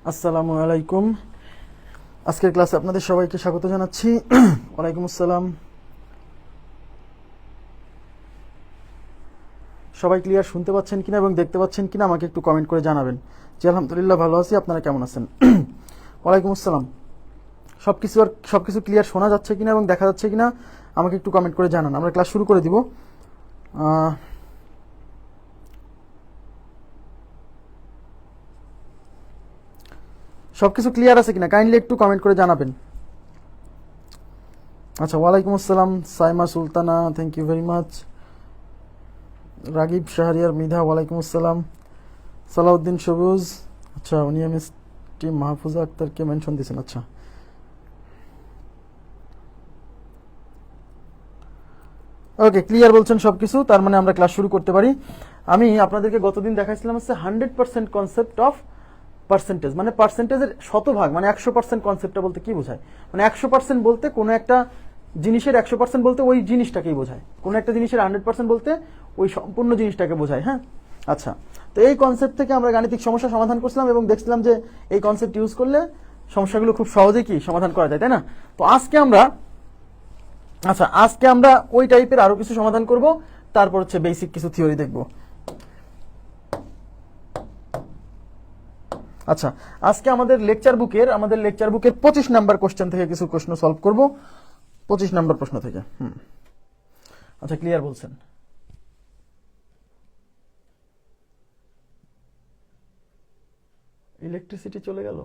আসসালামু আলাইকুম। আজকের ক্লাসে আপনাদের সবাইকে স্বাগত জানাচ্ছি। ওয়ালাইকুম আসসালাম। সবাই ক্লিয়ার শুনতে পাচ্ছেন কিনা এবং দেখতে পাচ্ছেন কিনা আমাকে একটু কমেন্ট করে জানাবেন। জি আলহামদুলিল্লাহ ভালো আছি, আপনারা কেমন আছেন? ওয়ালাইকুম আসসালাম। সবকিছু ক্লিয়ার শোনা যাচ্ছে কিনা এবং দেখা যাচ্ছে কিনা আমাকে একটু কমেন্ট করে জানান। আমরা ক্লাস শুরু করে দিব। সবকিছু ক্লিয়ার আছে কিনা কাইন্ডলি একটু কমেন্ট করে জানাবেন। আচ্ছা, ওয়ালাইকুম আসসালাম Saima Sultana, thank you very much. Ragib Shahriar Mridha, ওয়ালাইকুম আসসালাম। সালাউদ্দিন সবুজ, আচ্ছা উনি এম এস টি মাহফুজা আক্তারকে মেনশন দিয়েছেন। আচ্ছা ওকে, ক্লিয়ার বলছেন সবকিছু, তার মানে আমরা ক্লাস শুরু করতে পারি। আমি আপনাদেরকে গতদিন দেখাইছিলাম হচ্ছে 100% কনসেপ্ট অফ পার্সেন্টেজ, মানে পার্সেন্টেজের শতভাগ, মানে 100% কনসেপ্টটা বলতে কি বোঝায়, মানে 100% বলতে কোনো একটা জিনিসের 100% বলতে ওই জিনিসটাকেই বোঝায়, কোনো একটা জিনিসের 100% বলতে ওই সম্পূর্ণ জিনিসটাকে বোঝায়। হ্যাঁ, আচ্ছা, তো এই কনসেপ্ট থেকে আমরা গাণিতিক সমস্যা সমাধান করছিলাম এবং দেখছিলাম যে এই কনসেপ্ট ইউজ করলে সমস্যাগুলো খুব সহজেই কি সমাধান করা যায়, তাই না? তো আজকে আমরা ওই টাইপের আরো কিছু সমাধান করব, তারপর হচ্ছে বেসিক কিছু থিওরি দেখব। আচ্ছা, আজকে আমাদের লেকচার বুকের 25 নাম্বার কোশ্চেন থেকে কিছু প্রশ্ন সলভ করব। 25 নাম্বার প্রশ্ন থেকে। আচ্ছা, ক্লিয়ার বলছেন? ইলেকট্রিসিটি চলে গেল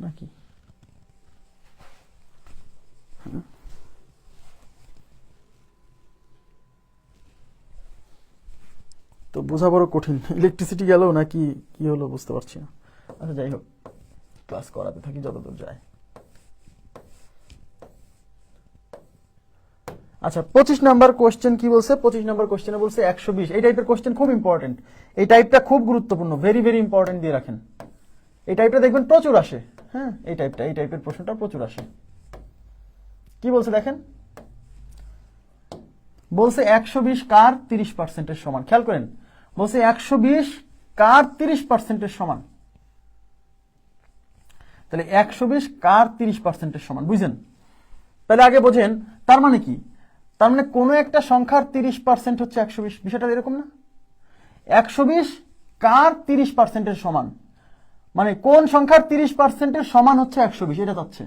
নাকি? তো বোঝা বড় কঠিন, ইলেকট্রিসিটি গেল নাকি কি হলো বুঝতে পারছি না। আচ্ছা যাই হোক, ক্লাস করাতে থাকি যতদূর যায়। আচ্ছা, 25 নাম্বার কোশ্চেন কি বলছে? 25 নাম্বার কোশ্চেনে বলছে 120। এই টাইপের কোশ্চেন খুব ইম্পর্টেন্ট, এই টাইপটা খুব গুরুত্বপূর্ণ, ভেরি ভেরি ইম্পর্টেন্ট দিয়ে রাখেন। এই টাইপটা দেখবেন প্রচুর আসে। হ্যাঁ, এই টাইপের প্রশ্নটা প্রচুর আসে। কি বলছে দেখেন, বলছে 120 কার 30%-এর সমান। খেয়াল করেন, বলছে 120 কার 30%-এর সমান। তাহলে 120 কার 30%-এর সমান, বুঝছেন? তাহলে আগে বোঝেন, তার মানে কি? তার মানে কোনো একটা সংখ্যার 30% হচ্ছে 120। বিষয়টা এরকম না? 120 কার 30%-এর সমান, মানে কোন সংখ্যার 30%-এর সমান হচ্ছে 120, এটা চাচ্ছে।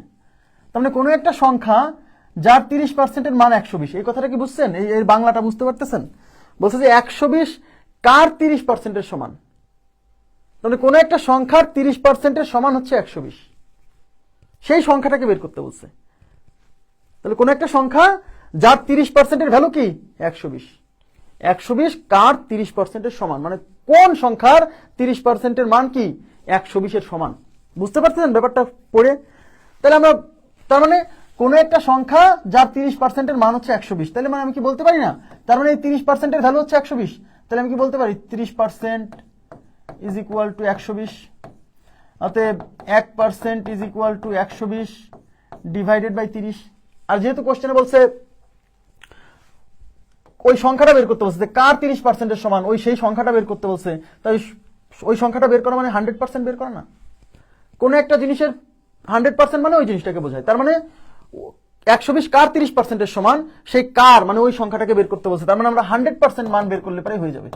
তার মানে কোনো একটা সংখ্যা যার 30%-এর মান 120, এই কথাটা কি বুঝছেন? এই বাংলাটা বুঝতে পারতেছেন? বলছে যে 120 কার 30%-এর সমান, তাহলে কোনো একটা সংখ্যার 30%-এর সমান হচ্ছে 120, সেই সংখ্যাটাকে বের করতে বলছে। তাহলে কোনো একটা সংখ্যা যার 30%-এর ভ্যালু কি 120, 120 কার 30%-এর সমান, মানে কোন সংখ্যার 30%-এর মান কি 120-এর সমান। বুঝতে পারছেন ব্যাপারটা পড়ে? তাহলে আমরা, তার মানে কোন একটা সংখ্যা যার 30%-এর মান হচ্ছে 120, তাহলে মানে আমি কি বলতে পারি না, তার মানে এই 30%-এর ভ্যালু হচ্ছে 120, তাহলে আমি কি বলতে পারি 30% ইজ ইকুয়াল টু 120, অতএব 1% is equal to 120 divided by 30। আর যেহেতু কোশ্চেনে বলছে ওই সংখ্যাটা বের করতে বলছে, কার 30%-এর সমান, ওই সেই সংখ্যাটা বের করতে বলছে, তাই ওই সংখ্যাটা বের করা মানে 100% বের করা না। কোন একটা জিনিসের 100% মানে ওই জিনিসটাকে বোঝায়। তার মানে 120 কার 30%-এর সমান, সেই কার মানে ওই সংখ্যাটাকে বের করতে বলছে, তার মানে আমরা 100% মান বের করলে পরে হয়ে যাবে।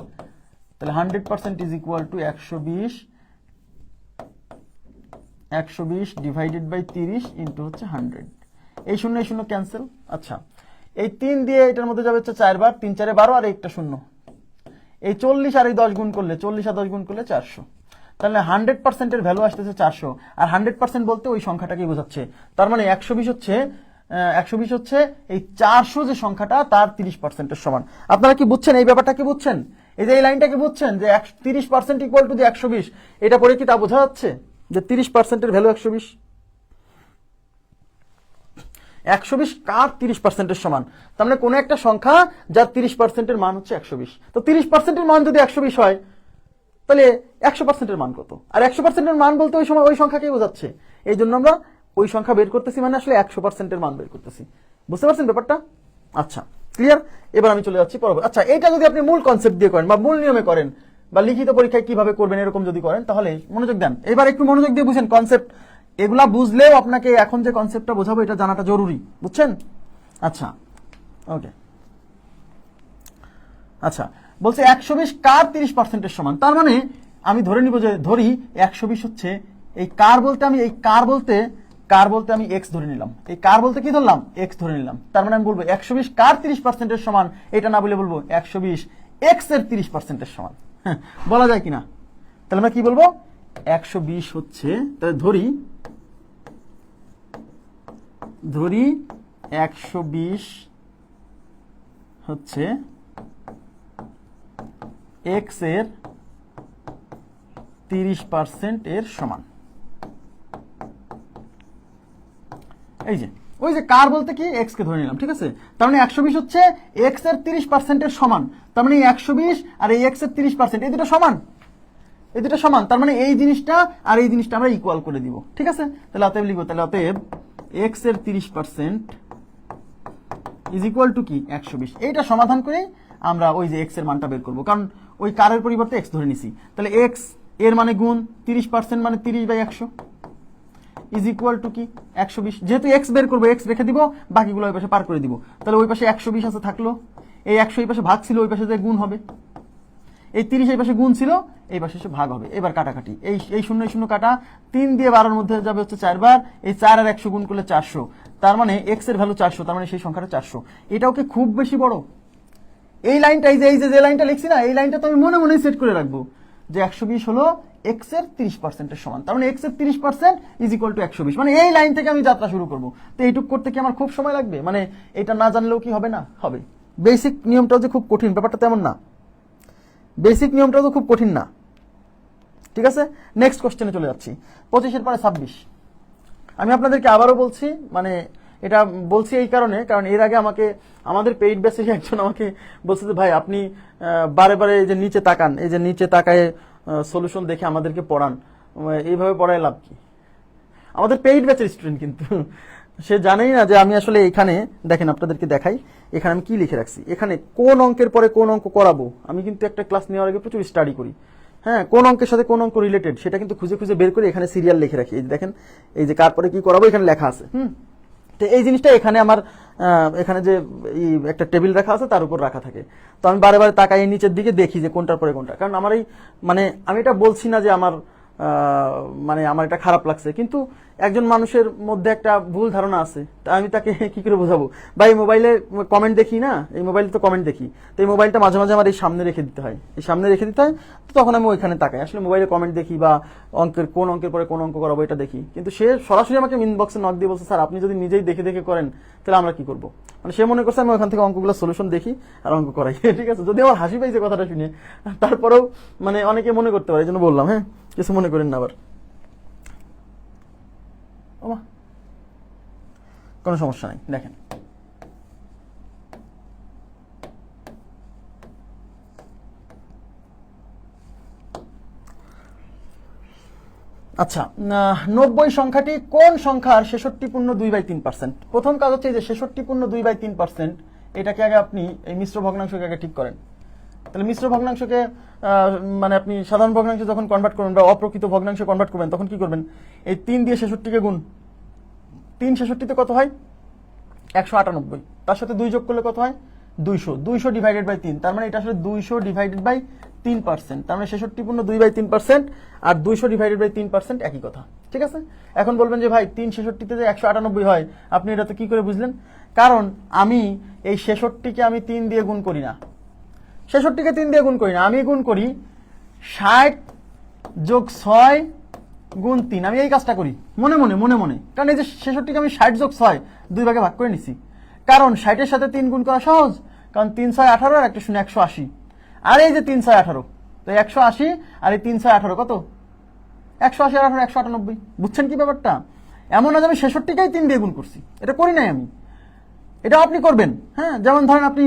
তাহলে 100% is equal to 120 divided by 30 into হচ্ছে 100। এই শূন্য এই শূন্য ক্যান্সেল। আচ্ছা, এই 3 দিয়ে এটার মধ্যে যাবে হচ্ছে 4 বার, 3 4 12 আর একটা শূন্য। এই 40 আর এই 10 গুণ করলে, 40 আর 10 গুণ করলে 400। তাহলে 100%-এর ভ্যালু আসতেছে 400, আর 100% বলতে ওই সংখ্যাটাকেই বোঝাচ্ছে। তার মানে 120 হচ্ছে এই 400 যে সংখ্যাটা তার 30%-এর সমান। আপনারা কি বুঝছেন এই ব্যাপারটা? কি বুঝছেন? এই যে এই লাইনটাকে বুঝছেন যে 30% ইকুয়াল টু যে 120, এটা পড়ে কি তা বোঝা যাচ্ছে যে 30%-এর ভ্যালু 120। 120 কার 30%-এর সমান, তার মানে কোনো একটা সংখ্যা যার 30%-এর মান হচ্ছে 120। তো 30%-এর মান যদি 120 হয়, তাহলে 100%-এর মান কত? আর 100%-এর মান বলতে ওই সময় ওই সংখ্যাকেই বোঝাচ্ছে। এই জন্য আমরা ওই সংখ্যা বের করতেছি, মানে আসলে 100%-এর মান বের করতেছি। বুঝতে পারছেন ব্যাপারটা? আচ্ছা, ক্লিয়ার? এবার আমি চলে যাচ্ছি পরবর্তী। আচ্ছা, এইটা যদি আপনি মূল কনসেপ্ট দিয়ে করেন বা মূল নিয়মে করেন, বা লিখিত পরীক্ষায় কিভাবে করবেন এরকম যদি করেন তাহলে মনোযোগ দেন। এবার একটু মনোযোগ দিয়ে বুঝেন কনসেপ্ট, এগুলা বুঝলেও আপনাকে এখন যে কনসেপ্টটা বোঝাবো এটা জানাটা জরুরি, বুঝছেন? আচ্ছা ওকে, আচ্ছা বলছে 120 কার 30%-এর সমান। তার মানে আমি ধরে নিব যে ধরি 120 হচ্ছে এই কার বলতে আমি আমি x ধরে নিলাম, এই কার বলতে কি ধরলাম x ধরে নিলাম। তার মানে আমি বলবো 120 কার 30%-এর সমান, এটা না বলে বলবো 120 x এর 30%-এর সমান। বলা যায় কিনা? তাহলে আমরা কি বলবো 120 হচ্ছে, তাহলে ধরি 120 হচ্ছে x এর 30% এর সমান। এই যে ওই যে কার বলতে কি x কে ধরে নিলাম, ঠিক আছে? তার মানে 120 হচ্ছে x এর 30% এর সমান। তার মানে 120 আর এই x এর 30% এই দুটো সমান, এই দুটো সমান। তার মানে এই জিনিসটা আর এই জিনিসটা আমরা ইকুয়াল করে দিব, ঠিক আছে? তাহলে অতএব লিখবো, তাহলে অতএব x এর 30% ইজ ইকুয়াল টু কি 120। এইটা সমাধান করে আমরা ওই যে x এর মানটা বের করবো, কারণ ওই কারের পরিবর্তে x ধরে নিছি। তাহলে x এর মানে গুণ 30% মানে 30/100 ইজ ইকুয়াল টু কি 120। যেহেতু x বের করবো x রেখে দিব, বাকিগুলো ওই পাশে পার করে দিব। তাহলে ওই পাশে 120 আছে থাকলো, এই 100 এই পাশে ভাগ ছিল, ওই পাশে যে গুণ হবে, এই 30 এই পাশে গুণ ছিল, এই পাশে এসে ভাগ হবে। এবার কাটাকাটি, এই শূন্য এই শূন্য কাটা, 3 দিয়ে 12-এর মধ্যে যাবে হচ্ছে 4 বার, এই 4 আর 100 গুণ করলে 400। তার মানে x এর ভ্যালু 400, তার মানে সেই সংখ্যাটা 400। এটাও কি খুব বেশি বড়? এই লাইনটা এই যে লাইনটা লিখছি না, এই লাইনটা তো আমি মনে মনেই সেট করে রাখবো যে 120 হলো x এর 30%-এর সমান। তার মানে x এর 30% ইজ ইকুয়াল টু 120। মানে এই লাইন থেকে আমি যাত্রা শুরু করব। তো এইটুক করতে কি আমার খুব সময় লাগবে? মানে এটা না জানলেও কি হবে না? হবে। বেসিক নিয়মটাও যে খুব কঠিন ব্যাপারটা তেমন না, বেসিক নিয়মটাও তো খুব কঠিন না, ঠিক আছে? নেক্সট কোশ্চেনে চলে যাচ্ছি। 25-এর পরে 26। আমি আপনাদেরকে আবারও বলছি, মানে এটা বলছি এই কারণে, কারণ এর আগে আমাদের পেইড বেসে একজন আমাকে বলছে যে ভাই আপনি বারে বারে এই যে নিচে তাকান, এই যে নিচে তাকায় সলিউশন দেখে আমাদেরকে পড়ান, এইভাবে পড়ায় লাভ কি? আমাদের পেইড ব্যাচের স্টুডেন্ট, কিন্তু সে জানেই না যে আমি আসলে এখানে দেখেন আপনাদেরকে দেখাই, এখানে আমি কি লিখে রাখছি, এখানে কোন অঙ্কের পরে কোন অঙ্ক করাবো আমি কিন্তু একটা ক্লাস নেওয়ার আগে প্রচুর স্টাডি করি। হ্যাঁ, কোন অঙ্কের সাথে কোন অঙ্ক রিলেটেড সেটা কিন্তু খুঁজে খুঁজে বের করে এখানে সিরিয়াল লিখে রাখি। এই যে দেখেন, এই যে কার পরে কি করাবো এখানে লেখা আছে। তো এই জিনিসটা এখানে আমার এখানে যে একটা টেবিল রাখা আছে তার উপর রাখা থাকে। তো আমি বারে বারে তাকাই নিচের দিকে দেখি যে কোনটার পরে কোনটা, কারণ আমার এই মানে আমি এটা বলছি না যে আমার মানে আমার এটা খারাপ লাগছে, কিন্তু একজন মানুষের মধ্যে একটা ভুল ধারণা আছে, তা আমি তাকে কি করে বোঝাবো? ভাই মোবাইলে কমেন্ট দেখি না, এই মোবাইলে তো কমেন্ট দেখি, তো এই মোবাইলটা মাঝে মাঝে আমার এই সামনে রেখে দিতে হয়, এই সামনে রেখে দিতে হয়, তো তখন আমি ওইখানে তাকাই, আসলে মোবাইলে কমেন্ট দেখি বা কোন অঙ্কের পরে কোন অঙ্ক করাবো এটা দেখি। কিন্তু সে সরাসরি আমাকে ইনবক্সে নক দিয়ে বলছে, স্যার আপনি যদি নিজেই দেখে দেখে করেন তাহলে আমরা কি করবো? মানে সে মনে করছে আমি ওখান থেকে অঙ্কগুলো সলিউশন দেখি আর অঙ্ক করাই, ঠিক আছে? যদি আমার হাসি পাইছে কথাটা শুনে, তারপরেও মানে অনেকে মনে করতে পারে, এই জন্য বললাম। হ্যাঁ, কিছু মনে করেন না আবার, কোনো সমস্যা নেই। দেখেন আচ্ছা, 90 সংখ্যাটি কোন সংখ্যার 66.2/3%? প্রথম কাজ হচ্ছে যে 66.2/3%, এটাকে আগে আপনি এই মিশ্র ভগ্নাংশকে আগে ঠিক করেন। তাহলে মিশ্র ভগ্নাংশকে মানে আপনি সাধারণ ভগ্নাংশে যখন কনভার্ট করবেন বা অপ্রকৃত ভগ্নাংশে কনভার্ট করবেন তখন কি করবেন? এই 3 দিয়ে 66কে গুণ, 3 66তে কত হয়? 198। তার সাথে 2 যোগ করলে কত হয়? 200। 200 ডিভাইডেড বাই 3, তার মানে এটা আসলে 200 ডিভাইডেড বাই 3%। তার মানে 66.2/3% আর 200 ডিভাইডেড বাই 3% একই কথা, ঠিক আছে? এখন বলবেন যে ভাই 3 66তে যে 198 হয়, আপনি এটা তো কি করে বুঝলেন? কারণ আমি এই 66কে আমি 3 দিয়ে গুণ করি না, 66কে 3 দিয়ে গুণ করি না, আমি গুণ করি 60 যোগ 6 গুণ 3। আমি এই কাজটা করি মনে মনে, কারণ এই যে 66কে আমি 60 যোগ 6 2 ভাগে ভাগ করে নিছি, কারণ 60-এর সাথে 3 গুণ করা সহজ, কারণ 3 6 18 আর একটা 0 180, আর এই যে 3 6 18, তো 180 আর এই 3 6 18 কত? 180 আর 18 198। বুঝছেন কি ব্যাপারটা? এমন না যে আমি 66কেই 3 দিয়ে গুণ করছি, এটা করি নাই আমি, এটা আপনি করবেন। হ্যাঁ, যেমন ধরেন আপনি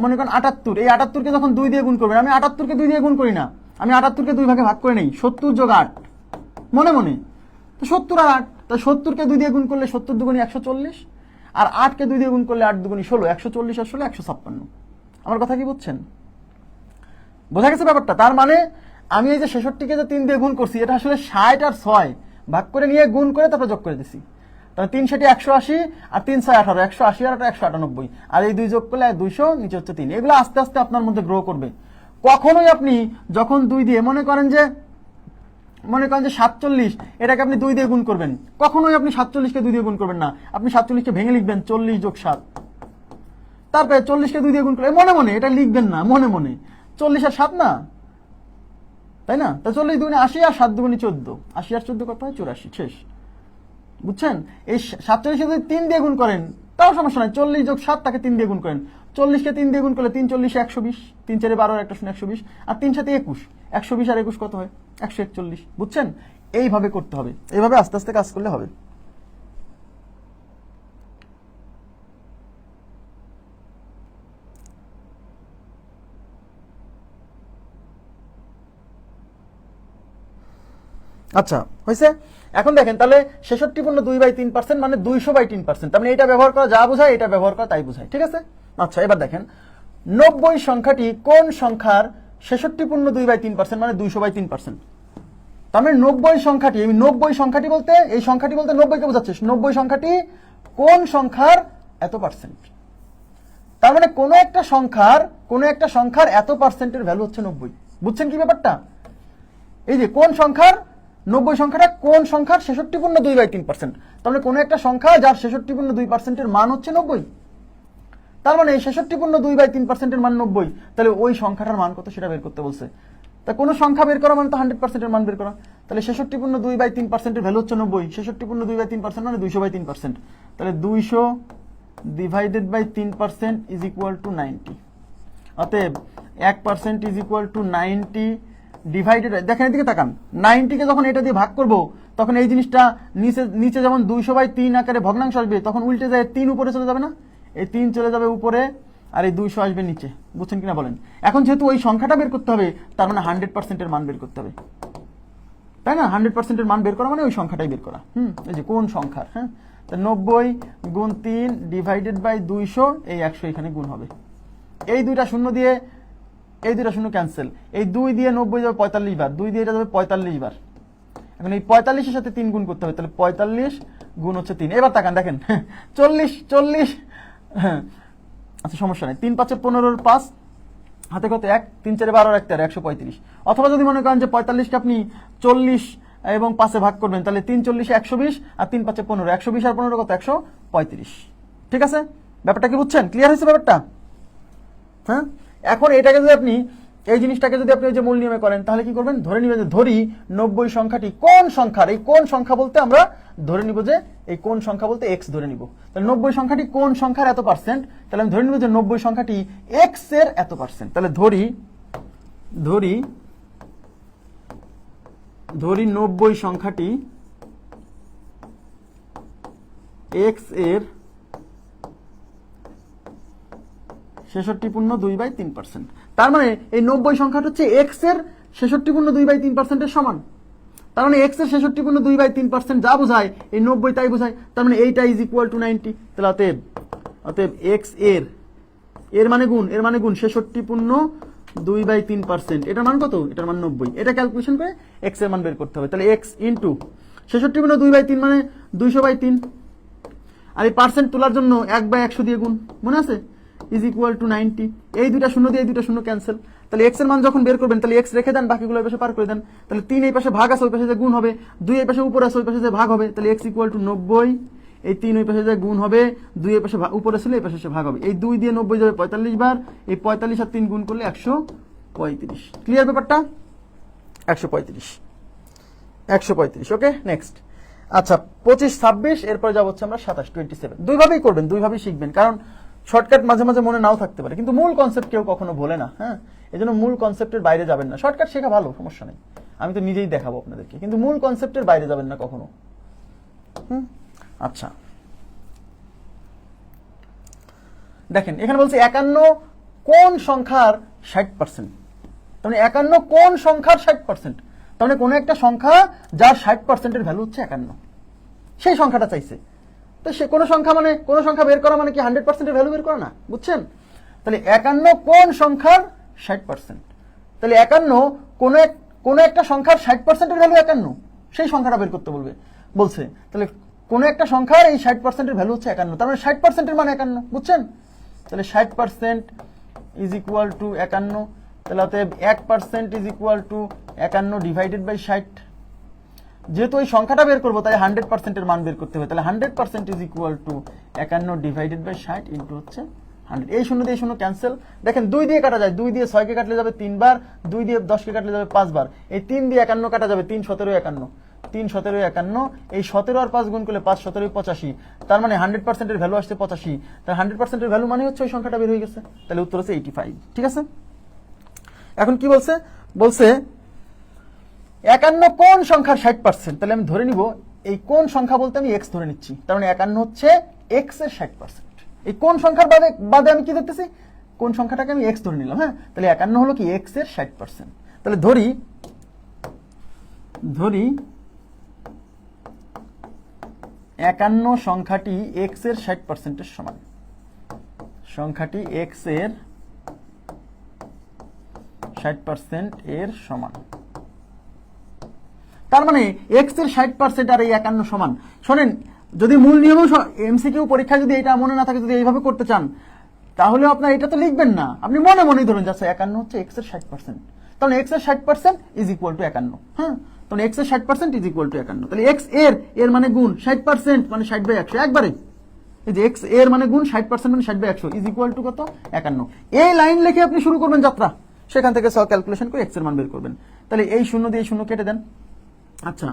মনে করেন 78, এই 78কে যখন 2 দিয়ে গুণ করবেন, আমি 78কে 2 দিয়ে গুণ করি না, আমি 78কে 2 ভাগে ভাগ করে নেই, 70 যোগ 8 মনে, তো 70 আর 8, তো 70কে 2 দিয়ে গুণ করলে 70 দুগুণী 140, আর 8কে 2 দিয়ে গুণ করলে 8 দুগুণী 16, 140 আর 16 156। আমার কথা কি বুঝছেন? বোঝা গেছে ব্যাপারটা? তার মানে আমি এই যে 66কে যে 3 দিয়ে গুণ করছি, এটা আসলে 60 আর 6 ভাগ করে নিয়ে গুণ করে তারপর যোগ করে দিছি। তাহলে 3 7 180 আর 3 6 18, 180 আর 198, আর এই 2 যোগ করলে 200, নিচে হচ্ছে 3। এগুলো আস্তে আস্তে আপনার মধ্যে গ্রো করবে। কখনোই আপনি যখন 2 দিয়ে মনে করেন যে 47, এটাকে আপনি 2 দিয়ে গুণ করবেন, কখনোই আপনি 47কে 2 দিয়ে গুণ করবেন না। আপনি 47কে ভেঙে লিখবেন 40 যোগ 7, তারপরে 40কে 2 দিয়ে গুণ করলে মনে মনে এটা লিখবেন না, মনে মনে 40 আর 7 না, তাই না? তা 40 দুগুণে 80 আর 7 দুগুণে 14, 80 আর 14 কত হয়? 84, শেষ। বুঝছেন? এই 47কে যদি 3 দিয়ে গুণ করেন তাও সমস্যা নাই, 40 যোগ 7 তাকে 3 দিয়ে গুণ করেন, 40কে 3 দিয়ে গুণ করলে 3 40 120, 3 4 12 একটা 120, আর 3 7 21, 120 আর 21 কত হয়? 141। বুঝছেন? এইভাবে করতে হবে, এইভাবে আস্তে আস্তে কাজ করলে হবে। আচ্ছা, হয়েছে? এখন দেখেন তাহলে 66/2/3% মানে 200/3%। তার মানে এটা ব্যবহার করা যা বোঝায় এটা ব্যবহার করা তাই বোঝায়, ঠিক আছে? আচ্ছা, এবার দেখেন 90 সংখ্যাটি কোন সংখ্যার 66/2/3% মানে 200/3%। তার মানে 90 সংখ্যাটি, আমি 90 সংখ্যাটি বলতে এই সংখ্যাটি বলতে 90কে বোঝাচ্ছে। 90 সংখ্যাটি কোন সংখ্যার এত পার্সেন্ট। তার মানে কোন একটা সংখ্যার এত পার্সেন্টের ভ্যালু হচ্ছে 90। বুঝছেন কি ব্যাপারটা? এই যে কোন সংখ্যার 90 সংখ্যাটা কোন সংখ্যার 66/2/3%। তার মানে কোন একটা সংখ্যা যার 66/2%-এর মান হচ্ছে 90। তার মানে এই 66/2/3%-এর মান 90, তাহলে ওই সংখ্যাটার মান কত সেটা বের করতে বলছে। তা কোন সংখ্যা বের করা মানে তো 100%-এর মান বের করা। তাহলে 66/2/3%-এর ভ্যালু হচ্ছে 90, 66/2/3% মানে 200/3%। তাহলে 200 divided by 3% is equal to 90। অতএব 1% ইজ ইকুয়াল টু 90 ডিভাইডেড, দেখেন এদিকে তাকান, 90কে যখন এটা দিয়ে ভাগ করব তখন এই জিনিসটা নিচে যেমন 200/3 আকারে ভগ্নাংশ আসবে, তখন উল্টে যায় 3 উপরে চলে যাবে না, এই 3 চলে যাবে উপরে আর এই 200 আসবে নিচে। বুঝছেন কিনা বলেন? এখন যেহেতু ওই সংখ্যাটা বের করতে হবে, তার মানে 100%-এর মান বের করতে হবে, তাই না? 100%-এর মান বের করা মানে ওই সংখ্যাটাই বের করা। এই যে কোন সংখ্যার, হ্যাঁ, তা 90 গুণ 3 ডিভাইডেড বাই 200, এই 100 এখানে গুণ হবে। এই দুইটা শূন্য দিয়ে এই দুইটা শূন্য ক্যান্সেল, এই 2 দিয়ে 90 যাবে 45 বার, 2 দিয়ে এটা যাবে 45 বার। এখন এই 45-এর সাথে 3 গুণ করতে হবে, তাহলে 45 গুণ হচ্ছে 3। এবার তাকান, দেখেন 40, হ্যাঁ, আচ্ছা সমস্যা নেই, 3 5 15 5, হাতে কত 1, 3 4 12 1 13, 135। অথবা যদি মনে করেন যে 45কে আপনি 40 এবং 5-এ ভাগ করবেন, তাহলে 3 40 120 আর 3 5 15, 120 আর 15 কত? 135। ঠিক আছে? ব্যাপারটা কি বুঝছেন? ক্লিয়ার হয়েছে ব্যাপারটা? হ্যাঁ, এখন এটাকে যদি আপনি এই জিনিসটাকে যদি আপনি ওই যে মূল নিয়মে করেন, তাহলে কি করবেন? ধরে নিবেন যে ধরি 90 সংখ্যাটি কোন সংখ্যার, এই কোন সংখ্যা বলতে আমরা ধরে নিব যে এই কোন সংখ্যা বলতে x ধরে নিব। তাহলে 90 সংখ্যাটি কোন সংখ্যার এত পার্সেন্ট, তাহলে আমি ধরে নিব যে 90 সংখ্যাটি x এর এত পার্সেন্ট। তাহলে ধরি 90 সংখ্যাটি x এর 66/2/3%। তার মানে এই 90 সংখ্যাটা হচ্ছে x এর 66/2/3%-এর সমান। তার মানে x এর 66/2/3% যা বোঝায় এই 90 তাই বোঝায়। তার মানে এইটা ইজ ইকুয়াল টু 90। তাহলে অতএব x এর মানে গুণ 66/2/3%। এটার মান কত? এটার মান 90। এটা ক্যালকুলেশন করে x এর মান বের করতে হবে। তাহলে x ইন্টু 66/2/3 মানে 200/3, আর এই পার্সেন্ট তোলার জন্য 1/100 দিয়ে গুণ, মনে আছে? Is equal to 90। এই দুইটা শূন্য দিয়ে এই দুইটা শূন্য ক্যান্সেল। তাহলে x এর মান যখন বের করবেন, তাহলে x রেখে দেন, বাকিগুলো এই পাশে পার করে দেন। তাহলে 3 এই পাশে ভাগ আছে, ওই পাশে যে গুণ হবে, 2 এই পাশে উপরে আছে, ওই পাশে যে ভাগ হবে। তাহলে x ইকুয়াল টু 90, এই 3 ওই পাশে যে গুণ হবে, 2 এই পাশে উপরে ছিল, এই পাশে এসে ভাগ হবে। এই 2 দিয়ে 90 যাবে 45 বার, এই 45 আর 3 গুণ করলে 135। ক্লিয়ার ব্যাপারটা? 135। ওকে, নেক্সট। আচ্ছা, 25 26, এরপরে যাবো হচ্ছে আমরা 27 27। দুইভাবেই করবেন, দুইভাবেই শিখবেন, কারণ শর্টকাট মাঝে মাঝে মনে নাও থাকতে পারে, কিন্তু মূল কনসেপ্ট কেউ কখনো ভোলে না। হ্যাঁ, এই জন্য মূল কনসেপ্টের বাইরে যাবেন না। শর্টকাট শেখা ভালো, সমস্যা নেই, আমি তো নিজেই দেখাবো আপনাদেরকে, কিন্তু মূল কনসেপ্টের বাইরে যাবেন না কখনো। আচ্ছা, দেখেন এখানে বলছে 51 কোন সংখ্যার 60%। তার মানে 51 কোন সংখ্যার 60%। তার মানে কোনো একটা সংখ্যা যার 60%-এর ভ্যালু হচ্ছে 51, সেই সংখ্যাটা চাইছে। তো সে কোনো সংখ্যা বের করা মানে কি 100%-এর ভ্যালু বের করা না? বুঝছেন? তাহলে 51 কোন সংখ্যার 60%। তাহলে 51 কোন একটা সংখ্যার 60%-এর ভ্যালু 51, সেই সংখ্যাটা বের করতে বলছে। তাহলে কোন একটা সংখ্যার এই 60%-এর ভ্যালু হচ্ছে 51, তার মানে 60%-এর মান 51, বুঝছেন? তাহলে 60% ইজ ইকুয়াল টু 51, তাহলে অতএব 1% is equal to 51 divided by 60। যেহেতু ওই সংখ্যাটা বের করবো তাই 100%-এর মান বের করতে হবে, তাহলে 100% is equal to 51 divided by 60 into হচ্ছে 100। এই শূন্য দিয়ে শূন্য ক্যান্সেল, দেখেন 2 দিয়ে কাটা যায়, 2 দিয়ে 6কে কাটলে যাবে 3 বার, 2 দিয়ে 10কে কাটলে যাবে 5 বার, এই 3 দিয়ে 51 কাটা যাবে, 3 17 51, 3 17 51, এই 17 আর 5 গুণ করলে 5 17 85, তার মানে 100%-এর ভ্যালু আসছে 85, তার 100%-এর ভ্যালু মানে হচ্ছে ওই সংখ্যাটা বের হয়ে গেছে, তাহলে উত্তর হচ্ছে 85। ঠিক আছে, এখন কি বলছে? বলছে 51 কোন সংখ্যার 60%, তাহলে আমি ধরে নিব এই কোন সংখ্যা বলতে আমি x ধরে নিচ্ছি, তার মানে 51 হচ্ছে x এর 60%। এই কোন সংখ্যার বাদে আমি কি ধরতেছি, কোন সংখ্যাটাকে আমি x ধরে নিলাম। হ্যাঁ, তাহলে 51 হলো কি x এর 60%। তাহলে ধরি 51 সংখ্যাটি x এর 60%-এর সমান, সংখ্যাটি x এর 60% এর সমান, তার মানে x এর 60% আর এই 51 সমান। শোনেন, যদি মূল নিয়ম এমসিকিউ পরীক্ষা যদি এটা মনে না থাকে, যদি এইভাবে করতে চান, তাহলে আপনার এটা তো লিখবেন না, আপনি মনে মনেই ধরুন যাচ্ছে 51 হচ্ছে x এর 60%, তাহলে x এর 60% ইজ ইকুয়াল টু 51। হ্যাঁ, তাহলে x এর 60% ইজ ইকুয়াল টু 51, তাহলে x এর মানে গুণ 60% মানে 60/100, একবারে এই যে x এর মানে গুণ 60% মানে 60/100 ইজ ইকুয়াল টু কত, 51। এই লাইন লিখে আপনি শুরু করবেন যাত্রা, সেখান থেকে সব ক্যালকুলেশন করে x এর মান বের করবেন। তাহলে এই শূন্য দিয়ে শূন্য কেটে দেন। আচ্ছা,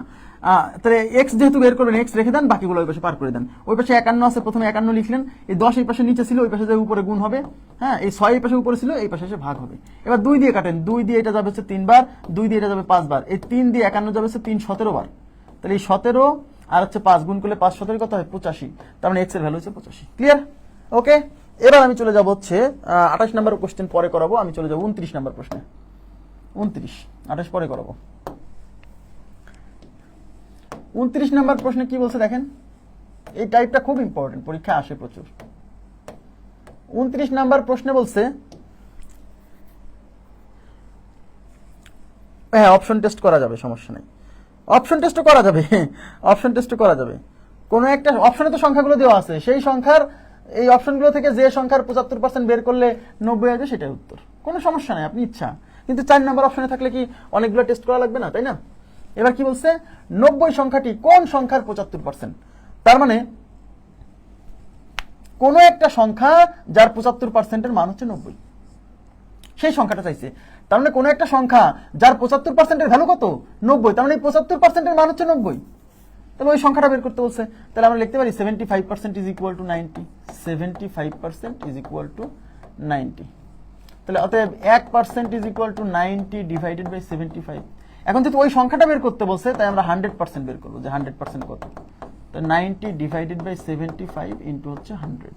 তাহলে x যেহেতু বের করবেন, x রেখে দেন, বাকিগুলো ওই পাশে পার করে দেন। ওই পাশে 51 আছে, প্রথমে 51 লিখলেন, এই 10 এই পাশে নিচে ছিল, ওই পাশে যায় উপরে গুণ হবে। হ্যাঁ, এই 6 এই পাশে উপরে ছিল, এই পাশে এসে ভাগ হবে। এবার 2 দিয়ে কাটেন, 2 দিয়ে এটা যাবে হচ্ছে 3 বার, 2 দিয়ে এটা যাবে 5 বার, এই 3 দিয়ে 51 যাবে হচ্ছে 3 17 বার, তাহলে এই 17 আর হচ্ছে 5 গুণ করলে 5 17 কত হয় 85, তার মানে x এর ভ্যালু হচ্ছে 85। ক্লিয়ার? ওকে, এবার আমি চলে যাব হচ্ছে 28 নম্বর কোশ্চেন পরে করাবো, আমি চলে যাব 29 নম্বর প্রশ্নে। 29, 28 পরে করাবো। 29 নম্বর প্রশ্নে কি বলছে দেখেন, এই টাইপটা খুব ইম্পর্টেন্ট, পরীক্ষা আসে প্রচুর। 29 নম্বর প্রশ্নে বলছে, হ্যাঁ অপশন টেস্ট করা যাবে, সমস্যা নেই, অপশন টেস্টও করা যাবে, অপশন টেস্টও করা যাবে। কোনো একটা অপশনে তো সংখ্যাগুলো দেওয়া আছে, সেই সংখ্যার এই অপশনগুলো থেকে যে সংখ্যার 75% বের করলে 90 আসবে, সেটাই উত্তর, কোনো সমস্যা নাই, আপনি ইচ্ছা। কিন্তু 4 নম্বর অপশনে থাকলে কি অনেকগুলো টেস্ট করা লাগবে না, তাই না? এবার কি বলছে, 90 সংখ্যাটি কোন সংখ্যার 75%, তার মানে কোন একটা সংখ্যা যার 75%-এর মান হচ্ছে 90, সেই সংখ্যাটা চাইছে। তার মানে কোন একটা সংখ্যা যার 75%-এর ভ্যালু কত, 90, তার মানে 75%-এর মান হচ্ছে 90, তাহলে ওই সংখ্যাটা বের করতে বলছে। তাহলে আমরা লিখতে পারি 75% is equal to 90, 75% is equal to 90, তাহলে অতএব 1% is equal to 90 divided by 75। এখন যেহেতু ওই সংখ্যাটা বের করতে বলছে, তাই আমরা 100% বের করবো, যে 100% কত, তো 90 ডিভাইডেড বাই 75 ইন্টু হচ্ছে 100।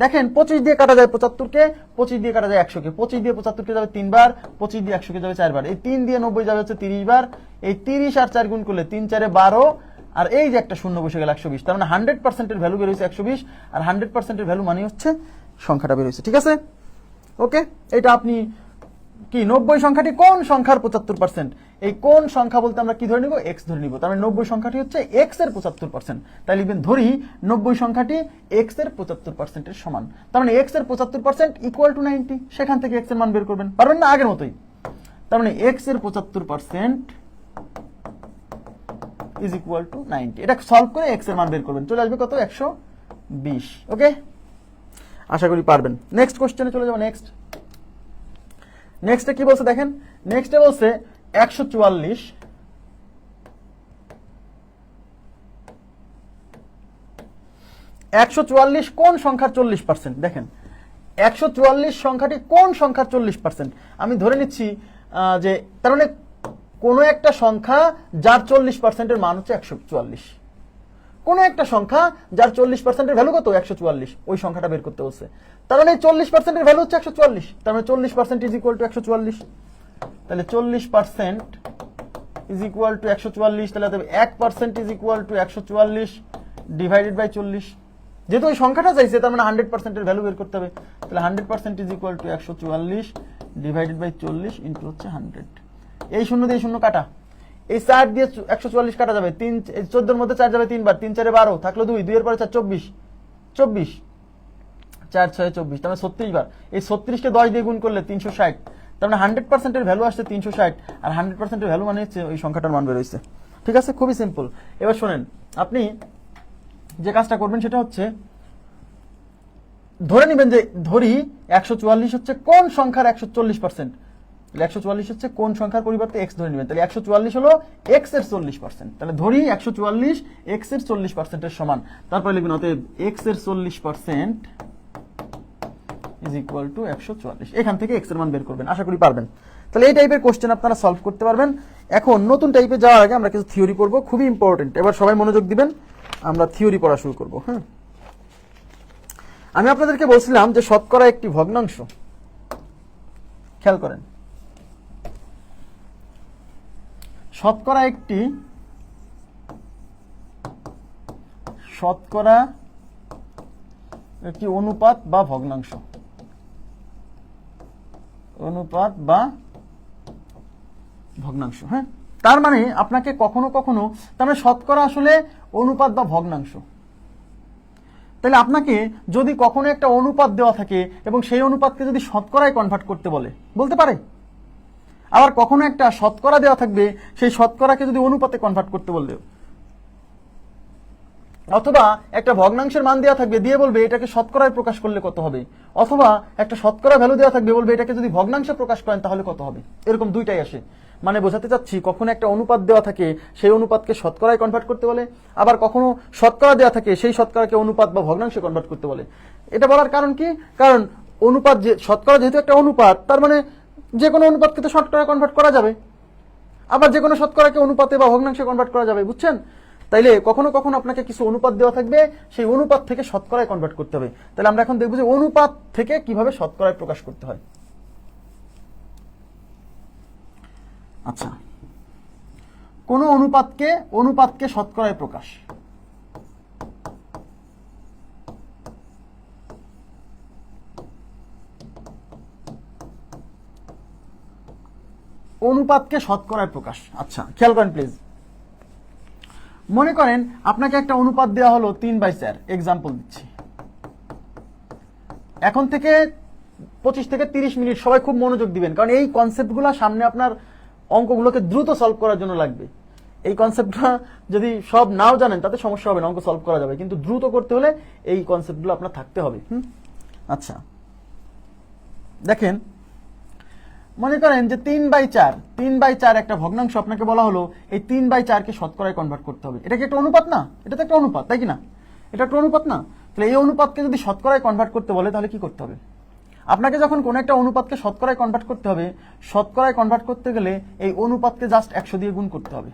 দেখেন 25 দিয়ে কাটা যায় 75-কে, 25 দিয়ে কাটা যায় 100-কে, 25 দিয়ে 75-কে যাবে 3 বার, 25 দিয়ে 100-কে যাবে 4 বার, এই 3 দিয়ে 90 যাবে হচ্ছে 30 বার, এই 30 আর 4 গুণ করলে 3 4 12, আর এই যে একটা শূন্য বসে গেল 120, তার মানে 100%-এর ভ্যালু বের হয়েছে 120, আর 100%-এর ভ্যালু মানে হচ্ছে সংখ্যাটা বের হয়েছে। ঠিক আছে, ওকে, এটা আপনি কি 90 সংখ্যাটি কোন সংখ্যার 75%, এই কোন সংখ্যা বলতে আমরা কি ধরে নিব, x ধরে নিব, তার মানে 90 সংখ্যাটি হচ্ছে x এর 75%, তাই লিখবেন ধরি 90 সংখ্যাটি x এর 75%-এর সমান, তার মানে x এর 75% ইকুয়াল টু 90, সেখান থেকে x এর মান বের করবেন, পারবেন না আগের মতোই, তার মানে x এর 75% ইজ ইকুয়াল টু 90, এটা সলভ করে x এর মান বের করবেন, চলে আসবে কত 120। ওকে, আশা করি পারবেন। নেক্সট কোশ্চেনে চলে যাব। নেক্সটে কি বলছে দেখেন, নেক্সটে বলছে 144 কোন সংখ্যার 40%, দেখেন 144 সংখ্যাটি কোন সংখ্যার 40%, আমি ধরে নিচ্ছি যে তার মানে কোন একটা সংখ্যা যার 40%-এর মান হচ্ছে 144, কোন একটা সংখ্যা যার 40%-এর ভ্যালু কত 144, ওই সংখ্যাটা বের করতে বলছে, তার মানে 40%-এর ভ্যালু হচ্ছে 144, তার মানে 40% ইজ ইকুয়াল টু 144, তাহলে 40% ইজ ইকুয়াল টু 144, তাহলে 1% is equal to 144 divided by 40, যেহেতু ওই সংখ্যাটা চাইছে তার মানে 100%-এর ভ্যালু বের করতে হবে, তাহলে 100% is equal to 144 divided by 40 into হচ্ছে 100। এই শূন্য দিয়ে শূন্য কাটা, এই 4 দিয়ে 144 কাটা যাবে, 14 মধ্যে 4 যাবে 3 বার, 3 4 12 থাকলো 2, 2 এর পরে 4 24, 24 4 6 24, তার মানে 36 বার। এই 36 কে 10 দিয়ে গুণ করলে 360, তার মানে 100% এর ভ্যালু আসছে 360, আর 100% এর ভ্যালু মানে হচ্ছে ওই সংখ্যাটার মান বের হইছে। ঠিক আছে, খুবই সিম্পল। এবার শুনেন, আপনি যে কাজটা করবেন সেটা হচ্ছে ধরে নেবেন যে ধরি 144 হচ্ছে কোন সংখ্যার 140%, 144 হচ্ছে কোন সংখ্যার পরিবর্তে x ধরে নেবেন, তাহলে 144 হলো x এর 40%, তাহলে ধরি 144 x এর 40% এর সমান, তারপরে লিখবেন অতএব x এর 40% ইজ ইকুয়াল টু 144। এখান থেকে x এর মান বের করবেন, আশা করি পারবেন। তাহলে এই টাইপের কোশ্চেন আপনারা সলভ করতে পারবেন। এখন নতুন টাইপে যাওয়ার আগে আমরা কিছু থিওরি পড়বো, খুবই ইম্পর্টেন্ট। এবার সবাই মনোযোগ দিবেন, আমরা থিওরি পড়া শুরু করবো। হ্যাঁ, আমি আপনাদেরকে বলছিলাম যে শতকরা একটি ভগ্নাংশ, খেয়াল করেন, শতকরা একটি অনুপাত বা ভগ্নাংশ, অনুপাত বা ভগ্নাংশ। হ্যাঁ, তার মানে আপনাকে কখনো কখনো, তার মানে শতকরা আসলে অনুপাত বা ভগ্নাংশ। তাহলে আপনাকে যদি কখনো একটা অনুপাত দেওয়া থাকে এবং সেই অনুপাতকে যদি শতকরায় কনভার্ট করতে বলতে পারে, আবার কখনো একটা শতকরা দেওয়া থাকবে, সেই শতকরাকে যদি অনুপাতে কনভার্ট করতে বললে, অথবা একটা ভগ্নাংশের মান দেওয়া থাকবে, দিয়ে বলবে এটাকে শতকরায় প্রকাশ করলে কত হবে, অথবা একটা শতকরা ভ্যালু দেওয়া থাকবে, বলবে এটাকে যদি ভগ্নাংশে প্রকাশ করেন তাহলে কত হবে। এরকম দুইটাই আসে। মানে বোঝাতে চাচ্ছি, কখনো একটা অনুপাত দেওয়া থাকে, সেই অনুপাতকে শতকরায় কনভার্ট করতে বলে, আবার কখনো শতকরা দেওয়া থাকে, সেই শতকরাকে অনুপাত বা ভগ্নাংশে কনভার্ট করতে বলে। এটা বলার কারণ কি? কারণ অনুপাত, যে শতকরা যেহেতু একটা অনুপাত, তার মানে যে কোনো অনুপাতকে তো শতকরায় কনভার্ট করা যাবে, আবার যে কোনো শতকরাকে অনুপাতে বা ভগ্নাংশে কনভার্ট করা যাবে। বুঝছেন? তাইলে কখনো কখনো আপনাকে কিছু অনুপাত দেওয়া থাকবে, সেই অনুপাত থেকে শতকরায় কনভার্ট করতে হবে। তাহলে আমরা এখন দেখব যে অনুপাত থেকে কিভাবে শতকরায় প্রকাশ করতে হয়। আচ্ছা, কোন অনুপাতকে শতকরায় প্রকাশ, অনুপাতকে শতকরায় প্রকাশ। আচ্ছা, খেয়াল করেন প্লিজ। মনে করেন আপনাকে একটা অনুপাত দেওয়া হলো 3/4, এক্সাম্পল দিচ্ছি। এখন থেকে 25 থেকে 30 মিনিট সবাই খুব মনোযোগ দিবেন, কারণ এই কনসেপ্টগুলো সামনে আপনার অঙ্কগুলোকে দ্রুত সলভ করার জন্য লাগবে। এই কনসেপ্টটা যদি সব নাও জানেন তাতে সমস্যা হবে না, অঙ্ক সলভ করা যাবে, কিন্তু দ্রুত করতে হলে এই কনসেপ্টগুলো আপনার থাকতে হবে। আচ্ছা, দেখেন, মনে করেন যে 3/4 একটা ভগ্নাংশ, আপনাকে বলা হলো এই 3/4 কে শতকরায় কনভার্ট করতে হবে। এটা কি একটা অনুপাত না? এটা তো একটা অনুপাত, তাই কি না? এটা একটা অনুপাত না? তাহলে এই অনুপাতকে যদি শতকরায় কনভার্ট করতে বলে তাহলে কি করতে হবে? আপনাকে যখন কোন একটা অনুপাতকে শতকরায় কনভার্ট করতে হবে, শতকরায় কনভার্ট করতে গেলে এই অনুপাতকে জাস্ট 100 দিয়ে গুণ করতে হবে।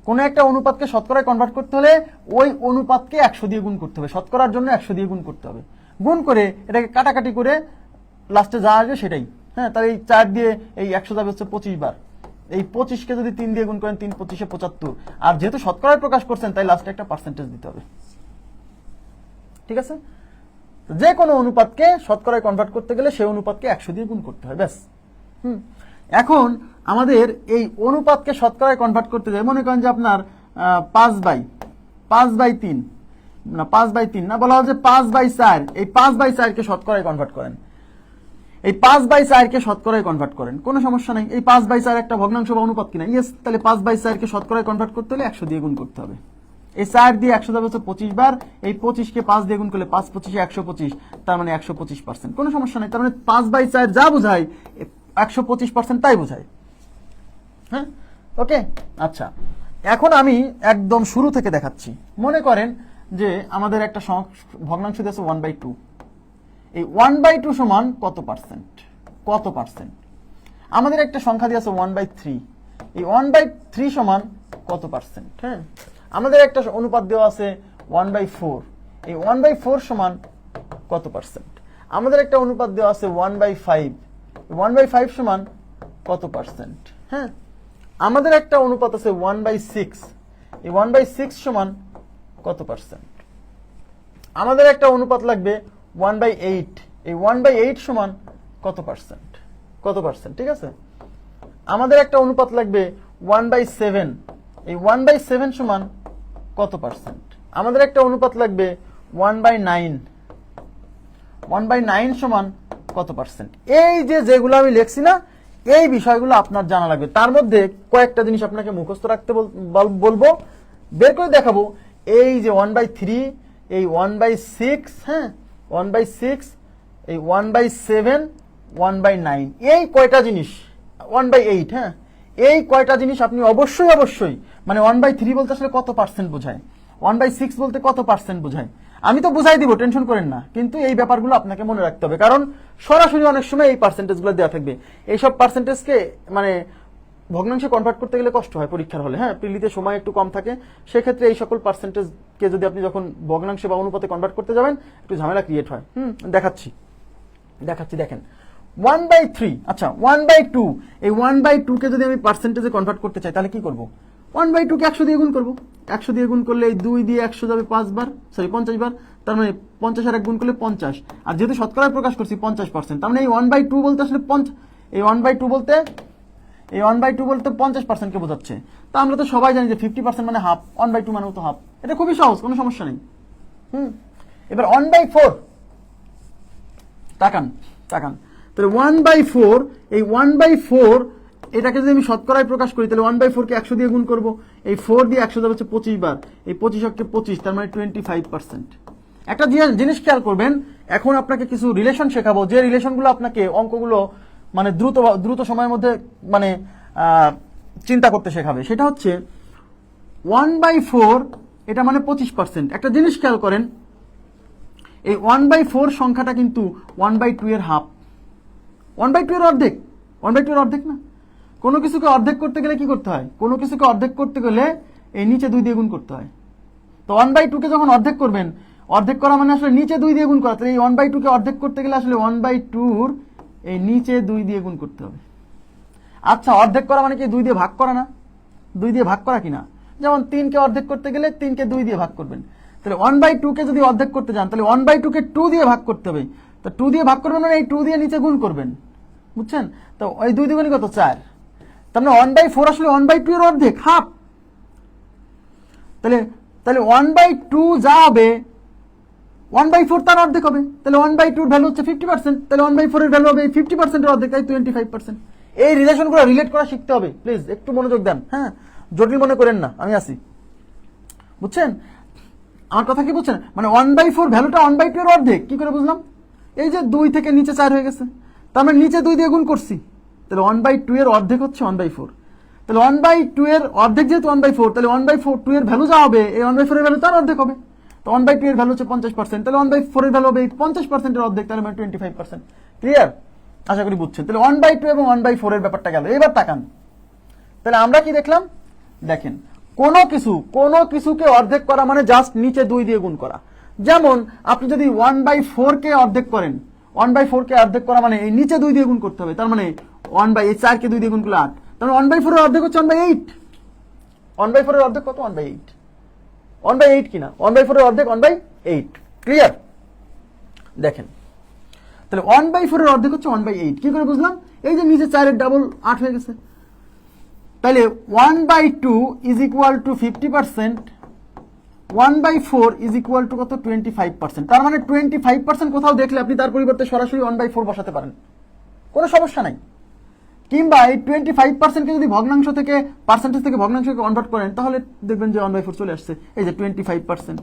কোন একটা অনুপাতকে শতকরায় কনভার্ট করতে হলে ওই অনুপাতকে 100 দিয়ে গুণ করতে হবে, শতকরার জন্য 100 দিয়ে গুণ করতে হবে। গুণ করে এটাকে কাটাকাটি করে লাস্টে যা আসবে সেটাই। হ্যাঁ, তাহলে এই 4 দিয়ে এই 100 যাবে হচ্ছে 25 বার। এই 25কে যদি 3 দিয়ে গুণ করেন, 3 25 75, আর যেহেতু শতকরায় প্রকাশ করছেন তাই লাস্টে একটা পার্সেন্টেজ দিতে হবে। ঠিক আছে? যে কোনো অনুপাতকে শতকরায় কনভার্ট করতে গেলে সেই অনুপাতকে 100 দিয়ে গুণ করতে হয়, ব্যাস। এখন আমাদের এই অনুপাতকে শতকরায় কনভার্ট করতে যায়, মনে করেন যে আপনার 5/3 না 5/3 না, বলা হয় যে 5/4, এই 5/4 কে শতকরায় কনভার্ট করেন, এই 5/4 কে শতকরায় কনভার্ট করেন, কোনো সমস্যা নাই। এই 5/4 একটা ভগ্নাংশ বা অনুপাত কিনা? ইয়েস। তাহলে 5/4 কে শতকরায় কনভার্ট করতে হলে 100 দিয়ে গুণ করতে হবে। এই 4 দিয়ে 100 যাবে হচ্ছে 25 বার, এই 25 কে 5 দিয়ে গুণ করলে 5 25 125, তার মানে 125%, কোনো সমস্যা নাই। তার মানে 5/4 যা বোঝায় 125% তাই বোঝায়। হ্যাঁ, ওকে। আচ্ছা, এখন আমি একদম শুরু থেকে দেখাচ্ছি। মনে করেন যে আমাদের একটা ভগ্নাংশ দিয়েছে 1/2। এই 1/2 সমান কত পার্সেন্ট? আমাদের একটা সংখ্যা দিয়েছে 1/3। এই 1/3 সমান কত পার্সেন্ট? হ্যাঁ, আমাদের একটা অনুপাত দেওয়া আছে 1/4। এই 1/4 সমান কত পার্সেন্ট? আমাদের একটা অনুপাত দেওয়া আছে 1/5। 1/5 সমান কত পার্সেন্ট? হ্যাঁ, আমাদের একটা অনুপাত আছে 1/6। এই 1/6 সমান কত পার্সেন্ট? আমাদের একটা অনুপাত লাগবে 1/8। এই 1/8 সমান কত পার্সেন্ট, কত পার্সেন্ট, ঠিক আছে। আমাদের একটা অনুপাত লাগবে 1/7, এই 1/7 সমান কত পার্সেন্ট। আমাদের একটা অনুপাত লাগবে 1/9, 1/9 সমান কত পার্সেন্ট। এই যে যেগুলো আমি লিখছি না, এই বিষয়গুলো আপনার জানা লাগবে। তার মধ্যে কয়েকটা জিনিস আপনাকে মুখস্থ রাখতে বলবো, বের করে দেখাবো। এই যে 1/3, এই 1/6, হ্যাঁ 1/6, এই 1/7, 1/9, এই কয়টা জিনিস, 1/8, হ্যাঁ এই কয়টা জিনিস আপনি অবশ্যই অবশ্যই, মানে 1/3 বলতে আসলে কত পার্সেন্ট বোঝায়, 1/6 বলতে কত পার্সেন্ট বোঝায়, আমি তো বুঝাই দিব, টেনশন করেন না, কিন্তু এই ব্যাপারগুলো আপনাকে মনে রাখতে হবে, কারণ সরাসরি অনেক সময় এই পার্সেন্টেজগুলো দেওয়া থাকবে। এইসব পার্সেন্টেজকে মানে ভগ্নাংশে কনভার্ট করতে গেলে কষ্ট হয় পরীক্ষার হলে, হ্যাঁ প্রিলিতে সময় একটু কম থাকে, সেক্ষেত্রে এই সকল পার্সেন্টেজকে যদি আপনি যখন ভগ্নাংশে বা অনুপাতে কনভার্ট করতে যাবেন একটু ঝামেলা ক্রিয়েট হয়। দেখাচ্ছি, দেখেন 1/3, আচ্ছা 1/2, এই 1/2 কে যদি আমি পার্সেন্টেজে কনভার্ট করতে চাই তাহলে কি করব, 1/2 কে 100 দিয়ে গুণ করব, 100 দিয়ে গুণ করলে এই 2 দিয়ে 100 যাবে 5 বার, সরি 50 বার, তার মানে 50 আর 1 গুণ করলে 50, আর যেহেতু শতকরায় প্রকাশ করছি 50%, তার মানে এই 1/2 বলতে আসলে এই 1/2 বলতে 50% কে বোঝাচ্ছে। তা আমরা তো সবাই জানি যে 50% মানে হাফ, 1/2 মানেও তো হাফ, এটা খুবই সহজ, কোনো সমস্যা নেই। এবার 1/4, তাকান, তাহলে 1/4, এই 1/4 এটাকে যদি আমি শতকরায় প্রকাশ করি তাহলে 1/4 কে 100 দিয়ে গুণ করব, এই 4 দিয়ে 100 যাবে 25 বার, এই 25 কে 25, তার মানে 25%। একটা জিনিস খেয়াল করবেন, এখন আপনাকে কিছু রিলেশন শেখাবো, যে রিলেশনগুলো আপনাকে অঙ্কগুলো মানে দ্রুত সময়ের মধ্যে মানে চিন্তা করতে শেখাবে। সেটা হচ্ছে 1/4, এটা মানে 25%। একটা জিনিস খেয়াল করেন, এই 1/4 সংখ্যাটা কিন্তু 1/2 এর হাফ, 1/2 এর অর্ধেক, 1/2 এর অর্ধেক না। কোনো কিছুকে অর্ধেক করতে গেলে কি করতে হয়, কোনো কিছুকে অর্ধেক করতে গেলে এই নিচে 2 দিয়ে গুণ করতে হয়। তো 1/2 কে যখন অর্ধেক করবেন, অর্ধেক করা মানে আসলে নিচে 2 দিয়ে গুণ করা, তাহলে এই 1/2 কে অর্ধেক করতে গেলে আসলে 1/2 এই নিচে 2 দিয়ে গুণ করতে হবে। আচ্ছা অর্ধেক করা মানে কি 2 দিয়ে ভাগ করা না, 2 দিয়ে ভাগ করা কিনা, যেমন 3 কে অর্ধেক করতে গেলে 3 কে 2 দিয়ে ভাগ করবেন, তাহলে 1/2 কে যদি অর্ধেক করতে যান তাহলে 1/2 কে 2 দিয়ে ভাগ করতে হবে, তো 2 দিয়ে ভাগ করবেন মানে এই 2 দিয়ে নিচে গুণ করবেন, বুঝছেন। তো ওই 2 দ্বিগুণে কত 4, তার মানে 1/4 আসলে 1/2 এর অর্ধেক, হাফ। তাহলে 1/2 যা হবে 1/4 তার অর্ধেক হবে, তাহলে 1/2 এর ভ্যালু হচ্ছে 50%, তাহলে 1/4 এর ভ্যালু হবে 50% এর অর্ধেক, তাই 25%। এই রিলেশনগুলো রিলেট করা শিখতে হবে, প্লিজ একটু মনোযোগ দেন, হ্যাঁ জটিল মনে করেন না, আমি আসি, বুঝছেন আমার কথা কি বুঝছেন, মানে 1/4 ভ্যালুটা 1/2 এর অর্ধেক, কি করে বুঝলাম, এই যে 2 থেকে নিচে 4 হয়ে গেছে, তার মানে নিচে 2 দিয়ে গুণ করছি, তাহলে 1/2 এর অর্ধেক হচ্ছে 1/4, তাহলে 1/2 এর অর্ধেক যেহেতু 1/4, তাহলে 1/2 এর ভ্যালু যা হবে এই 1/4 এর ভ্যালু তার অর্ধেক হবে, তো 1/2 এর ভ্যালু হচ্ছে 50%, তাহলে 1/4 এর ভ্যালু হবে 50% এর অর্ধেক, তাহলে মানে 25%। ক্লিয়ার, আশা করি বুঝছেন। তাহলে 1/2 এবং 1/4 এর ব্যাপারটা গেল। এবার তাকান, তাহলে আমরা কি দেখলাম, দেখেন কোনো কিছুকে অর্ধেক করা মানে জাস্ট নিচে 2 দিয়ে গুণ করা। যেমন আপনি যদি 1/4 কে অর্ধেক করেন, 1/4 কে অর্ধেক করা মানে এই নিচে 2 দিয়ে গুণ করতে হবে, তার মানে 1/4 কে 2 দিয়ে গুণ করলে 8, তার মানে 1/4 এর অর্ধেক হচ্ছে 1/8। 1/4 এর অর্ধেক কত, 1/8, 1/8 কিনা, 1/4 এর অর্ধেক 1/8। ক্লিয়ার, দেখেন তাহলে 1/4 এর অর্ধেক হচ্ছে 1/8, কি করে বুঝলাম, এই যে নিচে 4 এর ডাবল 8 হয়ে গেছে, তাহলে 1/2 is equal two 50%, 1/4 is equal two কত, 25%। তার মানে 25% কোথাও দেখলে আপনি তার পরিবর্তে সরাসরি 1/4 বসাতে পারেন, কোনো সমস্যা নাই। কিংবা এই 25% কে যদি ভগ্নাংশ থেকে পার্সেন্টেজ থেকে ভগ্নাংশকে কনভার্ট করেন তাহলে দেখবেন যে 1/4 চলে আসছে, এই যে 25%।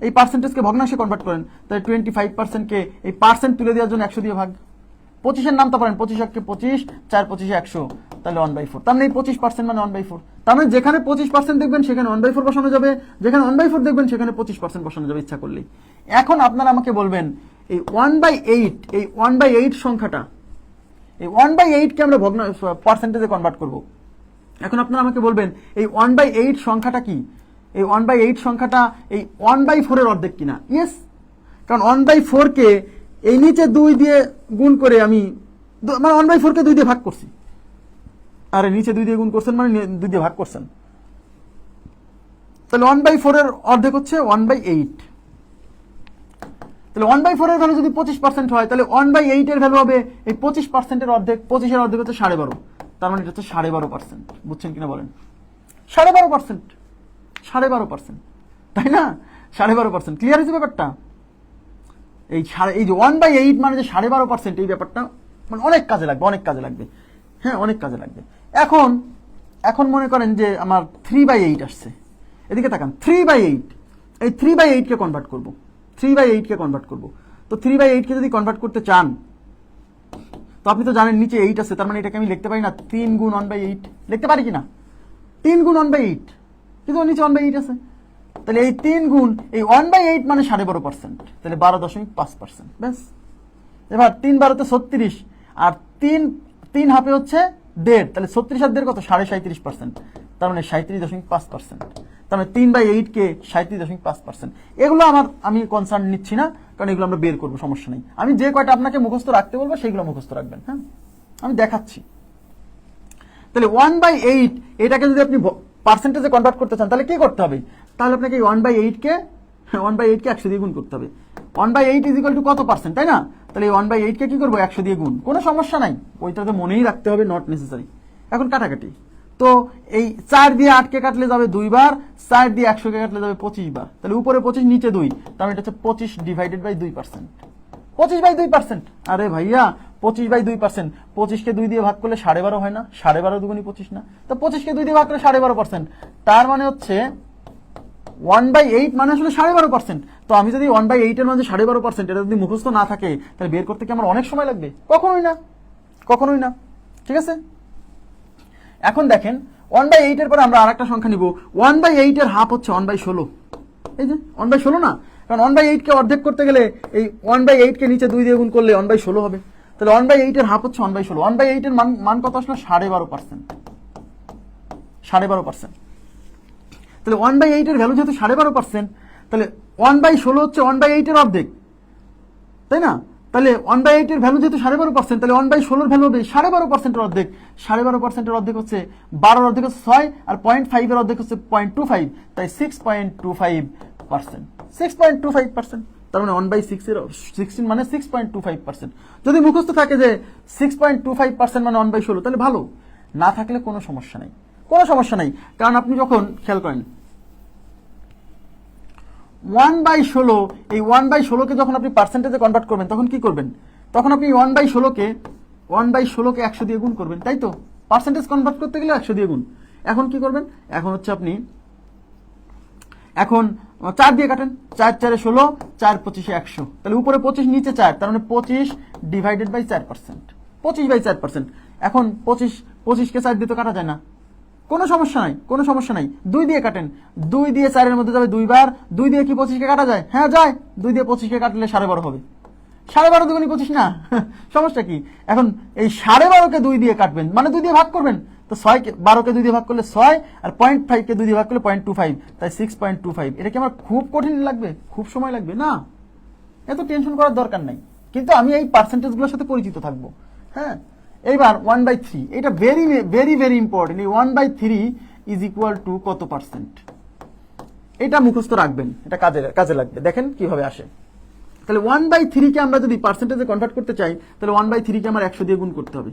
এই পার্সেন্টেজকে ভগ্নাংশে কনভার্ট করেন, তাহলে 25% কে এই পার্সেন্ট তুলে দেওয়ার জন্য 100 দিয়ে ভাগ, 25 এর নামতে পারেন, 25 কে 25, 4 25 100, তাহলে 1/4, তার মানে এই 25% মানে 1/4, তার মানে যেখানে 25% দেখবেন সেখানে 1/4 বসানো যাবে, যেখানে 1/4 দেখবেন সেখানে 25% বসানো যাবে ইচ্ছা করলেই। এখন আপনারা আমাকে বলবেন এই 1/8, এই 1/8 সংখ্যাটা, এই 1/8 কে আমরা পার্সেন্টেজে কনভার্ট করব। এখন আপনারা আমাকে বলবেন এই 1/8 সংখ্যাটা কি, এই 1/8 সংখ্যাটা এই 1/4 এর অর্ধেক কিনা। ইয়েস, কারণ 1/4 কে এই নিচে 2 দিয়ে গুণ করে আমি মানে 1/4 কে 2 দিয়ে ভাগ করছি, আরে নিচে 2 দিয়ে গুণ করছেন মানে 2 দিয়ে ভাগ করছেন, তাহলে 1/4 এর অর্ধেক হচ্ছে 1/8। তাহলে 1/4 এর ভ্যালু যদি 25% হয় তাহলে 1/8 এর ভ্যালু হবে এই 25%-এর অর্ধেক, 25-এর অর্ধেক হচ্ছে 12.5, তার মানে এটা হচ্ছে 12.5%। বুঝছেন কিনা বলেন? 12.5%, 12.5%, তাই না? 12.5%। ক্লিয়ার হয়েছে ব্যাপারটা? এই যে 1/8 মানে যে 12.5%, এই ব্যাপারটা মানে অনেক কাজে লাগবে, অনেক কাজে লাগবে, হ্যাঁ অনেক কাজে লাগবে। এখন মনে করেন যে আমার 3/8 আসছে, এদিকে তাকান, 3/8, এই 3/8 কে কনভার্ট করব, 3/8 কে কনভার্ট করব। তো 3/8 কে যদি কনভার্ট করতে চান তো আপনি তো জানেন নিচে 8 আছে, তার মানে এটাকে আমি লিখতে পারি না 3 গুণ 1/8, লিখতে পারি কিনা? 3 গুণ 1/8, কিন্তু নিচে 1/8 আছে, তাহলে এই 3 গুণ এই 1/8 মানে 12.5%, তাহলে 12.5%। ব্যাস। এবার 3 12 36, আর 3 হাফে হচ্ছে 1.5, তাহলে 36 আর 1.5 কত? 37.5%, তার মানে 37.5%। তার মানে 3/8 কে 37.5%। এগুলো আমি কনসার্ন নিচ্ছি না, কারণ এগুলো আমরা বের করবো, সমস্যা নেই। আমি যে কয়টা আপনাকে মুখস্থ রাখতে বলবো সেইগুলো মুখস্থ রাখবেন, হ্যাঁ আমি দেখাচ্ছি। তাহলে 1/8 এটাকে যদি আপনি পার্সেন্টেজে কনভার্ট করতে চান তাহলে কি করতে হবে? তাহলে আপনাকে 1/8 কে 100 দিয়ে গুণ করতে হবে। 1/8 ইজ ইকুয়াল টু কত পার্সেন্ট, তাই না? তাহলে 1/8 কে কি করবো? 100 দিয়ে গুণ, কোনো সমস্যা নাই, ওইটাতে মনেই রাখতে হবে, নট নেসেসারি। এখন কাটাকাটি, তো এই 4 দিয়ে 8 কে কাটলে যাবে 2 বার, 4 দিয়ে 100 কে কাটলে যাবে 25 বার, তাহলে উপরে 25 নিচে 2, তার মানে এটা হচ্ছে 25 ডিভাইডেড বাই 2%। 25/2%, আরে ভাইয়া 25/2%, 25 কে 2 দিয়ে ভাগ করলে 12.5 হয় না? 12.5 দুগুণী 25 না? তো 25 কে 2 দিয়ে ভাগ করলে 12.5%, তার মানে হচ্ছে 1/8 মানে আসলে 12.5%। তো আমি যদি 1/8 এর মানে 12.5%, এটা যদি মুখস্থ না থাকে তাহলে বের করতে কি আমার অনেক সময় লাগবে? কখনোই না, কখনোই না। ঠিক আছে, এখন দেখেন 1/8 এর পরে আমরা আরেকটা সংখ্যা নিব। 1/8 এর হাফ হচ্ছে 1/16, এই যে 1/16 না, কারণ 1/8 কে অর্ধেক করতে গেলে এই 1/8 কে নিচে 2 দিয়ে গুণ করলে 1/16 হবে। তাহলে 1/8 এর হাফ হচ্ছে 1/16। 1/8 এর মান কত আসলে? 12.5%, 12.5%। তাহলে 1/8 এর ভ্যালু যেহেতু 12.5%, তাহলে 1/16 হচ্ছে 1/8 এর অর্ধেক, তাই না? তাহলে 1/8 এর ভ্যালু যেহেতু 12.5%, তাহলে 1/16 এর ভ্যালু হবে 12.5% এর অর্ধেক। 12.5% এর অর্ধেক হচ্ছে 12, অর্ধেক হচ্ছে 6, আর 0.5 এর অর্ধেক হচ্ছে 0.25, তাই 6.25%, 6.25%। তার মানে 1/6 এর 16 মানে 6.25%। যদি মুখস্থ থাকে যে 6.25% মানে 1/16, তাহলে ভালো, না থাকলে কোনো সমস্যা নেই, কোনো সমস্যা নেই। কারণ আপনি যখন খেয়াল করেন 1/16, এই 1/16 কে যখন আপনি পার্সেন্টেজে কনভার্ট করবেন তখন কি করবেন? তখন আপনি 1/16 কে 100 দিয়ে গুণ করবেন, তাই তো? পার্সেন্টেজ কনভার্ট করতে গেলে 100 দিয়ে গুণ। এখন কি করবেন? এখন হচ্ছে আপনি এখন 4 দিয়ে কাটেন, 4 4 16, 4 25 100, তাহলে উপরে 25 নিচে 4, তার মানে 25 ডিভাইডেড বাই 4%, 25/4%। এখন 25 কে 4 দিয়ে তো কাটা যায় না, কোনো সমস্যা নাই, কোনো সমস্যা নাই। 2 দিয়ে কাটেন, 2 দিয়ে 4 এর মধ্যে যাবে 2 বার, 2 দিয়ে কি 25 কে কাটা যায়? হ্যাঁ যায়, 2 দিয়ে 25 কে কাটলে 12.5 হবে। 12.5 দুগুণী 25 না, সমস্যা কি? এখন এই 12.5 কে 2 দিয়ে কাটবেন মানে 2 দিয়ে ভাগ করবেন, তো 6 কে 12 কে 2 দিয়ে ভাগ করলে 6, আর 0.5 কে 2 দিয়ে ভাগ করলে 0.25, তাই 6.25। এটা কি আমার খুব কঠিন লাগবে? খুব সময় লাগবে না, এত টেনশন করার দরকার নাই। কিন্তু আমি এই পার্সেন্টেজগুলোর সাথে পরিচিত থাকবো, হ্যাঁ। এইবার 1/3, এটা ভেরি ভেরি ভেরি ইম্পর্টেন্ট। এই 1/3 ইজ ইকুয়াল টু কত পার্সেন্ট, এটা মুখস্থ রাখবেন, এটা কাজে লাগবে। দেখেন কিভাবে আসে। তাহলে 1/3 কে আমরা যদি পার্সেন্টেজে কনভার্ট করতে চাই তাহলে 1/3 কে আমার 100 দিয়ে গুণ করতে হবে।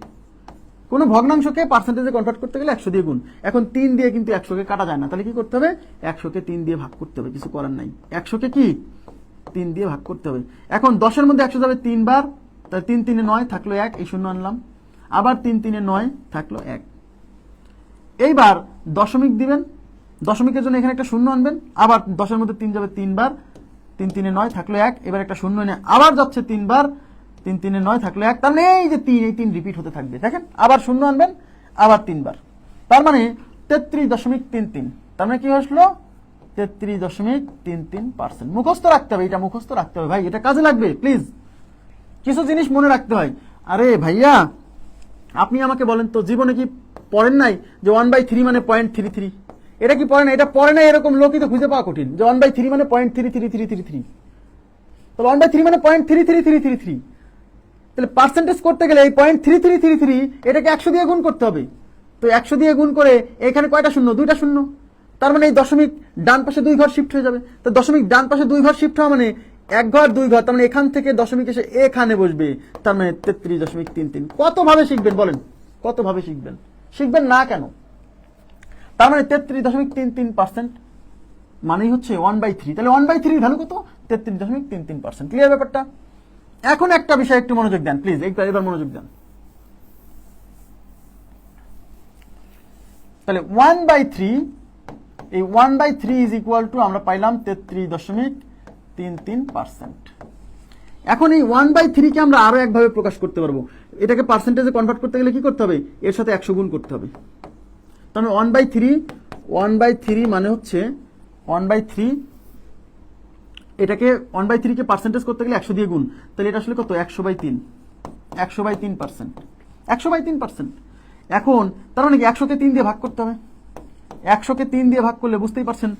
কোনো ভগ্নাংশকে পার্সেন্টেজে কনভার্ট করতে গেলে 100 দিয়ে গুণ। এখন 3 দিয়ে কিন্তু 100 কে কাটা যায় না, তাহলে কি করতে হবে? 100 কে 3 দিয়ে ভাগ করতে হবে, কিছু করার নাই। 100 কে কি 3 দিয়ে ভাগ করতে হবে। এখন 10 এর মধ্যে 100 যাবে 3 বার, তাহলে 3 3 9 থাকলো 1, এই 0 আনলাম, আবার 3 3 9 থাকলো 1। এইবার দশমিক দিবেন, দশমিকের জন্য এখানে একটা 0 আনবেন, আবার 10 এর মধ্যে 3 যাবে 3 বার, 3 3 9 থাকলো 1, এবার একটা 0 এনে আবার যাচ্ছে 3 বার, 3 3 9 থাকলো 1, তার মানে এই যে 3, এই 3 রিপিট হতে থাকবে। দেখেন আবার 0 আনবেন, আবার 3 বার, তার মানে 33.33। তার মানে কি আসলো? 33.33%। মুখস্থ রাখতে হবে, এটা মুখস্থ রাখতে হবে ভাই, এটা কাজে লাগবে। প্লিজ কিছু জিনিস মনে রাখতে হয়। আরে ভাইয়া আপনি আমাকে বলেন তো, জীবনে কি পড়েন নাই যে 1/3 মানে 0.33? এটা কি পড়ে না? এটা পড়ে না এরকম লোকই তো খুঁজে পাওয়া কঠিন, যে 1/3 মানে 0.33333। তাহলে 1/3 মানে 0.33333। তাহলে পার্সেন্টেজ করতে গেলে এই 0.3333 এটাকে 100 দিয়ে গুণ করতে হবে। তো 100 দিয়ে গুণ করে এখানে কয়টা শূন্য? 2টা শূন্য। তার মানে এই দশমিক ডান পাশে 2 ঘর শিফট হয়ে যাবে। তো দশমিক ডান পাশে 2 ঘর শিফট হওয়া মানে এক ঘর দুই ঘর, তার মানে এখান থেকে দশমিক এসে এখানে বসবে, তার মানে 33.33। কত ভাবে শিখবেন বলেন, কত ভাবে শিখবেন? শিখবেন না কেন? তার মানে 33.33% মানেই হচ্ছে 1/3। তাহলে 1/3 ভ্যালু কত? 33.33%। ক্লিয়ার ব্যাপারটা? এখন একটা বিষয় একটু মনোযোগ দেন প্লিজ, এবার মনোযোগ দেন। তাহলে 1/3, এই 1/3 ইজ ইকুয়াল টু আমরা পাইলাম 33.33%। এখন এই 1/3 কে আমরা আরো একভাবে প্রকাশ করতে পারবো। এটাকে পার্সেন্টেজে কনভার্ট করতে গেলে কি করতে হবে? এর সাথে 100 গুণ করতে হবে। তাহলে 1/3 মানে হচ্ছে 1/3, এটাকে 1/3 কে পার্সেন্টেজ করতে গেলে 100 দিয়ে গুণ, তাহলে এটা আসলে কত? 100/3, 100/3%, 100/3%। এখন তার মানে কি 100 কে 3 দিয়ে ভাগ করতে হবে। 100 কে 3 দিয়ে ভাগ করলে বুঝতেই পারছেন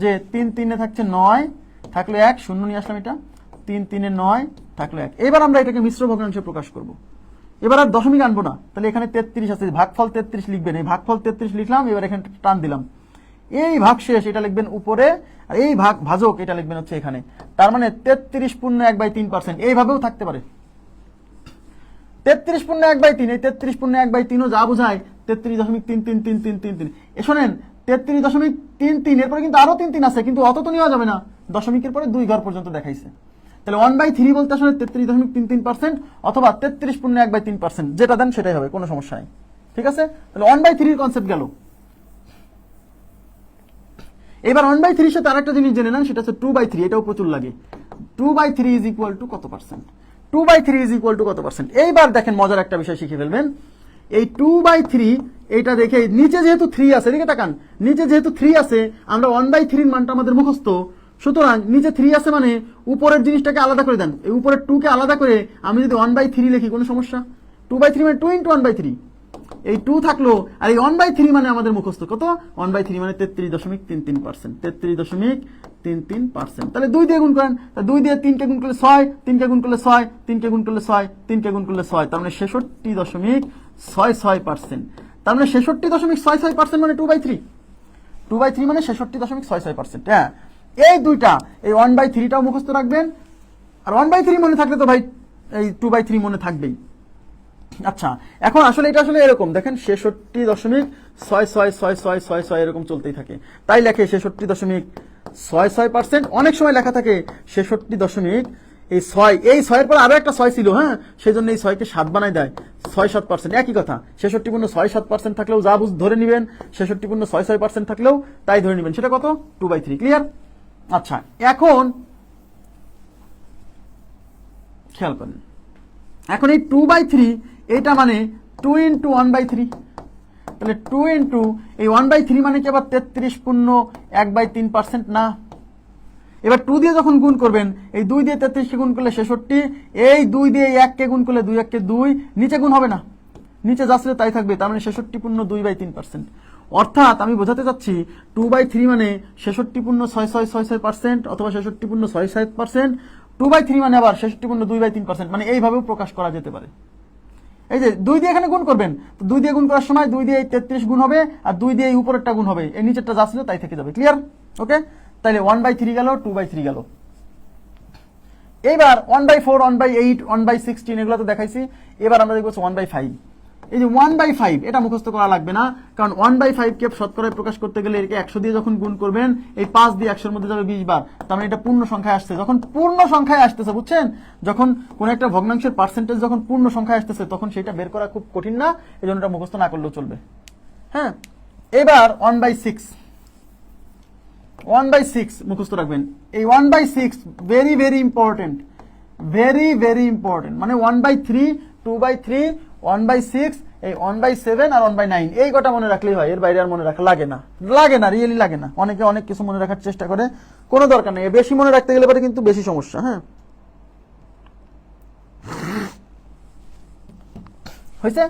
যে 3 3 থাকছে 9, থাকলো 1, শূন্য নিয়ে আসলাম, এটা 3 3 9 থাকলো 1। এবার আমরা এটাকে মিশ্র ভগ্নাংশে প্রকাশ করব। এবার আর দশমিক আনবো না, তাহলে এখানে 33 আছে, ভাগফল 33 লিখবেন। এই ভাগফল 33 লিখলাম, এবার এখানে টান দিলাম, এই ভাগ শেষ এটা লিখবেন উপরে, আর এই ভাজক এটা লিখবেন হচ্ছে এখানে। তার মানে 33.1/3%। এইভাবেও থাকতে পারে 33.1/3। এই 33.1/3 যা বোঝায় 33.333333। শোনেন 33.33, এরপরে কিন্তু আরো 3 3 আছে, কিন্তু অত তো নেওয়া যাবে না, দশমিকের পরে 2 ঘর পর্যন্ত দেখাইছে। তাহলে 1/3 বলতে আসলে 33.33% অথবা 33.1/3%, যেটা দেন সেটাই হবে, কোনো সমস্যা নেই। ঠিক আছে? তাহলে 1/3 কনসেপ্ট গেল। এবার 1/3 সাথে আরেকটা জিনিস জেনে নেন, সেটা হচ্ছে 2/3। এটাও প্রচুর লাগে। 2/3 ইজ ইকুয়াল টু কত পার্সেন্ট? 2/3 ইজ ইকুয়াল টু কত পার্সেন্ট? এইবার দেখেন মজার একটা বিষয় শিখে ফেলবেন। এই 2/3 এটা দেখে নিচে যেহেতু 3 আছে, এদিকে তাকান, নিচে যেহেতু 3 আছে, আমরা 1/3 মানটা আমাদের মুখস্থ, সুতরাং নিচে 3 আছে মানে উপরের জিনিসটাকে আলাদা করে দেন। এই উপরের 2 কে আলাদা করে আমি যদি 1/3 লিখি কোনো সমস্যা? 2/3 মানে 2 × 1/3, এই 2 থাকলো, আর এই 1/3 মানে আমাদের মুখস্থ কত? 1/3 মানে 33.33%, 33.33%। তাহলে 2 দিয়ে গুণ করেন, 2 দিয়ে 3 কে গুণ করলে 6, 3 কে গুণ করলে 6, 3 কে গুণ করলে 6, 3 কে গুণ করলে 6, তার মানে 66.66%। তার মানে 66.66% মানে 2/3। 2/3 মানে 66.66%। হ্যাঁ, এই দুইটা, এই 1/3টাও মুখস্থ রাখবেন, আর 1/3 মনে থাকলে তো ভাই এই 2/3 মনে থাকবেই। আচ্ছা, এখন আসলে এটা আসলে এরকম দেখেন, 66.666666 এরকম চলতেই থাকে, তাই লেখে 66.66%। অনেক সময় লেখা থাকে 66. এই 6, এই 6 পর আরো একটা 6 ছিল, হ্যাঁ, সেই জন্য এই 6 কে 7 বানাই দেয়, 6-7%। একই কথা, 66.67% থাকলেও যা ধরে নিবেন, 66.66% থাকলেও তাই ধরে নিবেন, সেটা কত? 2/3। ক্লিয়ার? আচ্ছা, এখন খেয়াল করেন, এখন এই 2/3 এটা মানে 2 × 1/3। তাহলে 2 × এই 1/3 মানে কি আবার 33.1/3% না? এবার 2 দিয়ে যখন গুণ করবেন, এই 2 দিয়ে 33 কে গুণ করলে 66, এই 2 দিয়ে 1 কে গুণ করলে 2 1 কে 2, নিচে গুণ হবে না, নিচে যা ছিল তাই থাকবে, তার মানে 66.2/3%। অর্থাৎ আমি বোঝাতে চাচ্ছি 2/3 মানে 66.6666% অথবা 66.67%। 2/3 মানে আবার 66.2/3%, মানে এইভাবেও প্রকাশ করা যেতে পারে। এই যে 2 দিয়ে এখানে গুণ করবেন, তো 2 দিয়ে গুণ করার সময় 2 দিয়ে 33 গুণ হবে, আর 2 দিয়ে এই উপরেরটা গুণ হবে, এই নিচেরটা যা ছিল তাই থেকে যাবে। ক্লিয়ার? ওকে, তাহলে 1/3 গেল, 2/3 গেল। এইবার 1/4, 1/8, 1/16 এগুলো তো দেখাইছি। এবার আমরা দেখবো 1/5। এই যে 1/5 এটা মুখস্থ করা লাগবে না, কারণ 1/5 কে শতকরায় প্রকাশ করতে গেলে এটাকে 100 দিয়ে যখন গুণ করবেন, এই 5 দিয়ে 100 এর মধ্যে যাবে 20 বার, তার মানে এটা পূর্ণ সংখ্যায় আসছে। যখন পূর্ণ সংখ্যায় আসতেছে, বুঝছেন, যখন কোন একটা ভগ্নাংশের পার্সেন্টেজ যখন পূর্ণ সংখ্যায় আসতেছে, তখন সেটা বের করা খুব কঠিন না, এই জন্য এটা মুখস্থ না করলেও চলবে। হ্যাঁ, এবার 1/6, 1/6 মুখস্থ রাখবেন। এই 1/6 very very important, very very important. মানে 1/3, 2/3, 1/6, এই 1/7 আর 1/9, এই কটা মনে রাখলেই হয়, এর বাইরে আর মনে রাখা লাগে না, লাগে না, রিয়েলি লাগে না। অনেকে অনেক কিছু মনে রাখার চেষ্টা করে, কোনো দরকার নেই, বেশি মনে রাখতে গেলে পরে কিন্তু বেশি সমস্যা। হ্যাঁ, হয়েছে?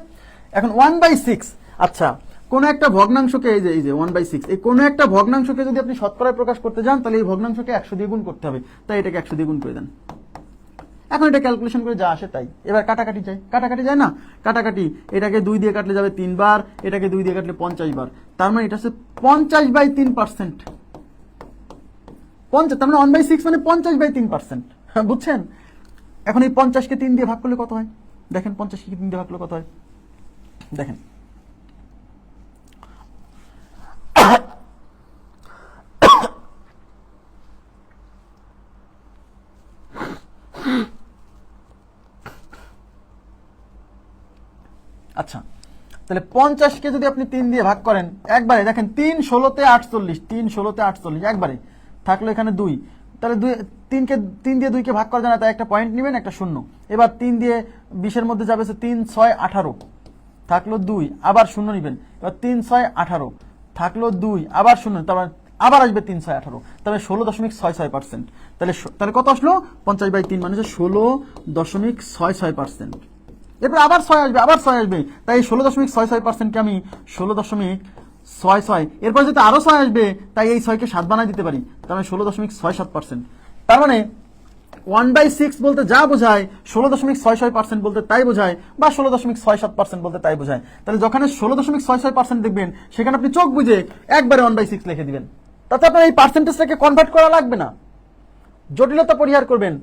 এখন 1/6, আচ্ছা, কোন একটা ভগ্নাংশকে, এই যে 1/6, এই কোন একটা ভগ্নাংশকে যদি আপনি শতকরায় প্রকাশ করতে যান, তাহলে এই ভগ্নাংশকে 100 দিয়ে গুণ করতে হবে, তাই এটাকে 100 দিয়ে গুণ করে দেন। এখন এটা ক্যালকুলেশন করে যা আসে তাই। এবার কাটাকাটি যায়, কাটাকাটি যায় না, কাটাকাটি, এটাকে 2 দিয়ে কাটলে যাবে 3 বার, এটাকে 2 দিয়ে কাটলে 50 বার, তার মানে এটা হচ্ছে 50/3%। 50, তার মানে 1/6 মানে 50/3%, বুঝছেন? এখন এই 50-কে 3 দিয়ে ভাগ করলে কত হয়? দেখেন 50-কে 3 দিয়ে ভাগ করলে কত হয়, দেখেন। আচ্ছা, তাহলে 50-কে যদি আপনি 3 দিয়ে ভাগ করেন একবারে, দেখেন 3 ষোলোতে 48, 3 ষোলোতে 48 একবারে থাকলো এখানে 2, তাহলে 3 দিয়ে 2-কে ভাগ করা যায় না, তাই একটা পয়েন্ট নেবেন, একটা শূন্য। এবার 3 দিয়ে 20-এর মধ্যে যাবে 3 6 18 থাকলো 2, আবার শূন্য নেবেন। এবার 3 6 18 থাকলো 2, আবার শূন্য, তারপর আবার আসবে 3 6 18, তাহলে 16.66%। তাহলে কত আসলো? 50/3 মানে 16.66%। এরপর আবার 6 আসবে, আবার 6 আসবে, তাই 16.66%কে আমি 16.66, এরপর যদি আরো 6 আসবে, তাই এই 6-কে 7 বানাই দিতে পারি, তার মানে 16.67%। তার মানে 1/6 বলতে যা বোঝায় 16.66% বলতে তাই বোঝায়, বা 16.67% বলতে তাই বোঝায়। তাহলে যখন 16.66% দেখবেন, সেখানে আপনি চোখ বুঝে একবারে 1/6 লিখে দিবেন, তাতে আপনার এই পার্সেন্টেজটাকে কনভার্ট করা লাগবে না, জটিলতা পরিহার করবেন।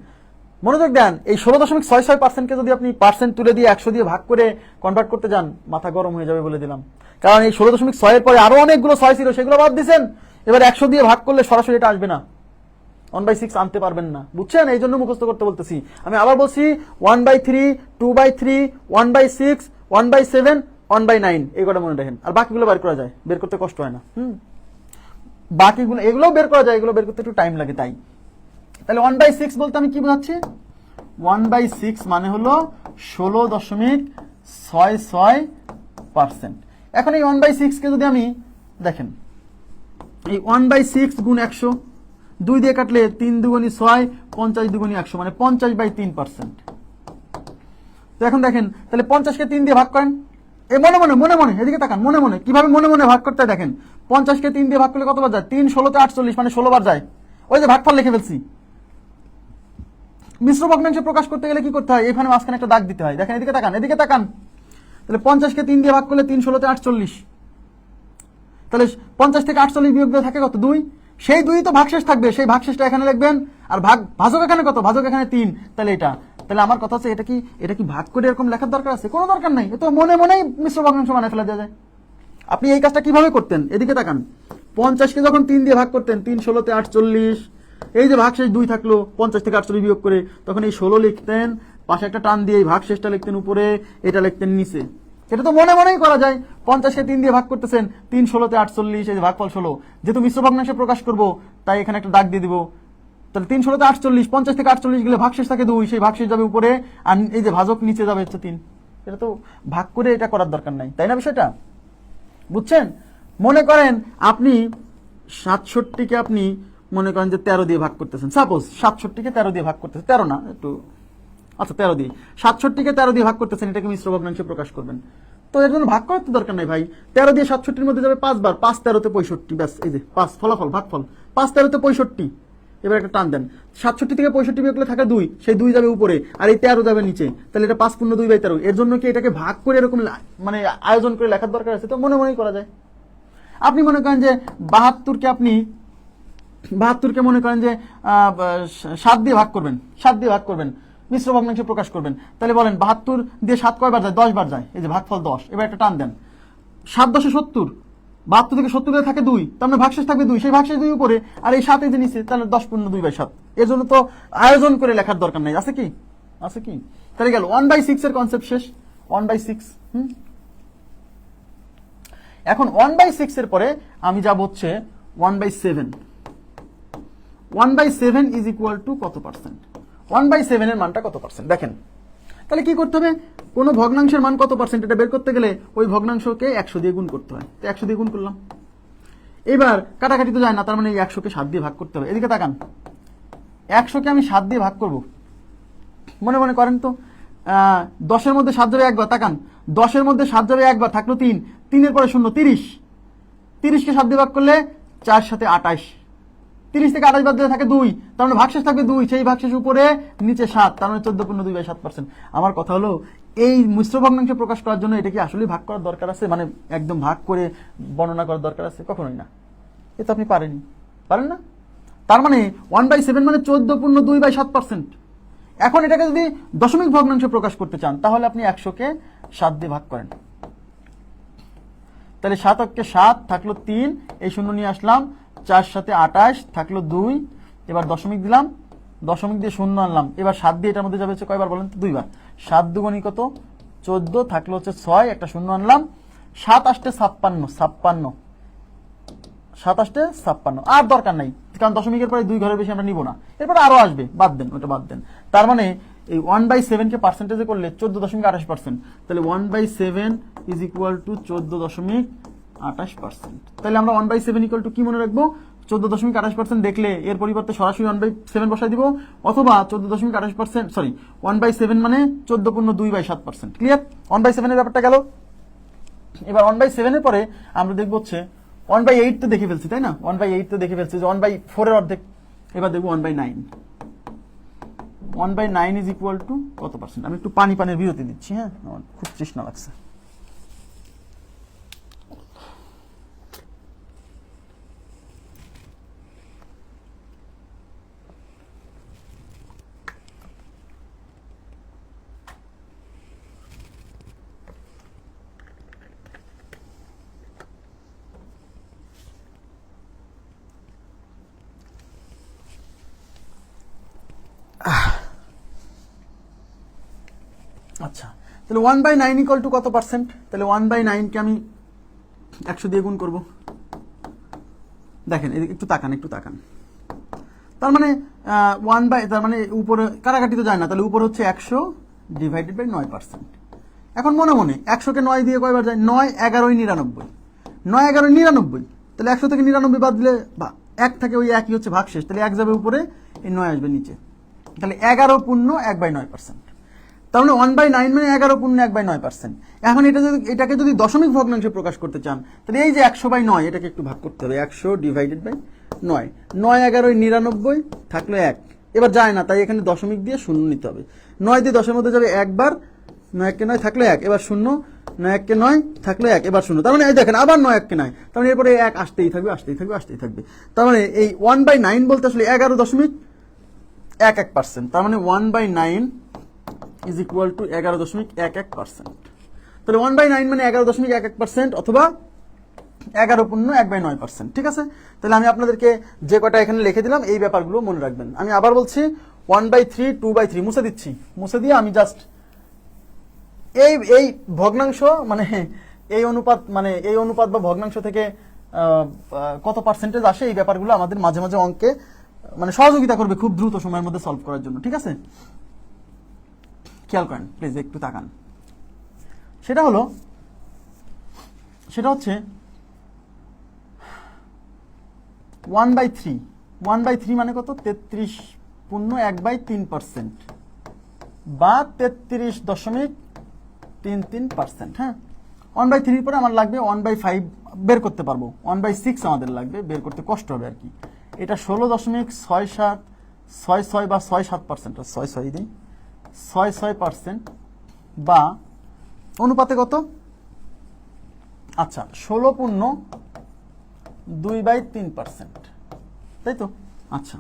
মনোযোগ দেন, এই 16.66%কে যদি আপনি পার্সেন্ট তুলে দিয়ে 100 দিয়ে ভাগ করে কনভার্ট করতে যান, মাথা গরম হয়ে যাবে বলে দিলাম। কারণ এই 16.6 এর পরে আরো অনেকগুলো 6 ছিল, সেগুলো বাদ দিচ্ছেন। এবার 100 দিয়ে ভাগ করলে সরাসরি এটা আসবে না, 1/6 আনতে পারবেন না, বুঝছেন? এই জন্য মুখস্থ করতে বলতেছি। আমি আবার বলছি, 1/3, 2/3, 1/6, 1/7, 1/9, এই কটা মনে রাখেন। আর বাকিগুলো বের করা যায়, বের করতে কষ্ট হয় না। বাকিগুলো এগুলোও বের করা যায়, এগুলো বের করতে একটু টাইম লাগে। তাই তাহলে 1/6 বলতে আমি কি বোঝাচ্ছি? 1/6 মানে হলো 16.66%। এখন এই 1/6 কে যদি আমি দেখেন, এই 1/6 গুণ 100, 2 দিয়ে কাটলে 3 দুগুণী 6, 50 দুগুণী 100, মানে 50/3%। তো এখন দেখেন, তাহলে 50-কে 3 দিয়ে ভাগ করেন, এ মনে মনে এদিকে তাকান, মনে মনে কিভাবে মনে ভাগ করতে হয় দেখেন। 50-কে 3 দিয়ে ভাগ করলে কতবার যায়? 3 ষোলোতে 48, মানে 16 বার যায়। ওই যে ভাগফল লিখে ফেলছি। মিশ্র ভগ্নাংশ প্রকাশ করতে গেলে কি করতে হয়? এখানে মাঝখানে একটা দাগ দিতে হয়, দেখেন, এদিকে তাকান। তাহলে 50-কে 3 দিয়ে ভাগ করলে 3 ষোলোতে 48, তাহলে 50 থেকে 48 বিয়োগ দিয়ে থাকে কত? 2। সেই 2 তো ভাগশেষ থাকবে, সেই ভাগশেষটা এখানে লিখবেন। আর ভাজক এখানে কত? ভাজক এখানে 3, তাহলে এটা। তাহলে আমার কথা হচ্ছে, এটা কি ভাগ করে এরকম লেখার দরকার আছে? কোনো দরকার নাই, এটা মনেই মিশ্র ভগ্নাংশ বানায় ফেলা যায়। আপনি এই কাজটা কিভাবে করতেন? এদিকে তাকান, 50-কে যখন 3 দিয়ে ভাগ করতেন, 3 ষোলোতে 48, এই যে ভাগশেষ 2 থাকলো, 50 থেকে 48 বিয়োগ করে, তখন এই 16 লিখতেন, পাশে একটা টান দিয়ে এই ভাগশেষটা লিখতেন উপরে, এটা লিখতেন নিচে। এটা তো মনেই করা যায়। 50-কে 3 দিয়ে ভাগ করতেছেন, 3 ষোলোতে 48, এই যে ভাগফল 16, যেহেতু মিশ্র ভগ্নাংশে প্রকাশ করব, তাই এখানে একটা দাগ দিয়ে দিব। তাহলে 3 ষোলোতে 48, 50 থেকে 48 গেলে ভাগশেষ থাকে 2, সেই ভাগশেষ যাবে উপরে, আর এই যে ভাজক নিচে যাবে হচ্ছে 3। এটা তো ভাগ করে এটা করার দরকার নাই, তাই না? বিষয়টা বুঝছেন? মনে করেন আপনি 67-কে আপনি মনে করেন যে 13 দিয়ে ভাগ করতেছেন, সাপোজ 67-কে 13 দিয়ে ভাগ করতেছেন, 13 না, একটু আচ্ছা 13 দিয়ে, 67-কে 13 দিয়ে ভাগ করতেছেন, এটাকে মিশ্র ভগ্নাংশে প্রকাশ করবেন। তো এর জন্য ভাগ করার তো দরকার নাই ভাই। 13 দিয়ে 67-র মধ্যে যাবে 5 বার, 5 13-তে 65, ব্যাস, এই যে 5 ফলাফল, ভাগফল 5 13-তে 65। এবার একটা টান দেন, 67 থেকে 65 বিয়োগ করলে থাকে 2, সেই 2 যাবে উপরে, আর এই 13 যাবে নিচে, তাহলে এটা 5 পূর্ণ 2/13। এর জন্য কি এটাকে ভাগ করে এরকম মানে আয়োজন করে লেখার দরকার আছে? তো মনেই করা যায়। আপনি মনে করেন যে 72-কে মনে করেন যে 7 দিয়ে ভাগ করবেন, মিশ্র ভগ্নাংশে প্রকাশ করবেন। তাহলে বলেন 72 দিয়ে 7 কয়বার যায়? 10 বার যায়, এই যে ভাগফল 10। এবার একটা টান দেন, 7 10 70, 72 থেকে 70 দিয়ে থাকে 2, তার মানে ভাগশেষ থাকবে 2, সেই ভাগশেষ 2 উপরে, আর এই 7 এই যে নিচে, তাহলে 10 পূর্ণ 2/7। এর জন্য তো আয়োজন করে লেখার দরকার নাই, আছে কি? তাহলে গেল 1/6 এর কনসেপ্ট শেষ। 1/6। এখন 1/6 এর পরে আমি যাব হচ্ছে 1/7। 1/7 ইজ ইকুয়াল টু কত পার্সেন্ট? 1/7 এর মানটা কত পার্সেন্ট দেখেন। তাহলে কি করতে হবে? কোন ভগ্নাংশের মান কত পার্সেন্ট এটা বের করতে গেলে ওই ভগ্নাংশকে 100 দিয়ে গুণ করতে হয়। তো 100 দিয়ে গুণ করলাম। এবার কাটাকাটি তো যায় না, তার মানে এই 100-কে 7 দিয়ে ভাগ করতে হবে। এদিকে তাকান, 100-কে আমি 7 দিয়ে ভাগ করব, মনে করেন তো। 10-এর মধ্যে 7 যাবে একবার, তাকান, 10-এর মধ্যে 7 যাবে একবার, থাকলো 3, 3-এর পরে 0, 30। 30-কে 7 দিয়ে ভাগ করলে 4 7 28, 30 থেকে 28 বাদ দিলে থাকে 2, তার মানে ভাগশেষ থাকবে 2, সেই ভাগশেষ উপরে, নিচে 7, তার মানে 14 পূর্ণ 2/7%। আমার কথা হলো, এই মিশ্র ভগ্নাংশে প্রকাশ করার জন্য এটা কি আসলে ভাগ করার দরকার আছে? মানে একদম ভাগ করে বর্ণনা করার দরকার আছে? কখনোই না। এ তো আপনি পারেন না। তার মানে 1/7 মানে 14.2/7%। এখন এটাকে যদি দশমিক ভগ্নাংশে প্রকাশ করতে চান তাহলে আপনি 100-কে 7 দিয়ে ভাগ করেন। তাহলে 7 7 থাকলো 3, এই শূন্য নিয়ে আসলাম, 4 7 28 থাকলো 2, এবার দশমিক দিলাম, দশমিক দিয়ে শূন্য আনলাম, এবার 7 দিয়ে এটার মধ্যে যাবে হচ্ছে কয়বার বলেন তো? 2 বার। 7 দুগুণী কত? 14, থাকলো হচ্ছে 6, একটা শূন্য আনলাম, 7 8 56, 7 8 56, আর দরকার নাই কারণ দশমিকের পরে 2 ঘরের বেশি আমরা নিব না, এরপর আরো আসবে, বাদ দেন, ওটা বাদ দেন। তার মানে এই 1/7 কে পার্সেন্টেজে করলে 14.28%, তাহলে 1/7 ইজ ইকুয়াল টু 14.28%। তাহলে আমরা 1/7 ইকুয়াল টু কি মনে রাখবো? 14.28% দেখলে এর পরিবর্তে সরাসরি 1/7 বসাই দিব, অথবা 14.28%, সরি 1/7 মানে 14.2/7%। ক্লিয়ার? 1/7 এর ব্যাপারটা গেল। এবার 1/7 এর পরে আমরা দেখবো হচ্ছে 1/8 তো দেখে ফেলছি, তাই না? 1/8 তো দেখে ফেলছি, যে 1/4 এর অর্ধেক। এবার দেখবো 1/9। 1/9 ইজ ইকুয়াল টু কত পার্সেন্ট? আমি একটু পানির বিরতি দিচ্ছি, হ্যাঁ, আমার খুব তৃষ্ণা লাগছে। আচ্ছা, তাহলে 1/9 ইকুয়াল টু কত পার্সেন্ট? তাহলে 1/9 কে আমি 100 দিয়ে গুণ করব। দেখেন একটু তাকান। তার মানে তার মানে উপরে কাটাকাটি তো যায় না, তাহলে উপর হচ্ছে 100 ডিভাইডেড বাই 9%। এখন মনে 100-কে 9 দিয়ে কয়বার যায়? 9 11 99, 9 11 99, তাহলে 100 থেকে 99 বাদ দিলে 1 থাকে, ওই একই হচ্ছে ভাগশেষ, তাহলে 1 যাবে উপরে, এই 9 আসবে নিচে, তাহলে 11.1/9%। তার মানে 1/9 মানে 11.1/9%। এখন এটাকে যদি দশমিক ভগ্নাংশে প্রকাশ করতে চান তাহলে এই যে 100/9 এটাকে একটু ভাগ করতে হবে, 100 ডিভাইডেড বাই 9, 9 11 99 থাকলো 1, এবার যায় না, তাই এখানে দশমিক দিয়ে শূন্য নিতে হবে। 9 দিয়ে 10-এর মধ্যে যাবে একবার, 9 1 কে 9 থাকলো 1, এবার শূন্য, 9 1 কে 9 থাকলো 1, এবার শূন্য, তার মানে এই দেখেন আবার 9 1 কে 9, তার মানে এরপরে 1 আসতেই থাকবে। তার মানে এই 1/9 বলতে আসলে 11.11%, তার মানে 1/9 ইজ ইকুয়াল টু 11.11%। তাহলে 1/9 মানে 11.11% অথবা 11.1/9%। ঠিক আছে? তাহলে আমি আপনাদেরকে যে কটা এখানে লিখে দিলাম এই ব্যাপারগুলো মনে রাখবেন। আমি আবার বলছি 1/3 2/3 মুছে দিচ্ছি, মুছে দিয়ে আমি জাস্ট এই ভগ্নাংশ মানে এই অনুপাত বা ভগ্নাংশ থেকে কত পার্সেন্টেজ আসে এই ব্যাপারগুলো আমাদের মাঝে মাঝে অঙ্কে মানে সহযোগিতা করবে খুব দ্রুত সময়ের মধ্যে সলভ করার জন্য। ঠিক আছে? খেয়াল করেন প্লিজ, একটু তাকান। সেটা হচ্ছে 1/3, 1/3 মানে কত? 33.1/3% বা 33.33%। হ্যাঁ, 1/3 পরে আমার লাগবে 1/5 বের করতে পারবো, 1/6 আমাদের লাগবে, বের করতে কষ্ট হবে আর কি। এটা 16.6766 বা 67%, 66 দিই, 66% বা অনুপাতে কত? আচ্ছা 16.2/3%, তাই তো? আচ্ছা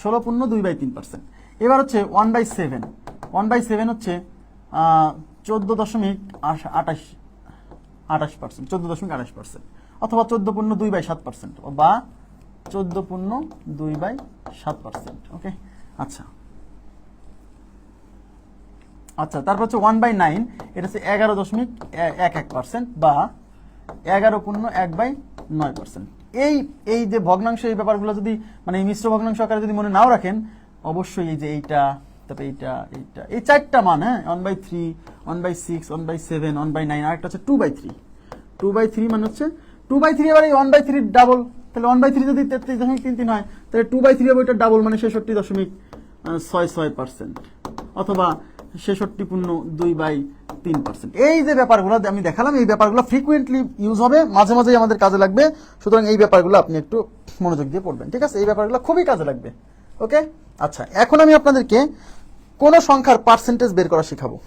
16.2/3%। এবার হচ্ছে 1/7, 1/7 হচ্ছে 14.28%, 14.28% অথবা 14.2/7% বা 14.2/7%। ওকে, আচ্ছা, তারপর হচ্ছে 1/9, এটা হচ্ছে 11.11% বা 11.1/9%। এই যে ভগ্নাংশ, এই ব্যাপারগুলো যদি মানে এই মিশ্র ভগ্নাংশ আকারে যদি মনে নাও রাখেন, অবশ্যই এই যে এইটা, তারপরে এইটা, এই চারটা মান, হ্যাঁ, 1/3 1/6 1/7 1/9, আর একটা হচ্ছে 2/3, 2/3 মানে হচ্ছে 2/3, এবার এই 1/3 ডাবল, তাহলে 1/3 যদি 33.33 হয় তাহলে 2/3 হবে ওইটা ডাবল মানে 66.66%, অথবা 66.2/3%। এই যে ব্যাপারগুলো আমি দেখালাম, এই ব্যাপারগুলো ফ্রিকুয়েন্টলি ইউজ হবে, মাঝে মাঝে আমাদের কাজে লাগবে, সুতরাং এই ব্যাপারগুলো আপনি একটু মনোযোগ দিয়ে পড়বেন। ঠিক আছে? এই ব্যাপারগুলো খুবই কাজে লাগবে। ওকে, আচ্ছা, এখন আমি আপনাদেরকে কোন সংখ্যার পার্সেন্টেজ বের করা শেখাবো।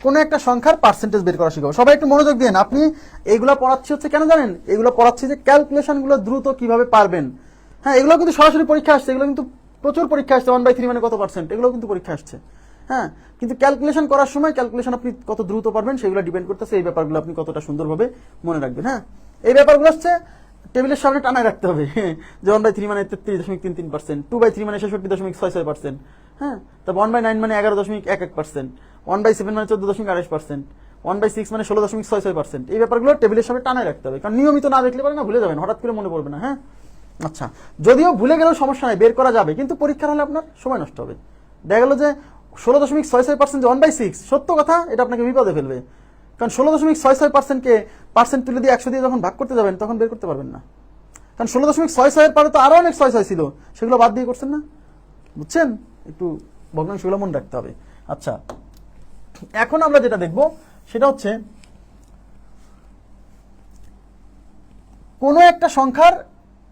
কোনো একটা সংখ্যার পার্সেন্টেজ বের করা শিখাবো। সবাই একটু মনোযোগ দিন। আপনি এইগুলো পড়াচ্ছি হচ্ছে কেন জানেন? এগুলো পড়াচ্ছি যে ক্যালকুলেশনগুলো দ্রুত কিভাবে পারবেন। হ্যাঁ, এগুলো কিন্তু সরাসরি পরীক্ষা আসছে, এগুলো কিন্তু প্রচুর পরীক্ষা আসছে। 1/3 মানে কত পার্সেন্ট, এগুলো কিন্তু পরীক্ষা আসছে। হ্যাঁ, কিন্তু ক্যালকুলেশন করার সময় ক্যালকুলেশন আপনি কত দ্রুত পারবেন সেগুলো ডিপেন্ড করতেছে এই ব্যাপারগুলো আপনি কতটা সুন্দরভাবে মনে রাখবেন। হ্যাঁ, এই ব্যাপারগুলো হচ্ছে টেবিলের সামনে টানায় রাখতে হবে যে 1/3 মানে 33.33%, 2/3 মানে 66.66%, হ্যাঁ, তারপর 1/9 মানে 11.11%, 1/7 মানে 14.28%, 1/6 মানে 16.66%। এই ব্যাপারগুলো টেবিলের সামনে টানায় রাখতে হবে, কারণ নিয়মিত না দেখলে পারে না, ভুলে যাবেন, হঠাৎ করে মনে পড়বে না। হ্যাঁ, আচ্ছা, যদিও ভুলে গেলেও সমস্যা নাই, বের করা যাবে, কিন্তু পরীক্ষার হলে আপনার সময় নষ্ট হবে। দেখা গেল যে 16.66% যে 1/6, সত্য কথা, এটা আপনাকে বিপদে ফেলবে। কারণ 16.66%কে পার্সেন্ট তুলে দিয়ে 100 দিয়ে যখন ভাগ করতে যাবেন তখন বের করতে পারবেন না। কারণ 16.66 পরে তো আরো অনেক 6 ছিল, সেগুলো বাদ দিয়ে করছেন না, বুঝছেন? একটু ভগ্নাংশগুলো মনে রাখতে হবে। আচ্ছা, এখন আমরা যেটা দেখব সেটা হচ্ছে কোনো একটা সংখ্যার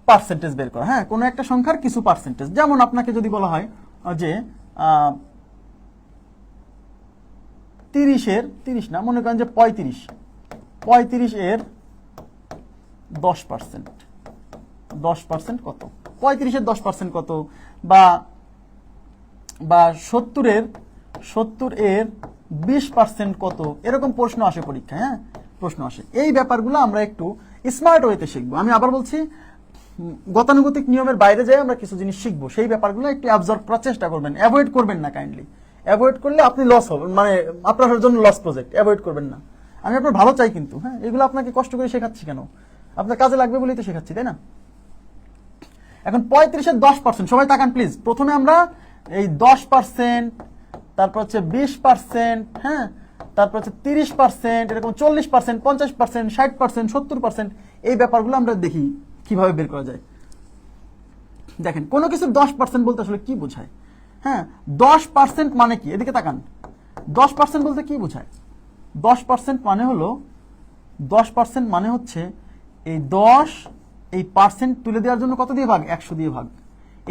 পার্সেন্টেজ বের করা। হ্যাঁ, কোনো একটা সংখ্যার কিছু পার্সেন্টেজ, যেমন আপনাকে যদি বলা হয় যে 30 না, মনে করেন যে 35 এর 10%, 10% কত? 35 এর 10% কত? বা 70 এর 20% কত? এরকম প্রশ্ন আসে পরীক্ষায়। হ্যাঁ, প্রশ্ন আসে। এই ব্যাপারগুলো আমরা একটু স্মার্ট ওয়েতে শিখবো। আমি আবার বলছি, গতানুগতিক নিয়মের বাইরে যাই আমরা কিছু জিনিস শিখবো, সেই ব্যাপারগুলো একটু অ্যাবজর্ব করার চেষ্টা করবেন, অ্যাভয়েড করবেন না কাইন্ডলি। অ্যাভয়েড করলে আপনি লস হবেন, মানে আপনার জন্য লস প্রজেক্ট। অ্যাভয়েড করবেন না, আমি আপনার ভালো চাই, কিন্তু হ্যাঁ, এগুলো আপনাকে কষ্ট করে শেখাচ্ছি কেন? আপনার কাজে লাগবে বলেই তো শেখাচ্ছি, তাই না? এখন 35 এর 10%, সবাই তাকান প্লিজ। প্রথমে আমরা এই 10%, তারপর হচ্ছে 20%, হ্যাঁ, তারপর হচ্ছে 30%, এরকম 40%, 50%, 60%, 70%, এই ব্যাপারগুলো আমরা দেখি কিভাবে বের করা যায়। দেখেন, কোনো কিছু 10% বলতে আসলে কি বোঝায়? হ্যাঁ, 10% মানে কি? এদিকে তাকান। 10% বলতে কি বোঝায়? 10% মানে হলো, 10% মানে হচ্ছে এই 10, এই পার্সেন্ট তুলে দেওয়ার জন্য কত দিয়ে ভাগ? 100 দিয়ে ভাগ।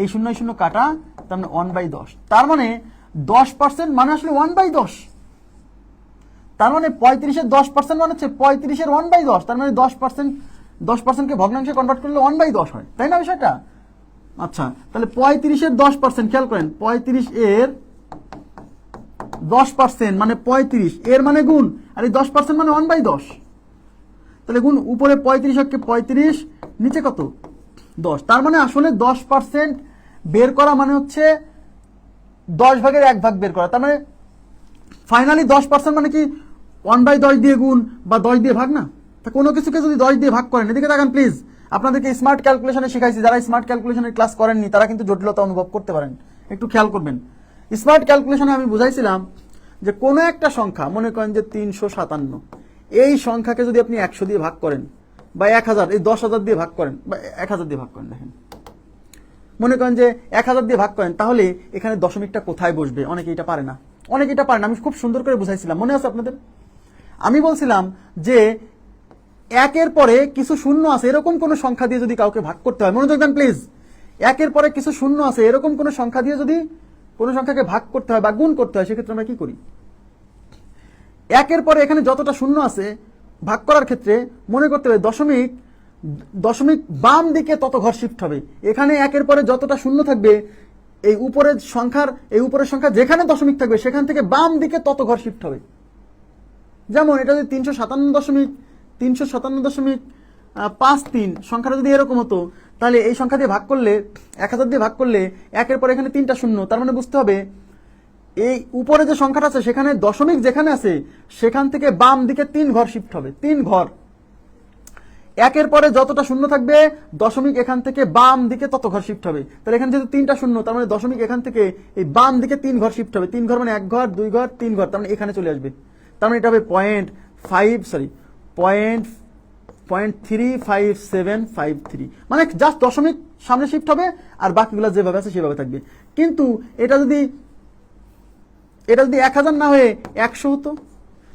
এই 0 কাটা, তার মানে 1/10। তার মানে 10% মানে আসলে 1/10। তার মানে 35 এর 10% মানে হচ্ছে 35 এর 1/10। তার মানে 10%কে ভগ্নাংশে কনভার্ট করলে 1/10 হয়, তাই না বিষয়টা? আচ্ছা, তাহলে 35 এর 10%, খেয়াল করেন, 35 এর 10% মানে 35, এর মানে গুণ, আর এই 10% মানে 1/10। তাহলে গুণ, উপরে 35 হচ্ছে 35, নিচে কত? 10। তার মানে আসলে 10% বের করা মানে হচ্ছে 10 ভাগের 1 ভাগ বের করা। তার মানে ফাইনালি 10% মানে কি 1/10 দিয়ে গুণ বা 10 দিয়ে ভাগ না? তা কোনো কিছুকে যদি 10 দিয়ে ভাগ করেন, এদিকে তাকান প্লিজ, আপনাদেরকে স্মার্ট ক্যালকুলেশনে শিখাইছি, যারা স্মার্ট ক্যালকুলেশনের ক্লাস করেননি তারা কিন্তু জটিলতা অনুভব করতে পারেন, একটু খেয়াল করবেন। স্মার্ট ক্যালকুলেশনে আমি বুঝাইছিলাম যে কোনো একটা সংখ্যা, মনে করেন যে 357, এই সংখ্যাকে যদি আপনি 100 দিয়ে ভাগ করেন বা 1000, এই 10,000 দিয়ে ভাগ করেন বা 1000 দিয়ে ভাগ করেন, দেখেন, মনে করেন যে 1000 দিয়ে ভাগ করেন, তাহলে এখানে দশমিকটা কোথায় বসবে? অনেকে এটা পারে না, আমি খুব সুন্দর করে বুঝাইছিলাম, মনে আছে আপনাদের? আমি বলছিলাম যে 1-এর পরে কিছু শূন্য আছে এরকম কোন সংখ্যা দিয়ে যদি কাউকে ভাগ করতে হয়, মনোযোগ দেন প্লিজ, 1-এর পরে কিছু শূন্য আছে এরকম কোন সংখ্যা দিয়ে যদি কোন সংখ্যাকে ভাগ করতে হয় বা গুণ করতে হয়, সেক্ষেত্রে আমরা কি করি? 1-এর পরে এখানে যতটা শূন্য আছে ভাগ করার ক্ষেত্রে মনে করতে হবে দশমিক বাম দিকে তত ঘর শিফট হবে। এখানে 1-এর পরে যতটা শূন্য থাকবে, এই উপরের সংখ্যা যেখানে দশমিক থাকবে সেখান থেকে বাম দিকে তত ঘর শিফট হবে। যেমন এটা যদি 357.53 সংখ্যাটা যদি এরকম হতো, তাহলে এই সংখ্যা দিয়ে ভাগ করলে, 1000 দিয়ে ভাগ করলে 1-এর পরে এখানে 3টা শূন্য, তার মানে বুঝতে হবে এই উপরে যে সংখ্যাটা আছে সেখানে দশমিক যেখানে আছে সেখান থেকে বাম দিকে 3 ঘর শিফট হবে, 3 ঘর। 1-এর পরে যতটা শূন্য থাকবে দশমিক এখান থেকে বাম দিকে তত ঘর শিফট হবে। তাহলে এখানে যেহেতু 3টা শূন্য, তার মানে দশমিক এখান থেকে এই বাম দিকে 3 ঘর শিফট হবে। 3 ঘর মানে 1 ঘর, 2 ঘর, 3 ঘর, তার মানে এখানে চলে আসবে। তার মানে এটা হবে 0.35753, মানে জাস্ট দশমিক সামনে শিফট হবে আর বাকিগুলো যেভাবে আছে সেভাবে থাকবে। কিন্তু এটা যদি 1000 না হয়ে 100 হতো,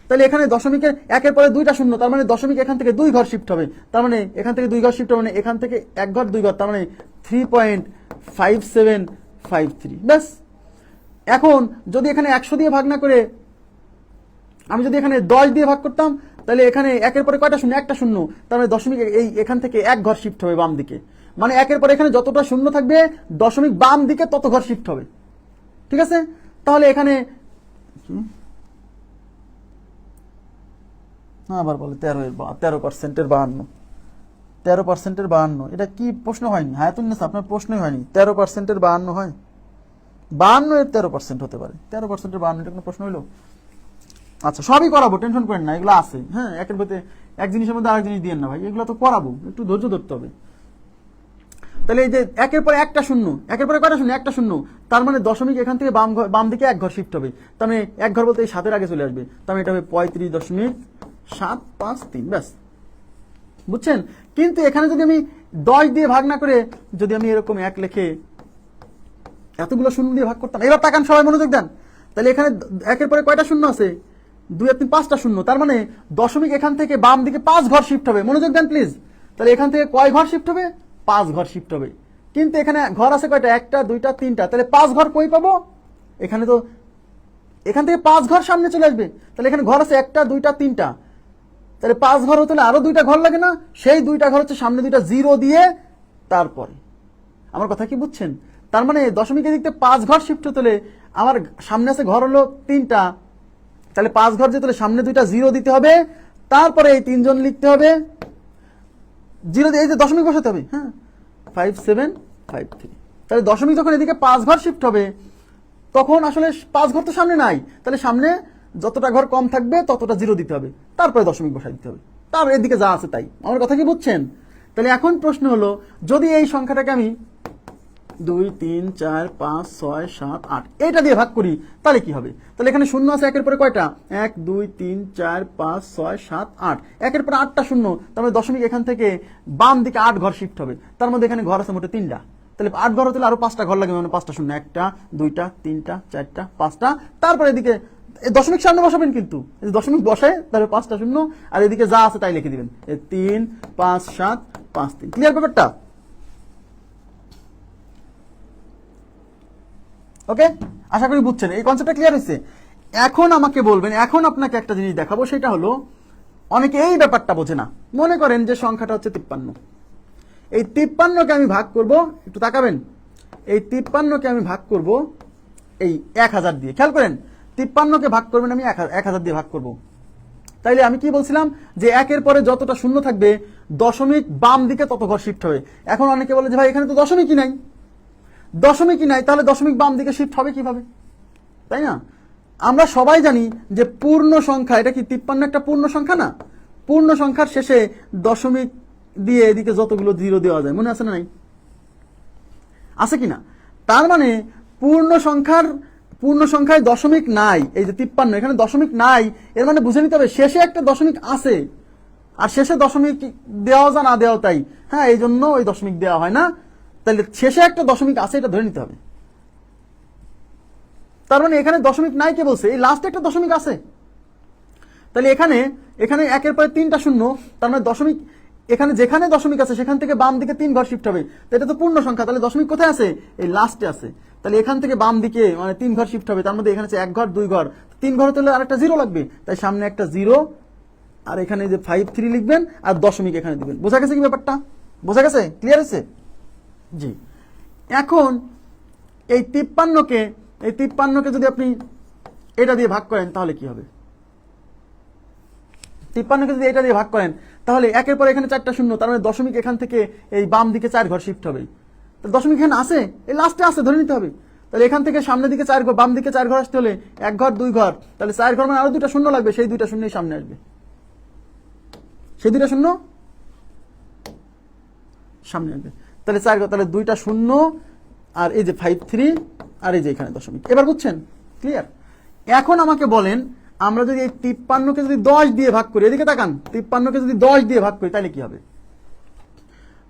তাহলে এখানে দশমিকের 1-এর পরে 2টা শূন্য, তার মানে দশমিক এখান থেকে 2 ঘর শিফট হবে। তার মানে এখান থেকে 2 ঘর শিফট হবে, মানে এখান থেকে 1 ঘর 2 ঘর, তার মানে 3.5753। ব্যাস। এখন যদি এখানে 100 দিয়ে ভাগ না করে আমি যদি এখানে 10 দিয়ে ভাগ করতাম তাহলে এখানে একের পরে কয়টা শূন্য, একটা শূন্য, তার মানে দশমিক এখান থেকে এক ঘর শিফট হবে বাম দিকে, মানে একের পরে এখানে যতটা শূন্য থাকবে দশমিক বাম দিকে তত ঘর শিফট হবে। ঠিক আছে, তাহলে এখানে আবার বলে 13%-এর 52, 13%-এর 52, এটা কি প্রশ্ন হয়নি হায়াতুন্নেসা? আপনার প্রশ্নই হয়নি। 13%-এর 52 হয়? 52 এর 13% হতে পারে, 13%-এর 52, এটা কোনো প্রশ্ন হইলো? আচ্ছা, সবই করাবো, টেনশন করেন না, এগুলো আছে। হ্যাঁ, একের মধ্যে এক জিনিসের মধ্যে আরেক জিনিস দিয়েন না ভাই, এগুলো তো করাবো, একটু ধৈর্য ধরতে হবে। তাহলে এই যে একের পরে একটা শূন্য, একের পরে কয়টা শূন্য, একটা শূন্য, তার মানে দশমিক এখান থেকে বাম দিকে এক ঘর শিফট হবে, তার মানে এক ঘর বলতে এই 7-এর আগে চলে আসবে, তার মানে এটা হবে 35.753, ব্যাস। বুঝছেন? কিন্তু এখানে যদি আমি 10 দিয়ে ভাগ না করে যদি আমি এরকম 1 লিখে এতগুলো শূন্য দিয়ে ভাগ করতাম, এবার তাকান সবাই, মনোযোগ দেন। তাহলে এখানে একের পরে কয়টা শূন্য আছে, 2 আর 3 5টা শূন্য, তার মানে দশমিক এখান থেকে বাম দিকে 5 ঘর শিফট হবে। মনোযোগ দেন প্লিজ। তাহলে এখান থেকে কয় ঘর শিফট হবে? 5 ঘর শিফট হবে। কিন্তু এখানে ঘর আছে কয়টা? 1টা 2টা 3টা, তাহলে 5 ঘর কই পাবো? এখানে তো এখান থেকে 5 ঘর সামনে চলে আসবে, তাহলে এখানে ঘর আছে 1টা 2টা 3টা, তাহলে 5 ঘর হতে হলে আরো 2টা ঘর লাগে না? সেই 2টা ঘর হচ্ছে সামনে 2টা জিরো দিয়ে তারপরে। আমার কথা কি বুঝছেন? তার মানে দশমিকের দিক থেকে 5 ঘর শিফট হতে হলে আমার সামনে আছে ঘর হলো 3টা, তাহলে 5 ঘর যেতে হলে সামনে 2টা জিরো দিতে হবে, তারপরে এই 3 জন লিখতে হবে, জিরো দিয়ে এই যে দশমিক বসাতে হবে। হ্যাঁ, 5753। তাহলে দশমিক যখন এদিকে 5 ঘর শিফট হবে তখন আসলে 5 ঘর তো সামনে নাই, তাহলে সামনে যতটা ঘর কম থাকবে ততটা জিরো দিতে হবে, তারপরে দশমিক বসাই দিতে হবে, তার এদিকে যা আছে তাই। আমার কথা কি বুঝছেন? তাহলে এখন প্রশ্ন হলো, যদি এই সংখ্যাটাকে আমি 2 3 4 5 6 7 8 এটা দিয়ে ভাগ করি তাহলে কি হবে? তাহলে এখানে শূন্য আছে একের পরে কয়টা? 1 2 3 4 5 6 7 8, একের পরে 8টা শূন্য, তার মানে দশমিক এখান থেকে বাম দিকে 8 ঘর শিফট হবে, তার মধ্যে এখানে ঘর আছে মোটে 3টা, তাহলে 8 ঘর হতে আরো 5টা ঘর লাগে, মানে 5টা শূন্য, 1টা 2টা 3টা 4টা 5টা, তারপরে এদিকে দশমিক সামনে বসাবেন, কিন্তু দশমিক বসায় তাহলে 5টা শূন্য, আর এদিকে যা আছে তাই লিখে দিবেন, 3 5 7 5 3। ক্লিয়ার ব্যাপারটা? ওকে, আশা করি বুঝছেন, এই কনসেপ্টটা ক্লিয়ার হয়েছে। এখন আমাকে বলবেন, এখন আপনাকে একটা জিনিস দেখাবো, সেটা হলো অনেকে এই ব্যাপারটা বোঝে না। মনে করেন যে সংখ্যাটা হচ্ছে 53, এই 53কে আমি ভাগ করব, একটু তাকাবেন, এই 53কে আমি ভাগ করব এই 1000 দিয়ে। খেয়াল করেন, 53কে ভাগ করবেন আমি 1000 দিয়ে ভাগ করব। তাইলে আমি কি বলছিলাম যে একের পরে যতটা শূন্য থাকবে দশমিক বাম দিকে তত ঘর শিফট হবে। এখন অনেকে বলে যে ভাই এখানে তো দশমিকই নাই, দশমিকই নাই, তাহলে দশমিক বাম দিকে শিফট হবে কিভাবে? তাই না? আমরা সবাই জানি যে পূর্ণ সংখ্যা, এটা কি 53 একটা পূর্ণ সংখ্যা না? পূর্ণ সংখ্যার শেষে দশমিক দিয়ে এদিকে যতগুলো জিরো দেওয়া যায়, মনে আছে না? নাই? আছে কিনা? তার মানে পূর্ণ সংখ্যায় দশমিক নাই, এই যে 53 এখানে দশমিক নাই, এর মানে বুঝে নিতে হবে শেষে একটা দশমিক আছে, আর শেষে দশমিক দেওয়া যা না দেওয়া তাই। হ্যাঁ, এই জন্য ওই দশমিক দেওয়া হয় না, তাহলে শেষে একটা দশমিক আছে, এটা ধরে নিতে হবে। তার মানে এখানে দশমিক নাই কে বলছে? এই লাস্টে একটা দশমিক আছে। তাহলে এখানে একের পরে 3টা শূন্য, তার মানে দশমিক এখানে যেখানে দশমিক আছে সেখান থেকে বাম দিকে 3 ঘর শিফট হবে, তো এটা তো পূর্ণ সংখ্যা, তাহলে দশমিক কোথায় আছে? এই লাস্টে আছে। তাহলে এখান থেকে বাম দিকে মানে 3 ঘর শিফট হবে, তার মধ্যে এখানে আছে 1 ঘর 2 ঘর, 3 ঘর হতে আরেকটা জিরো লাগবে, তাই সামনে একটা জিরো, আর এখানে যে 53 লিখবেন, আর দশমিক এখানে দিবেন। বোঝা গেছে কি ব্যাপারটা? বোঝা গেছে? ক্লিয়ার হয়েছে? জি। এখন এই 53কে যদি আপনি এটা দিয়ে ভাগ করেন তাহলে কি হবে? 53কে যদি এটা দিয়ে ভাগ করেন তাহলে একের পর এখানে 4টা শূন্য, তার মানে দশমিক এখান থেকে এই বাম দিকে 4 ঘর শিফট হবে, দশমিক এখানে আছে, এই লাস্টে আছে, ধরে নিতে হবে। তাহলে এখান থেকে সামনের দিকে 4 ঘর, বাম দিকে 4 ঘর আসতে হলে 1 ঘর 2 ঘর, তাহলে 4 ঘর মানে আরো 2টা শূন্য লাগবে, সেই 2টা শূন্যই সামনে আসবে, সেই 2টা শূন্য সামনে আসবে। তাহলে 4 ঘর, তাহলে 2টা শূন্য, আর এই যে 53, আর এই যে এখানে দশমিক। এবার বুঝছেন? ক্লিয়ার? এখন আমাকে বলেন, আমরা যদি এই 53কে যদি 10 দিয়ে ভাগ করি, এদিকে তাকান, 53কে যদি 10 দিয়ে ভাগ করি তাহলে কি হবে?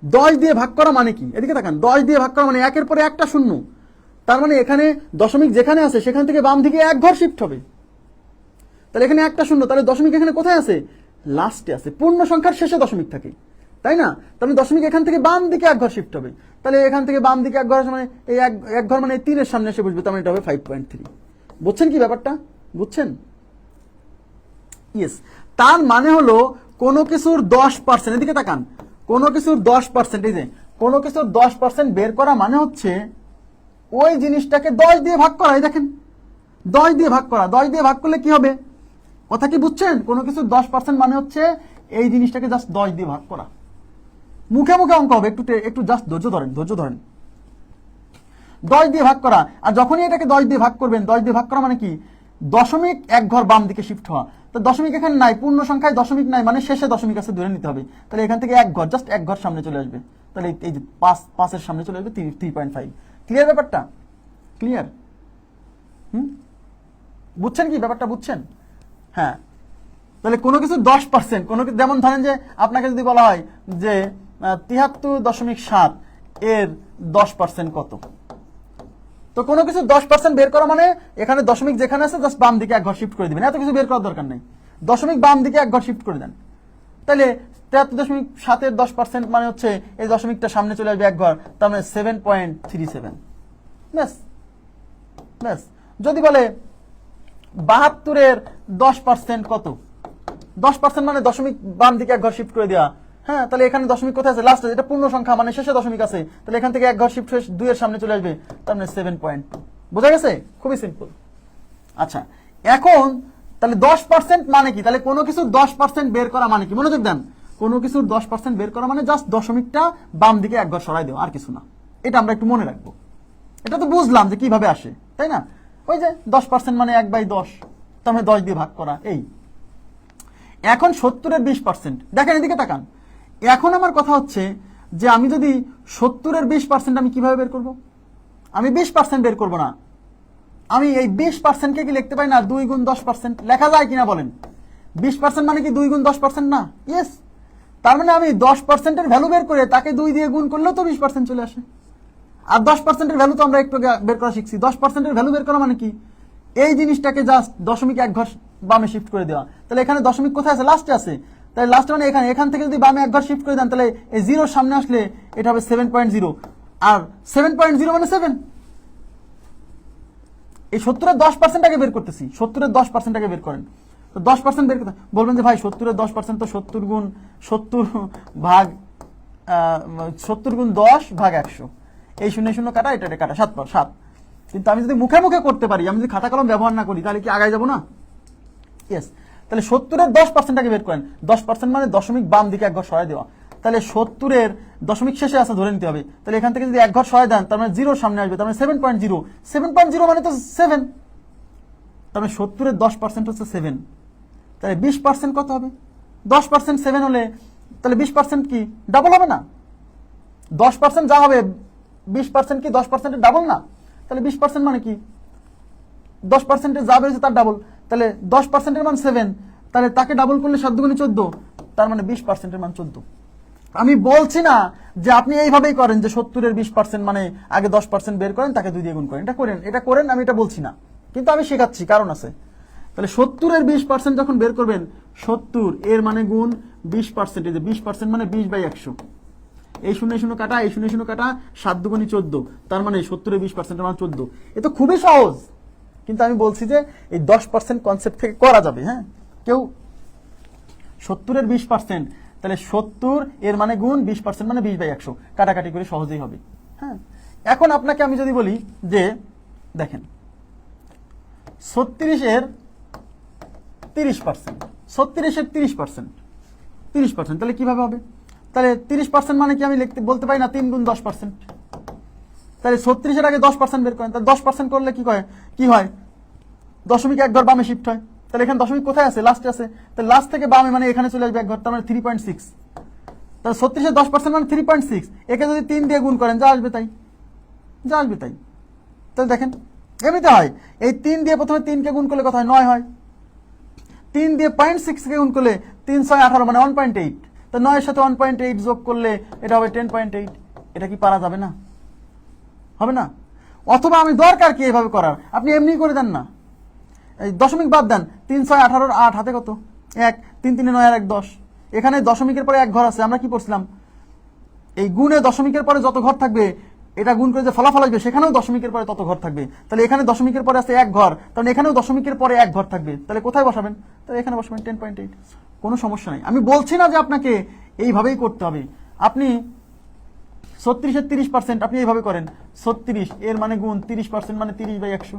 10 দিয়ে ভাগ করা মানে কি? এদিকে তাকান, 10 দিয়ে ভাগ করা মানে একের পরে একটা শূন্য, তার মানে এখানে দশমিক যেখানে আছে সেখান থেকে বাম দিকে 1 ঘর শিফট হবে, তাহলে এখানে একটা শূন্য, তাহলে দশমিক এখানে কোথায় আছে? লাস্টে আছে। পূর্ণ সংখ্যার শেষে দশমিক থাকে, তাই না? তাহলে দশমিক এখান থেকে বাম দিকে 1 ঘর শিফট হবে, তাহলে এখান থেকে বাম দিকে 1 ঘর মানে এই এক ঘর মানে 3 এর সামনে এসে বসবে, তার মানে এটা হবে 5.3। বুঝছেন কি ব্যাপারটা? বুঝছেন? ইয়েস, তার মানে হলো কোনো কিছুর 10%, এদিকে তাকান, কোনো কিছুর 10%, এই যে কোনো কিছুর 10% বের করা মানে হচ্ছে ওই জিনিসটাকে 10 দিয়ে ভাগ করা। এই দেখেন 10 দিয়ে ভাগ করা, 10 দিয়ে ভাগ করলে কি হবে, কথা কি বুঝছেন? কোনো কিছুর 10% মানে হচ্ছে এই জিনিসটাকে জাস্ট 10 দিয়ে ভাগ করা। মুখে মুখে অঙ্ক হবে, একটু জাস্ট ধৈর্য ধরেন, 10 দিয়ে ভাগ করা। আর যখনই এটাকে 10 দিয়ে ভাগ করবেন, 10 দিয়ে ভাগ করা মানে কি, দশমিক এক ঘর বাম দিকে শিফট হওয়া। তো দশমিক এখানে নাই, পূর্ণ সংখ্যায় দশমিক নাই, মানে শেষে দশমিক আছে ধরে নিতে হবে। তাহলে এখান থেকে এক ঘর, জাস্ট এক ঘর সামনে চলে আসবে। তাহলে এই যে 5 সামনে চলে আসবে 3.5। ক্লিয়ার ব্যাপারটা? ক্লিয়ার? বুঝছেন কি ব্যাপারটা, বুঝছেন? হ্যাঁ, তাহলে কোনো কিছু 10%, কোনো যেমন ধরেন যে আপনাকে যদি বলা হয় যে 73.7 এর 10% কত, তো কোনো কিছু 10% বের করা মানে এখানে দশমিক যেখানে আছে জাস্ট বাম দিকে এক ঘর শিফট করে দিবেন, এত কিছু বের করার দরকার নেই, দশমিক বাম দিকে এক ঘর শিফট করে দেন। তাহলে 73.7 এর 10% মানে হচ্ছে এই দশমিকটা সামনে চলে আসবে এক ঘর, তার মানে 7.37। ব্যাস ব্যাস। যদি বলে 72 এর 10% কত, 10% মানে দশমিক বাম দিকে এক ঘর শিফট করে দেওয়া। হ্যাঁ, তাহলে এখানে দশমিক কোথায় আছে, লাস্টে, এটা পূর্ণ সংখ্যা মানে শেষে দশমিক আছে, তাহলে এখান থেকে এক ঘর শিফট হয়ে 2 এর সামনে চলে আসবে, তার মানে 7.2। বোঝা গেছে? খুবই সিম্পল। আচ্ছা, এখন তাহলে 10% মানে কি, তাহলে কোনো কিছু 10% বের করা মানে কি, মনোযোগ দেন, কোনো কিছুর 10% বের করা মানে জাস্ট দশমিকটা বাম দিকে এক ঘর সরাই দেওয়া, আর কিছু না। এটা আমরা একটু মনে রাখবো। এটা তো বুঝলাম যে কিভাবে আসে, তাই না? ওই যে 10% মানে 1/10, তার মানে 10 দিয়ে ভাগ করা। এই এখন 70 এর 20%, দেখেন এদিকে তাকান। এখন আমার কথা হচ্ছে যে আমি যদি 70 এর 20% আমি কিভাবে বের করব? আমি 20% বের করব না, আমি এই 20% কে কি লিখতে পারি না 2 গুণ 10%? লেখা যায় কিনা বলেন? 20% মানে কি 2 গুণ 10% না? ইয়েস। তার মানে আমি 10% এর ভ্যালু বের করে তাকে 2 দিয়ে গুণ করলেও তো 20% চলে আসে। আর 10% এর ভ্যালু তো আমরা একটু বের করা শিখছি। 10% এর ভ্যালু বের করা মানে কি, এই জিনিসটাকে জাস্ট দশমিক এক ঘর বামে শিফট করে দেওয়া। তাহলে এখানে দশমিক কোথায় আছে, লাস্টে আছে, তাহলে লাস্টে মানে এখান থেকে যদি বামে এক ঘর শিফট করে দেন, তাহলে এই জিরোর সামনে আসলে এটা হবে 7.0, আর 7.0 মানে 7। এই 70 এর 10% আগে বের করতেছি, 70 এর 10% আগে বের করেন। তো 10% বের করতে বলবেন যে ভাই 70 এর 10% তো 70 গুণ 70 ভাগ 70 গুণ 10 ভাগ 100, এই 0 0 কাটা, এটা কাটা, 7 কিন্তু আমি যদি মুখে মুখে করতে পারি, আমি যদি খাতা কলম ব্যবহার না করি, তাহলে কি আগায় যাবো না? ইয়েস। তাহলে 70 এর 10% আগে বের করেন। 10% মানে দশমিক বাম দিকে এক ঘর সরাই দেওয়া। তাহলে 70 এর দশমিক শেষে আছে ধরে নিতে হবে। তাহলে এখান থেকে যদি এক ঘর সরাই দেন, তার মানে 0 সামনে আসবে, তার মানে 7.0। 7.0 মানে তো 7, তার মানে 70 এর 10% হচ্ছে 7। তাহলে 20% কত হবে? 10% 7 হলে তাহলে 20% কি ডাবল হবে না? 10% যা হবে 20% কি 10% এর ডাবল না? তাহলে 20% মানে কি 10% যা বেড়েছে তার ডাবল। তাহলে 10% এর মান 7, তাহলে তাকে ডাবল করলে 7 দুগুণে 14, তার মানে 20% এর মান 14। আমি বলছি না যে আপনি এইভাবেই করেন যে 70 এর 20% মানে আগে 10% বের করেন, তাকে 2 দিয়ে গুণ করেন, এটা করেন, আমি এটা বলছি না, কিন্তু আমি শেখাচ্ছি, কারণ আছে। তাহলে 70 এর 20% যখন বের করবেন, 70 এর মানে গুণ 20%, এই যে 20% মানে 20/100, এই 0 0 কাটা, এই 0 0 কাটা, 7 দুগুণে 14, তার মানে 70 এর 20% এর মান 14। এ তো খুবই সহজ, কিন্তু আমি বলছি যে এই 10% কনসেপ্ট থেকে করা যাবে। হ্যাঁ, কেউ 70 এর 20%, তাহলে 70 এর মানে গুণ 20% মানে 20/100, কাটাকাটি করে সহজেই হবে। হ্যাঁ, এখন আপনাকে আমি যদি বলি যে দেখেন 36 এর 30%, 36 এর 30%, তাহলে কিভাবে হবে? তাহলে 30% মানে কি আমি বলতে পারি না 3 গুণ 10%? তাহলে 36 এর আগে 10% বের করেন, তাহলে 10% করলে কি হয় দশমিক এক ঘর বামে শিফট হয়। তাহলে এখানে দশমিক কোথায় আছে, লাস্টে আছে, তাহলে লাস্ট থেকে বামে মানে এখানে চলে আসবে এক ঘর, তার মানে 3.6। তাহলে 36 এর 10% মানে 3.6, একে যদি 3 দিয়ে গুণ করেন যা আসবে তাই। তাহলে দেখেন এমনিতে হয়, এই 3 দিয়ে প্রথমে 3 কে গুণ করলে কত হয়, 9 হয়। 3 দিয়ে 0.6 কে গুণ করলে 3 6 18 মানে 1.8, তো 9 এর সাথে 1.8 যোগ করলে এটা হবে 10.8। এটা কি পারা যাবে না? হবে না? অথবা আমি দরকার কি এভাবে করার, আপনি এমনি করে দেন না, এই দশমিক বাদ দেন, 3 6 18 8 হাতে কত 1, 3 3 9 আর 1 10। এখানে দশমিকের পরে এক ঘর আছে, আমরা কি পড়ছিলাম, এই গুণে দশমিকের পরে যত ঘর থাকবে এটা গুণ করে যে ফলাফল আসবে সেখানেও দশমিকের পরে তত ঘর থাকবে, তাহলে এখানে দশমিকের পরে আছে 1 ঘর, তাহলে এখানেও দশমিকের পরে 1 ঘর থাকবে, তাহলে কোথায় বসাবেন? তাহলে এখানে বসাবেন 10.8। কোনো সমস্যা নাই। আমি বলছি না যে আপনাকে এইভাবেই করতে হবে। আপনি 36-এর 30% আপনি এইভাবে করেন, 36 এর মানে গুণ 30% মানে 30/100,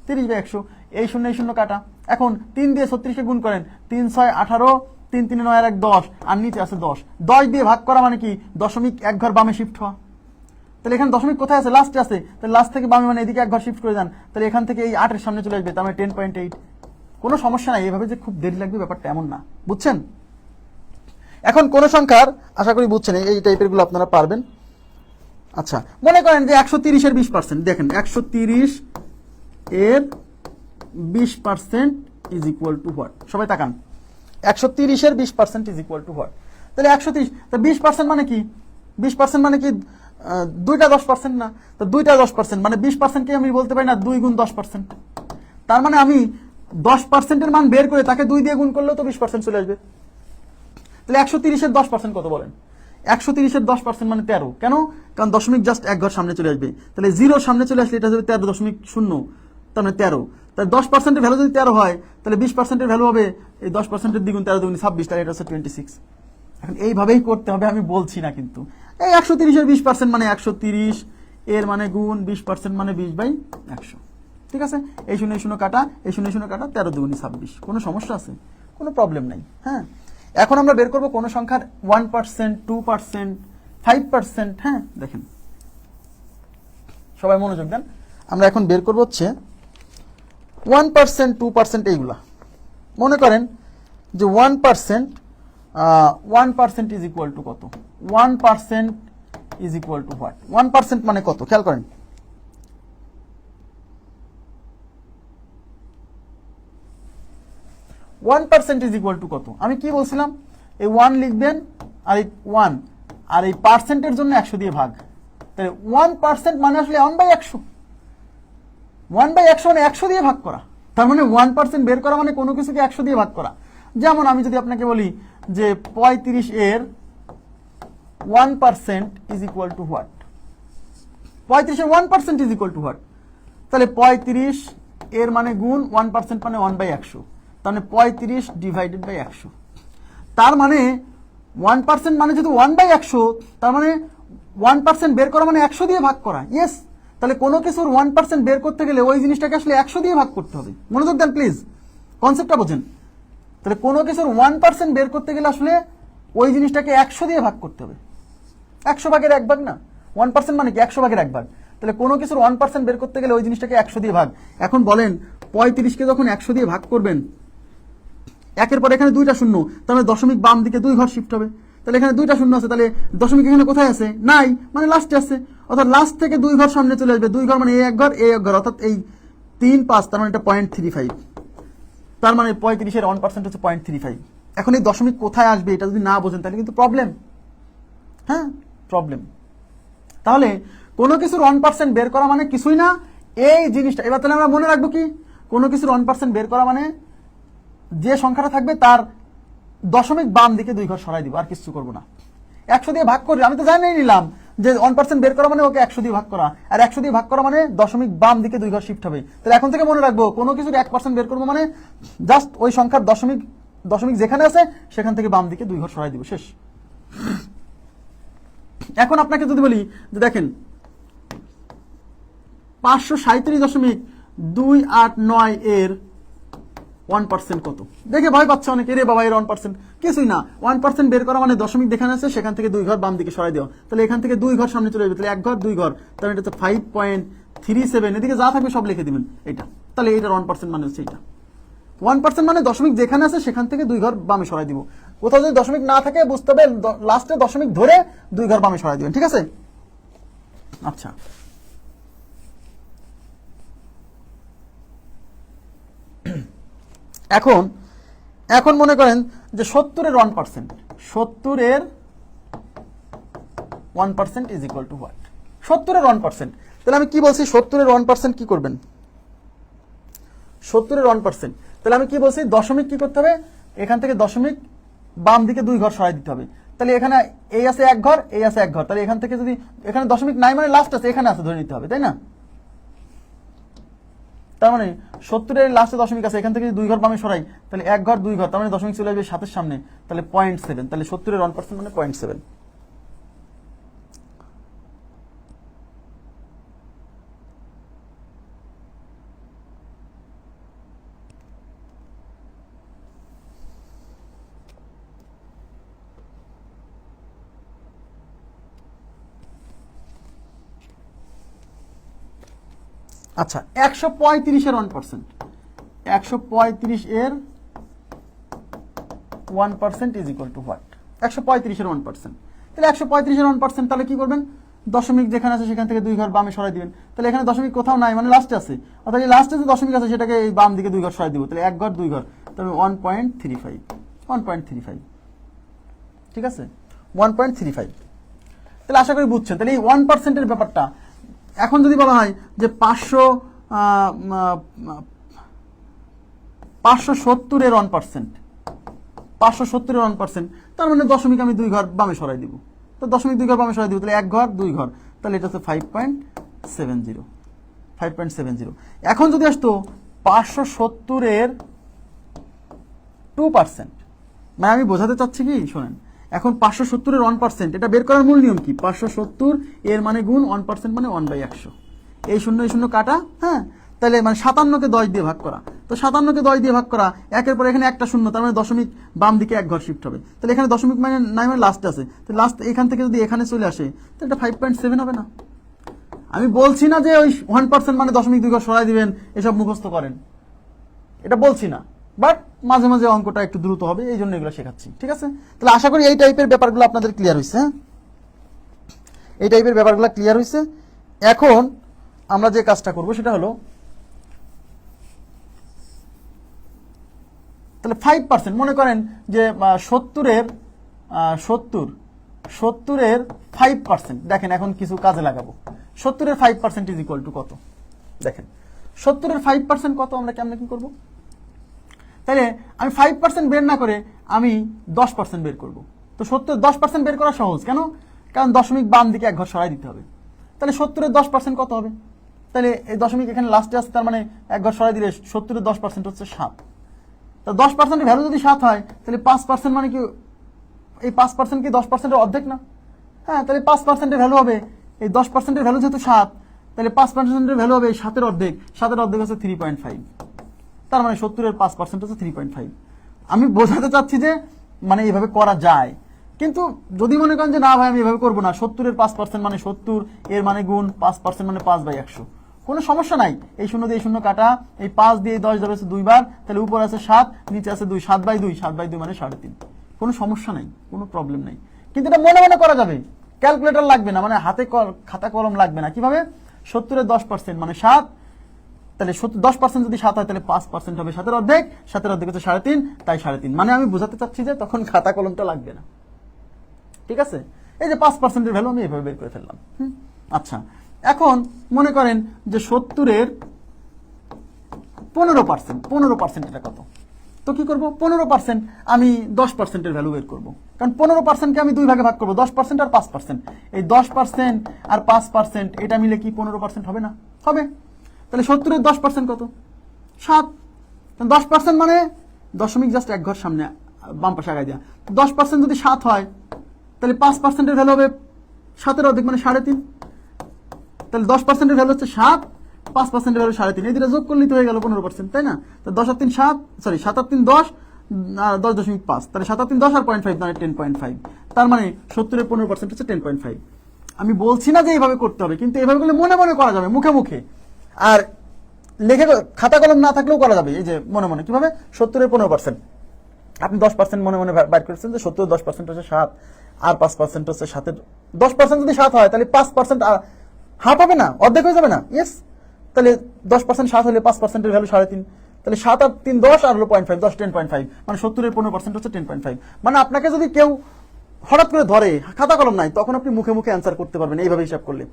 30/100, এই শূন্য এই শূন্য কাটা। এখন 3 দিয়ে 36-কে গুণ করেন, 3 6 18, 3 3 9 1 10, আর নিচে আছে 10। 10 দিয়ে ভাগ করা মানে কি? দশমিক 1 ঘর বামে শিফট হওয়া। তাহলে এখানে দশমিক কোথায় আছে? লাস্টে আছে। তাহলে লাস্ট থেকে বামে মানে এদিকে 1 ঘর শিফট করে যান, তাহলে এখান থেকে এই 8 এর সামনে চলে আসবে, তার মানে 10.8। কোনো সমস্যা নাই, এভাবে যে খুব দেরি লাগবে ব্যাপারটা এমন না, বুঝছেন? এখন কোন সংখ্যার, আশা করি বুঝছেন, এই টাইপের গুলো আপনারা পারবেন। আচ্ছা, মনে করেন যে 130-এর 20%, দেখেন 130 এর 20% ইজ ইকুয়াল টু হোয়াট? সবাই তাকান, 130-এর 20% ইজ ইকুয়াল টু হোয়াট? তাহলে 130, তা 20% মানে কি? 20% মানে কি? দুইটা 10% না? তো দুইটা 10% মানে 20% কে আমি বলতে পারি না 2 গুণ 10%? তার মানে আমি 10%-এর মান বের করে তাকে 2 দিয়ে গুণ করলেও তো 20% চলে আসবে। তাহলে 130-এর 10% কত বলেন? 130-এর 10% মানে 13। কেন? কারণ দশমিক জাস্ট 1 ঘর সামনে চলে আসবে, তাহলে 0 সামনে চলে আসলে এটা হবে 13.0, তার মানে 13। তাহলে 10%-এর ভ্যালু যদি 13 হয়, তাহলে 20%-এর ভ্যালু হবে এই 10%-এর দ্বিগুণ, 13 দুগুণ 26, তাহলে এটা হচ্ছে 26। এখন এইভাবেই করতে হবে, আমি বলছি না কিন্তু। এই 130-এর 20% মানে 130, এর মানে গুণ 20% মানে 20/100। ঠিক আছে, এই শূন্য এই শূন্য কাটা, এই শূন্য শূন্য কাটা, 13 দুগুণ 26। কোনো সমস্যা আছে? কোনো প্রবলেম নাই। হ্যাঁ, এখন আমরা বের করব কোন সংখ্যার 1%, 2%, 5%। হ্যাঁ, দেখেন সবাই মনোযোগ দেন, আমরা এখন বের করব হচ্ছে 1%, 2% এইগুলা। মনে করেন যে 1% ইজ ইকুয়াল টু কত? 1% ইজ ইকুয়াল টু হোয়াট? 1% মানে কত? খেয়াল করেন, 1% ইজ ইকুয়াল টু কত? আমি কি বলছিলাম? এই 1 লিখবেন, আর এই 1, আর এই পার্সেন্টের জন্য 100 দিয়ে ভাগ। তাহলে 1% মানে আসলে 1/100। 1/100 মানে 100 দিয়ে ভাগ করা। তার মানে 1% বের করা মানে কোনো কিছুকে 100 দিয়ে ভাগ করা। যেমন আমি যদি আপনাকে বলি যে 35 এর 1% ইজ ইকুয়াল টু হোয়াট? 35 এর 1% ইজ ইকুয়াল টু হোয়াট? তাহলে 35 এর মানে গুণ 1% মানে 1/100, তাহলে 35 ডিভাইডেড বাই 100। তার মানে 1% মানে যদি 1/100, তার মানে 1% বের করা মানে 100 দিয়ে ভাগ করা। ইয়েস, তাহলে কোনো কিছুর 1% বের করতে গেলে ওই জিনিসটাকে আসলে 100 দিয়ে ভাগ করতে হবে। মনোযোগ দেন প্লিজ, কনসেপ্টটা বোঝেন। তাহলে কোনো কিছুর 1% বের করতে গেলে আসলে ওই জিনিসটাকে 100 দিয়ে ভাগ করতে হবে। 100 ভাগের 1 ভাগ না? 1% মানে কি? 100 ভাগের 1 ভাগ। তাহলে কোনো কিছুর 1% বের করতে গেলে ওই জিনিসটাকে 100 দিয়ে ভাগ। এখন বলেন 35-কে যখন 100 দিয়ে ভাগ করবেন, একের পর এখানে 2টা শূন্য, তাহলে দশমিক বাম দিকে 2 ঘর শিফট হবে। তাহলে এখানে 2টা শূন্য আছে, তাহলে দশমিক এখানে কোথায় আছে? নাই, মানে লাস্টে আছে। অর্থাৎ লাস্ট থেকে 2 ঘর সামনে চলে আসবে। 2 ঘর মানে এই 1 ঘর, এই 1 ঘর, অর্থাৎ এই 3 5, তার মানে এটা 0.35। তার মানে 35-এর 1% হচ্ছে 0.35। এখন এই দশমিক কোথায় আসবে এটা যদি না বোঝেন তাহলে কিন্তু প্রবলেম। হ্যাঁ, প্রবলেম। তাহলে কোনো কিছুর 1% বের করা মানে কিছুই না এই জিনিসটা। এবার তাহলে আমরা মনে রাখবো কি? কোনো কিছুর 1% বের করা মানে যে সংখ্যাটা থাকবে তার দশমিক বাম দিকে 2 ঘর সরাই দিব, আর কিছু করব না। 100 দিয়ে ভাগ করি, আমি তো জানিয়ে নিলাম যে 1% বের করা মানে ওকে 100 দিয়ে ভাগ করা, আর 100 দিয়ে ভাগ করা মানে দশমিক বাম দিকে 2 ঘর শিফট হবে। তাহলে এখন থেকে মনে রাখবো কোনো কিছুর 1% বের করবো মানে জাস্ট ওই সংখ্যার দশমিক যেখানে আছে সেখান থেকে বাম দিকে 2 ঘর সরাই দিব, শেষ। এখন আপনাকে যদি বলি যে দেখেন 537.289 এর 1% কত? দেখে ভয় পাচ্ছে অনেকে, রে বাবা এর 1% কিছুই না। 1% বের করা মানে দশমিক যেখানে আছে সেখান থেকে 2 ঘর বাম দিকে সরাই দেওয়া। তাহলে এখান থেকে 2 ঘর সামনে চলে যাবে, তাহলে 1 ঘর 2 ঘর, তাহলে এটা হচ্ছে 5.37। এদিকে যা থাকবে সব লিখে দিবেন এটা। তাহলে এইটার 1% মানে হচ্ছে এটা। 1% মানে দশমিক যেখানে আছে সেখান থেকে 2 ঘর বামে সরাই দিব। কোথাও যদি দশমিক না থাকে বুঝতে হবে লাস্টে দশমিক ধরে 2 ঘর বামে সরাই দিবেন, ঠিক আছে? আচ্ছা, এখন মনে করেন যে 70-এর 1%, 70-এর 1% ইজ ইকুয়াল টু হোয়াট? 70-এর 1%। তাহলে আমি কি বলছি? 70-এর 1% কি করবেন? 70-এর 1%, তাহলে আমি কি বলছি? দশমিক কি করতে হবে? এখান থেকে দশমিক বাম দিকে 2 ঘর সরাই দিতে হবে। তাহলে এখানে এই আছে এক ঘর, এই আছে এক ঘর, তাহলে এখান থেকে যদি এখানে দশমিক নাই মানে লাস্ট আছে, এখানে আছে ধরে নিতে হবে, তাই না? তার মানে 70-এর লাস্টে দশমিক আছে, এখান থেকে যদি 2 ঘর বামে সরাই তাহলে 1 ঘর 2 ঘর, তার মানে দশমিক চলে আসবে 7-এর সামনে, তাহলে 0.7, তাহলে 70-এর 1% মানে 0.7। আচ্ছা, 135-এর 1%, 135-এর 1% ইজ ইকুয়াল টু হোয়াট? 135-এর 1%, তাহলে 135-এর 1%, তাহলে কি করবেন? দশমিক যেখানে আছে সেখান থেকে 2 ঘর বামে সরাই দিবেন, তাহলে এখানে দশমিক কোথাও নাই মানে লাস্টে আছে, অর্থাৎ লাস্টে যে দশমিক আছে সেটাকে এই বাম দিকে 2 ঘর সরাই দিব, তাহলে 1 ঘর 2 ঘর, তাহলে 1.35, ঠিক আছে, 1.35। তাহলে আশা করি বুঝছেন। তাহলে এই 1%-এর ব্যাপারটা এখন যদি বলা হয় যে 570-এর 1%, 570-এর 1%, তার মানে দশমিক আমি 2 ঘর বামে সরাই দিব, তো দশমিক 2 ঘর বামে সরাই দিব, তাহলে 1 ঘর 2 ঘর, তাহলে এটা হচ্ছে 5.70। এখন যদি আসতো 570-এর 2%, মানে আমি বোঝাতে চাচ্ছি কি শোনেন, এখন 570-এর 1%, এটা বের করার মূল নিয়ম কি? 570 এর মানে গুণ 1% মানে 1/100, এই শূন্য এই শূন্য কাটা, হ্যাঁ, তাহলে মানে 57-কে 10 দিয়ে ভাগ করা, তো 57-কে 10 দিয়ে ভাগ করা, একের পর এখানে একটা শূন্য, তার মানে দশমিক বাম দিকে 1 ঘর শিফট হবে, তাহলে এখানে দশমিক মানে নাই মানে লাস্ট আছে, তো লাস্ট এখান থেকে যদি এখানে চলে আসে তাহলে এটা 5.7 হবে না? আমি বলছি না যে ওই 1% মানে দশমিক 2 ঘর সরাই দিবেন, এসব মুখস্থ করেন, এটা বলছি না, বাট মাঝে মাঝে অঙ্কটা একটু দ্রুত হবে, এই জন্য এগুলো শেখাচ্ছি, ঠিক আছে? তাহলে আশা করি এই টাইপের ব্যাপারগুলো আপনাদের ক্লিয়ার হয়েছে, হ্যাঁ, এই টাইপের ব্যাপারগুলো ক্লিয়ার হয়েছে। এখন আমরা যে কাজটা করব সেটা হলো, তাহলে 5% মনে করেন যে 70-এর 5%, দেখেন এখন কিছু কাজে লাগাবো। 70-এর 5% ইজ ইকুয়াল টু কত? দেখেন 70-এর 5% কত, আমরা কেমনে কি করব? তাহলে আমি 5% বের না করে আমি 10% বের করব। তো 70-এর 10% বের করা সহজ, কেন? কারণ দশমিক বাম দিকে 1 ঘর সরাই দিতে হবে। তাহলে 70-এর 10% কত হবে? তাহলে এই দশমিক এখানে লাস্টে আসছে, তার মানে 1 ঘর সরাই দিলে 70-এর 10% হচ্ছে 7। তো 10%-এর ভ্যালু যদি 7 হয় তাহলে 5% মানে কি, এই 5% কি 10%-এর অর্ধেক না? হ্যাঁ, তাহলে 5%-এর ভ্যালু হবে, এই 10%-এর ভ্যালু যেহেতু 7, তাহলে 5%-এর ভ্যালু হবে এই 7-এর অর্ধেক, 7-এর অর্ধেক হচ্ছে 3.5, তার মানে 70-এর 5% হচ্ছে 3.5। আমি বোঝাতে চাচ্ছি যে মানে এইভাবে করা যায়, কিন্তু যদি মনে করেন যে না ভাই আমি এভাবে করবো না, 70-এর 5% মানে 70, এর মানে গুণ 5% মানে 5/100, কোনো সমস্যা নাই, এই শূন্য দিয়ে এই শূন্য কাটা, এই 5 দিয়ে 10 ধরেছে 2 বার, তাহলে উপর আছে 7, নিচে আছে 2, 7/2 মানে 3.5, কোনো সমস্যা নাই, কোনো প্রবলেম নাই। কিন্তু এটা মনে মনে করা যাবে, ক্যালকুলেটর লাগবে না, মানে হাতে খাতা কলম লাগবে না। কিভাবে? 70-এর 10% মানে 7, তাহলে 10% যদি 7 হয় তাহলে 5% হবে 7-এর অর্ধেক, 7-এর অর্ধেক হচ্ছে 3.5, তাই 3.5। মানে আমি বোঝাতে চাচ্ছি যে তখন খাতা কলমটা লাগবে না, ঠিক আছে? এই যে 5%-এর ভ্যালু আমি এভাবে বের করে ফেললাম। আচ্ছা, এখন মনে করেন যে 70-এর 15%, এটা কত? তো কি করব? 15% আমি 10%-এর ভ্যালু বের করব, কারণ 15%-কে আমি 2 ভাগে ভাগ করব, 10% আর 5%, এই 10% আর 5% এটা মিলে কি 15% হবে না? হবে। তাহলে 70-এর 10% কত? 7। 10% মানে দশমিক জাস্ট 1 ঘর সামনে বাম পাশে আগায় দেওয়া, 10% যদি 7 হয় তাহলে 5%-এর ভ্যালু হবে 7-এর অর্ধেক মানে 3.5, তাহলে 10%-এর ভ্যালু হচ্ছে 7, 5%-এর ভ্যালু 3.5, এই দুটো যোগ করলেই তো হয়ে গেল 15%, তাই না? তো 10 আর 3 7, সরি 7 আর 3 10, 10.5, তাহলে 7 আর 3 10 আর 0.5 মানে 10.5, তার মানে 70-এর 15% হচ্ছে 10.5। আমি বলছি না যে এইভাবে করতে হবে, কিন্তু এইভাবে করলে মনে মনে করা যাবে, মুখে মুখে, আর লেখে খাতা কলম না থাকলেও করা যাবে। এই যে মনে মনে কিভাবে? 70-এর 15%, আপনি 10% মনে মনে বাইর করেছেন যে 70-এর 10% হচ্ছে 7, আর 5% হচ্ছে 7-এর 10% যদি 7 হয় তাহলে 5% হাফ হবে না, অর্ধেক হয়ে যাবে না? ইয়েস। তাহলে 10% 7 হলে 5%-এর ভ্যালু 3.5, তাহলে 7 আর 3 10 আর হলো 0.5, 10 10.5, মানে 70-এর 15% হচ্ছে 10.5। মানে আপনাকে যদি কেউ হঠাৎ করে ধরে, খাতা কলম নাই, তখন আপনি মুখে মুখে অ্যান্সার করতে পারবেন এইভাবে হিসাব করলে।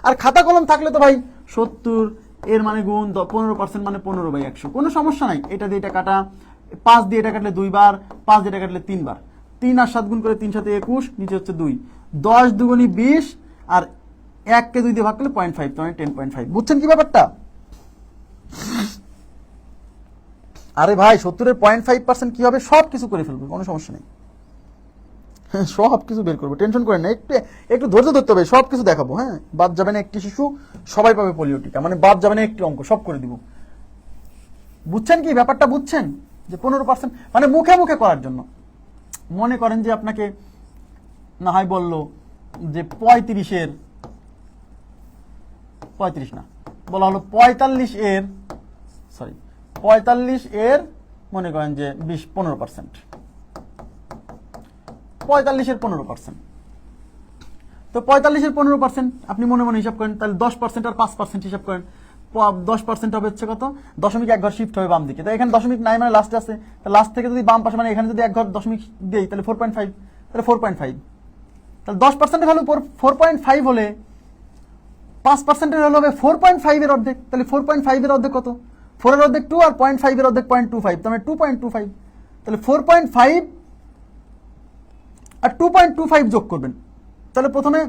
আর খাতা কলম থাকলে তো ভাই 70 এর মানে গুণ 15% মানে 15/100, কোনো সমস্যা নাই। এটা দিয়ে এটা কাটা, 5 দিয়ে এটা কাটলে 2 বার, 5 দিয়ে এটা কাটলে 3 বার, 3 আর 7 গুণ করে 3 সাথে 21, নিচে হচ্ছে 2, 10 দুগুণী 20 আর 1 কে 2 দিয়ে ভাগ করলে 0.5, মানে 10.5। বুঝছেন কি ব্যাপারটা? আরে ভাই 70-এর 0.5% কি হবে? সব কিছু করে ফেলবে, কোনো সমস্যা নেই। সব কিছু বের করবো, টেনশন করেন না। একটু ধৈর্য ধরতে হবে, সব কিছু দেখাবো। হ্যাঁ, বাদ যাবে না একটি শিশু, সবাই পাবে পোলিও টিকা, মানে বাদ যাবে না একটি অঙ্ক, সব করে দিব। বুঝছেন কি ব্যাপারটা? বুঝছেন যে 15% মানে মুখে মুখে করার জন্য। মনে করেন যে আপনাকে না হয় বললো যে 35 না, বলা হলো 45 এর মনে করেন যে 15%, 45 এর 15%। তো 45 এর 15% আপনি মনে মনে হিসাব করেন, তাহলে 10% আর 5% হিসাব করেন। 10% হবে হচ্ছে কত? দশমিক এক ঘর শিফট হবে বাম দিকে। তো এখানে দশমিক নাই, মানে লাস্টে আছে, লাস্ট থেকে যদি বাম পাশে, মানে এখানে যদি এক ঘর দশমিক দেই তাহলে 4.5, তাহলে 4.5। তাহলে 10% ভ্যালু 4.5 হলে 5% এর ভ্যালু হবে 4.5 এর অর্ধেক। তাহলে 4.5 এর অর্ধেক কত? 4 এর অর্ধেক 2 আর 0.5 এর অর্ধেক 0.25, তার মানে 2.25। তাহলে 4.5 আর 2.25 যোগ করবেন। তাহলে প্রথমে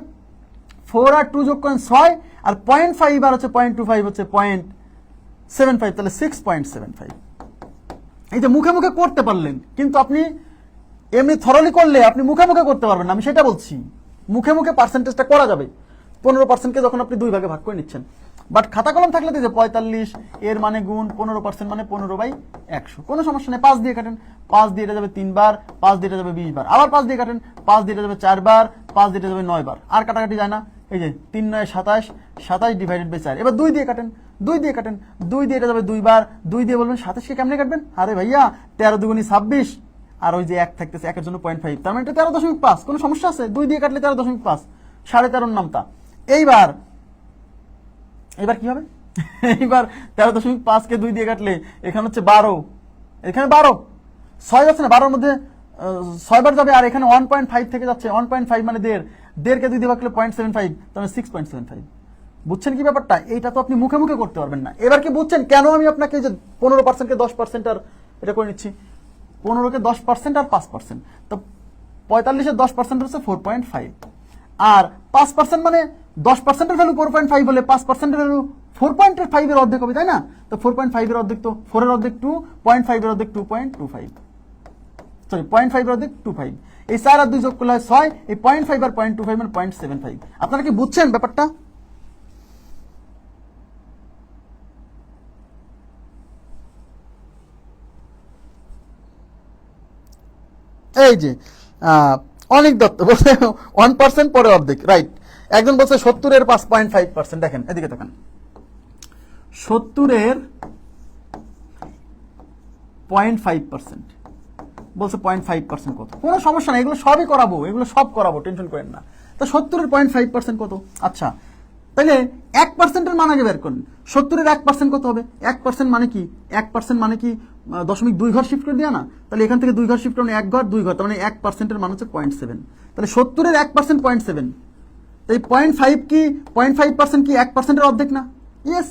4 আর 2 যোগ করেন 6, আর 0.5 আর হচ্ছে 0.25 হচ্ছে 0.75, তাহলে 6.75। এই যে মুখে মুখে করতে পারলেন, কিন্তু আপনি এমনি থরলি করলে আপনি মুখে মুখে করতে পারবেন না, আমি সেটা বলছি। মুখে মুখে পার্সেন্টেজটা করা যাবে 15%কে যখন আপনি 2 ভাগে ভাগ করে নিচ্ছেন। বাট খাতা কলম থাকলে যে 45 এর মানে গুণ 15% মানে 15/100, কোনো সমস্যা নেই। 5 দিয়ে কাটেন, 5 দিয়ে এটা যাবে 3 বার, 5 দিয়ে এটা যাবে 20 বার, আবার 5 দিয়ে কাটেন, 5 দিয়ে এটা যাবে 4 বার, 5 দিয়ে এটা যাবে 9 বার, আর কাটাকাটি যায় না। এই যে 3 9 27, 27 ডিভাইডেড বাই 4। এবার 2 দিয়ে কাটেন, 2 দিয়ে কাটেন, 2 দিয়ে এটা যাবে 2 বার, 2 দিয়ে বলবেন 27কে কেমনে কাটবেন? আরে ভাইয়া 13 দুগুণী 26, আর ওই যে 1 থাকতেছে, 1 এর জন্য 0.5, তার মানে এটা 13.5। কোনো সমস্যা আছে? 2 দিয়ে কাটলে 13.5, 13.5 নামতা। এইবার কি হবে? এইবার 13.5 কে 2 দিয়ে কাটলে এখানে হচ্ছে 12, এখানে 12, 6 যাচ্ছে না, 12-এর মধ্যে 6 বার যাবে, আর এখানে 1.5 থেকে যাচ্ছে, 1.5 মানে 1.5 কে 2 দিয়ে ভাগ করলে 0.75, তাহলে 6.75। বুঝছেন কি ব্যাপারটা? এইটা তো আপনি মুখে মুখে করতে পারবেন না। এবার কি বুঝছেন কেন আমি আপনাকে যে 15%-কে 10% আর এটা করে নিচ্ছি? 15-কে 10% আর 5%, তো 45-এর 10% হচ্ছে 4.5, আর 5% মানে 10%-এর ভ্যালু 4.5 হলে 5%-এর ভ্যালু 4.5 এর অর্ধেক হবে, তাই না? তো 4.5 এর অর্ধেক তো 4 এর অর্ধেক 2, 0.5 এর অর্ধেক 2.25, সরি 0.5 এর অর্ধেক 25। এই 4 আর 2 যোগ করলে হয় 6, এই 0.5 আর 0.25 মানে 0.75। আপনারা কি বুঝছেন ব্যাপারটা? এই যে অনেক দত্ত বলছে 1% পরে অর্ধেক, রাইট। একজন বলছে 70-এর 5.5%। দেখেন এদিকে তাকান, 70-এর 0.5% বলছে 0.5% কত? কোনো সমস্যা নেই, এগুলো সবই করাবো, এগুলো সব করাবো, টেনশন করেন না। তো 70-এর 0.5% কত? আচ্ছা, তাহলে 1%-এর মান আগে বের করুন। 70-এর 1% কত হবে? 1% মানে কি? 1% মানে কি 0.2 ঘর শিফট করে দেওয়া না? তাহলে এখান থেকে 2 ঘর শিফট করুন, 1 ঘর 2 ঘর, তার মানে 1%-এর মান হচ্ছে 0.7। তাহলে 70-এর 1% 0.7, এই 0.5 কি 0.5% কি 1%-এর অর্ধেক না? ইয়েস।